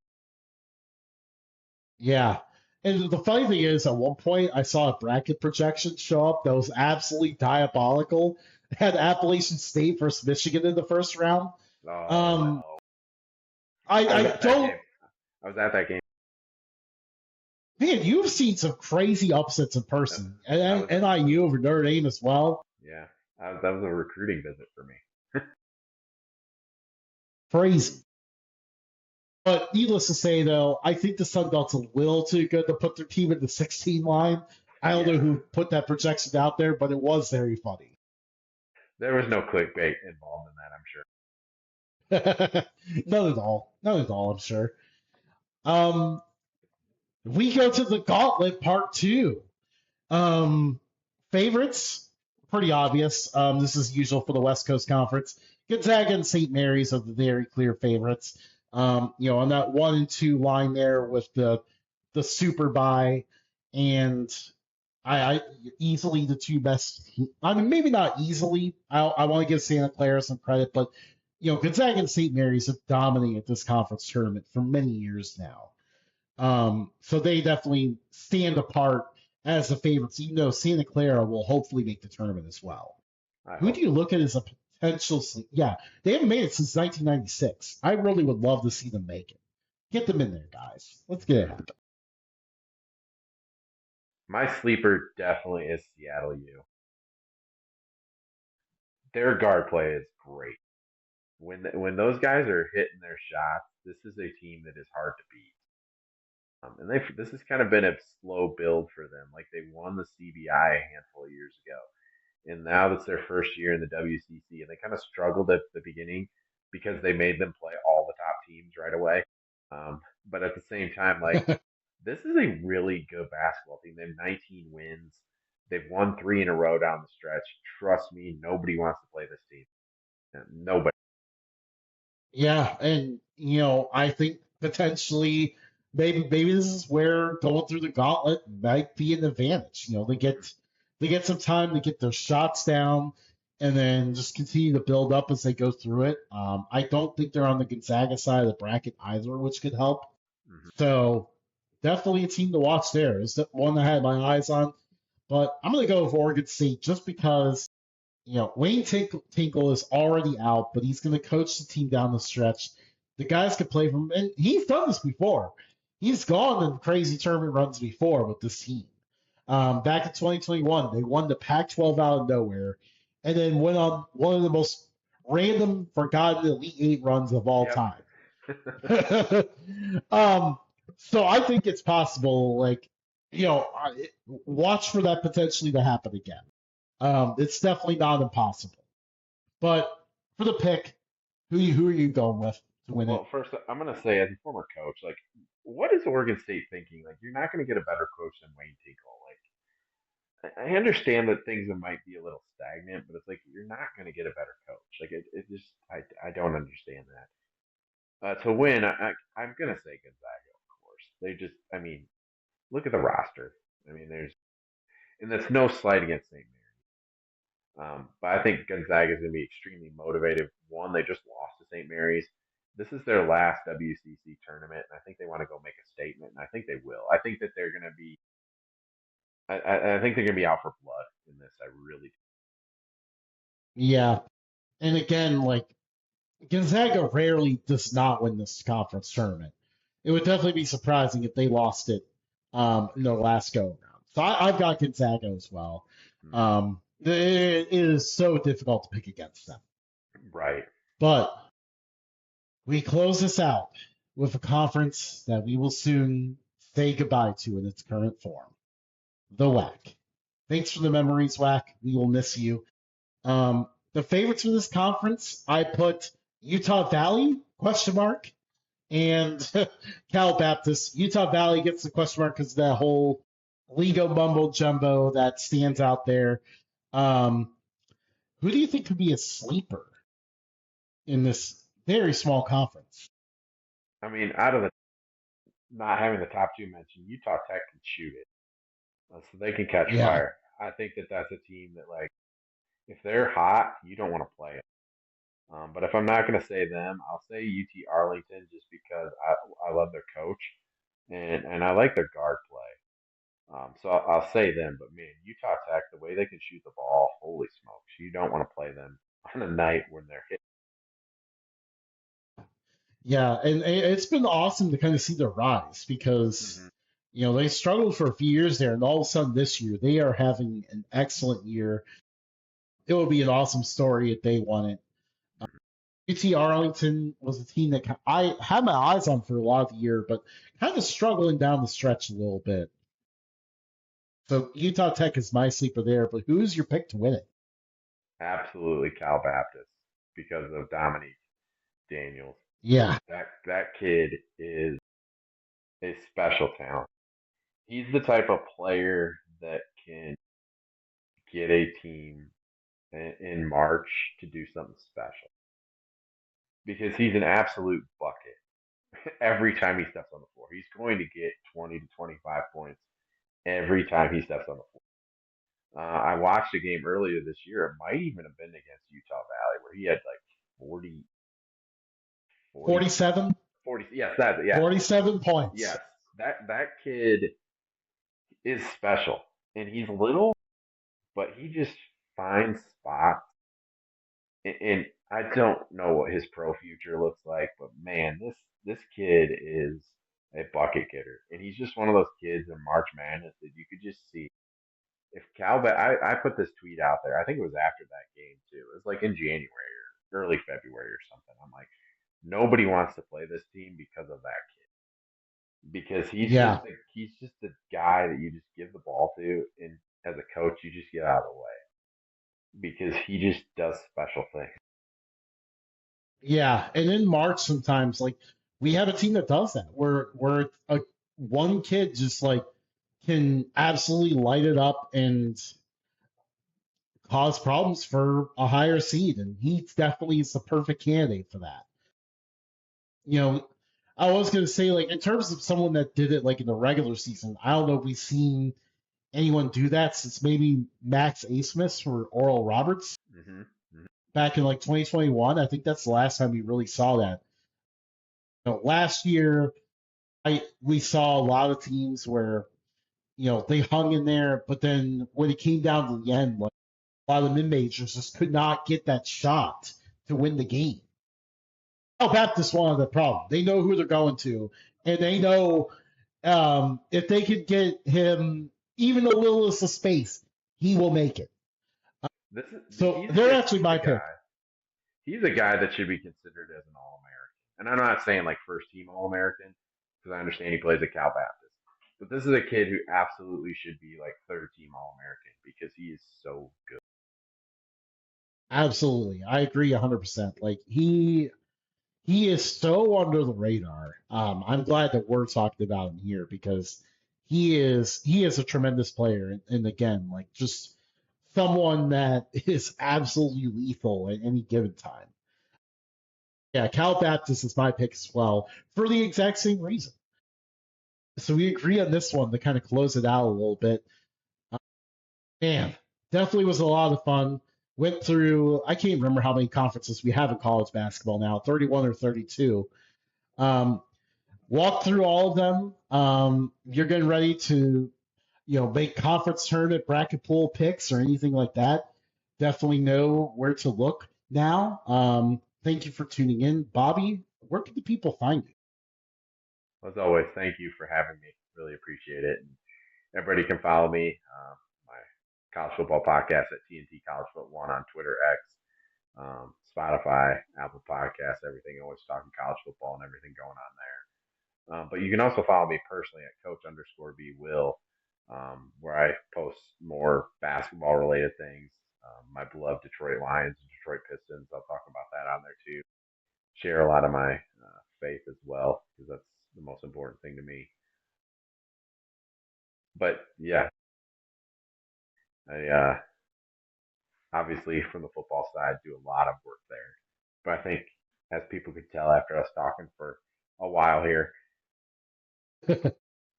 Yeah. And the funny thing is, at one point, I saw a bracket projection show up that was absolutely diabolical. It had Appalachian State versus Michigan in the first round. Oh Um, no, I, I was I at that don't, game. I was at that game. man, you've seen some crazy upsets in That, person. that And was NIU over Notre Dame as well. yeah. That was a recruiting visit for me. Crazy. But needless to say, though, I think the Sun Belt's a little too good to put their team in the 16 line. I don't know Yeah, who put that projection out there, but it was very funny. there was no clickbait involved in that. I'm sure. None at all. None at all, I'm sure. Um, we go to the gauntlet part two. Um, Favorites, pretty obvious. This is usual for the West Coast Conference. Gonzaga and St. Mary's are the very clear favorites. On that 1 and 2 line there with the super bye, and I easily the two best. I mean, maybe not easily. I want to give Santa Clara some credit, but Gonzaga and St. Mary's have dominated this conference tournament for many years now. So they definitely stand apart as the favorites. Santa Clara will hopefully make the tournament as well. I Who do hope you so. look at as a potential? Yeah, they haven't made it since 1996. I really would love to see them make it. Get them in there, guys. Let's get it Hmm. happen. My sleeper definitely is Seattle U. Their guard play is great. When those guys are hitting their shots, this is a team that is hard to beat. And this has kind of been a slow build for them. Like they won the CBI a handful of years ago, and now that's their first year in the WCC, and they kind of struggled at the beginning because they made them play all the top teams right away. But at the same time, like this is a really good basketball team. They have 19 wins. They've won 3 in a row down the stretch. Trust me, nobody wants to play this team. Nobody. Yeah, and I think potentially maybe this is where going through the gauntlet might be an advantage. They get some time to get their shots down and then just continue to build up as they go through it. I don't think they're on the Gonzaga side of the bracket either, which could help. Mm-hmm. So definitely a team to watch there. Is the one I had my eyes on. But I'm gonna go with Oregon State just because Wayne Tinkle is already out, but he's going to coach the team down the stretch. The guys can play from, and he's done this before. He's gone in crazy tournament runs before with this team. Back in 2021, they won the Pac-12 out of nowhere, and then went on one of the most random, forgotten Elite Eight runs of all Yep. time. um, so I think it's possible. Like watch for that potentially to happen again. It's definitely not impossible. But for the pick, who are you going with to win it? Well, first, I'm going to say, as a former coach, like, what is Oregon State thinking? Like, you're not going to get a better coach than Wayne Tinkle. Like, I understand that things might be a little stagnant, but it's like you're not going to get a better coach. Like, it just, I don't understand that. To win, I'm going to say Gonzaga, of course. They just, I mean, look at the roster. I mean, and that's no slight against St. Mary's. But I think Gonzaga is going to be extremely motivated. One, they just lost to St. Mary's. This is their last WCC tournament, and I think they want to go make a statement, and I think they will. I think that they're going to be. I think they're going to be out for blood in this. I really. Yeah. And again, like Gonzaga rarely does not win this conference tournament. It would definitely be surprising if they lost it in their last go around. So I've got Gonzaga as well. Mm-hmm. It is so difficult to pick against them. Right. But we close this out with a conference that we will soon say goodbye to in its current form, the WAC. Thanks for the memories, WAC. We will miss you. The favorites for this conference, I put Utah Valley, question mark, and Cal Baptist. Utah Valley gets the question mark because of that whole Ligo mumbo jumbo that stands out there. Who do you think could be a sleeper in this very small conference? I mean, out of the not having the top two mentioned, Utah Tech can shoot it, so they can catch Yeah. fire. I think that that's a team that, like, if they're hot, you don't want to play them. But if I'm not going to say them, I'll say UT Arlington just because I love their coach and I like their guard play. So I'll say them. But man, Utah Tech, the way they can shoot the ball, holy smokes! You don't want to play them on a night when they're hit. Yeah, and it's been awesome to kind of see their rise because, Mm-hmm. they struggled for a few years there, and all of a sudden this year they are having an excellent year. It would be an awesome story if they won it. UT Arlington was a team that I had my eyes on for a lot of the year, but kind of struggling down the stretch a little bit. So Utah Tech is my sleeper there, but who's your pick to win it? Absolutely, Cal Baptist because of Dominique Daniels. Yeah, That kid is a special talent. He's the type of player that can get a team in March to do something special because he's an absolute bucket every time he steps on the floor. He's going to get 20 to 25 points every time he steps on the floor. I watched a game earlier this year. It might even have been against Utah Valley where he had like 40, 40, 47, 40. Yes, that, yeah, 47 points. yes. That kid is special, and he's little, but he just finds spots. And I don't know what his pro future looks like, but man, this kid is a bucket getter, and he's just one of those kids in March Madness that you could just see. If I put this tweet out there. I think it was after that game too. It was like in January or early February or something. I'm like, nobody wants to play this team because of that kid, because Yeah, he's just a guy that you just give the ball to, and as a coach, you just get out of the way because he just does special things. yeah. And in March, sometimes like we have a team that does that, where one kid just like can absolutely light it up and cause problems for a higher seed, and he definitely is the perfect candidate for that. You know, I was gonna say like in terms of someone that did it like in the regular season, I don't know if we've seen anyone do that since maybe Max Asmus or Oral Roberts Mm-hmm. Mm-hmm. back in like 2021. I think that's the last time we really saw that. Last year, we saw a lot of teams where they hung in there, but then when it came down to the end, like a lot of the mid majors just could not get that shot to win the game. Cal Baptist wanted the problem. They know who they're going to, and they know if they could get him even a little of space, he will make it. This is So they're actually he's a my guy. pick. He's a guy that should be considered as an All American. And I'm not saying like first team All American because I understand he plays at Cal Baptist. But this is a kid who absolutely should be like third team All American because he is so good. Absolutely. I agree 100%. Like he is so under the radar. I'm glad that we're talking about him here because he is a tremendous player, and again, like just someone that is absolutely lethal at any given time. Yeah, Cal Baptist is my pick as well for the exact same reason. So we agree on this one to kind of close it out a little bit. Uh, Man, definitely was a lot of fun. Went through, I can't remember how many conferences we have in college basketball now, 31 or 32. Um, Walk through all of them. You're getting ready to, make conference tournament bracket pool picks or anything like that. Definitely know where to look now. Thank you for tuning in, Bobby. Where can the people find you? As always, thank you for having me. Really appreciate it. And everybody can follow me, my college football podcast at TNT College Foot One on Twitter, X, Spotify, Apple Podcasts, everything. Always talking college football and everything going on there. But you can also follow me personally at Coach underscore B Will, where I post more basketball related things. My beloved Detroit Lions and Detroit Pistons. I'll talk about that on there too. Share a lot of my faith as well because that's the most important thing to me. But yeah, I obviously from the football side do a lot of work there. But I think as people could tell after us talking for a while here,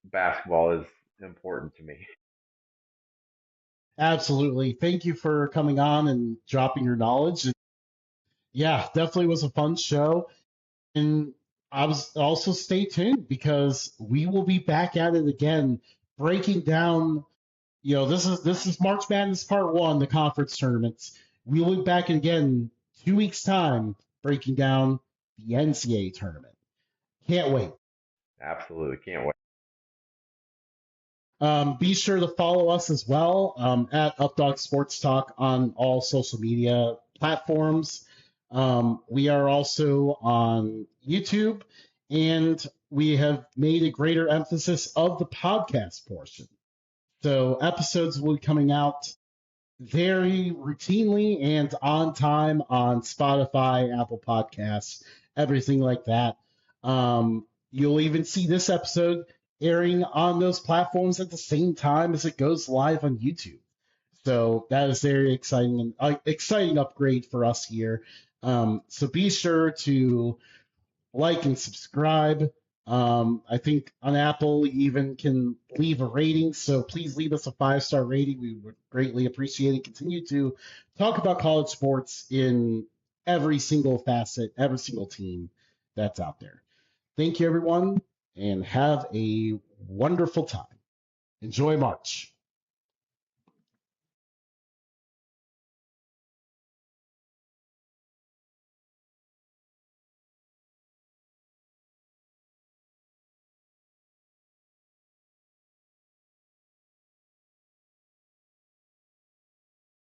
basketball is important to me. Absolutely. Thank you for coming on and dropping your knowledge. Yeah, definitely was a fun show. And I was also stay tuned because we will be back at it again, breaking down. This is March Madness Part One, the conference tournaments. We'll be back again 2 weeks time, breaking down the NCAA tournament. Can't wait. Absolutely, can't wait. Be sure to follow us as well at Updog Sports Talk on all social media platforms. We are also on YouTube, and we have made a greater emphasis of the podcast portion. So episodes will be coming out very routinely and on time on Spotify, Apple Podcasts, everything like that. You'll even see this episode airing on those platforms at the same time as it goes live on YouTube. So that is very exciting and exciting upgrade for us here. So be sure to like and subscribe. I think on Apple you even can leave a rating, so please leave us a 5-star rating. We would greatly appreciate it. Continue to talk about college sports in every single facet, every single team that's out there. Thank you, everyone, and have a wonderful time. Enjoy March.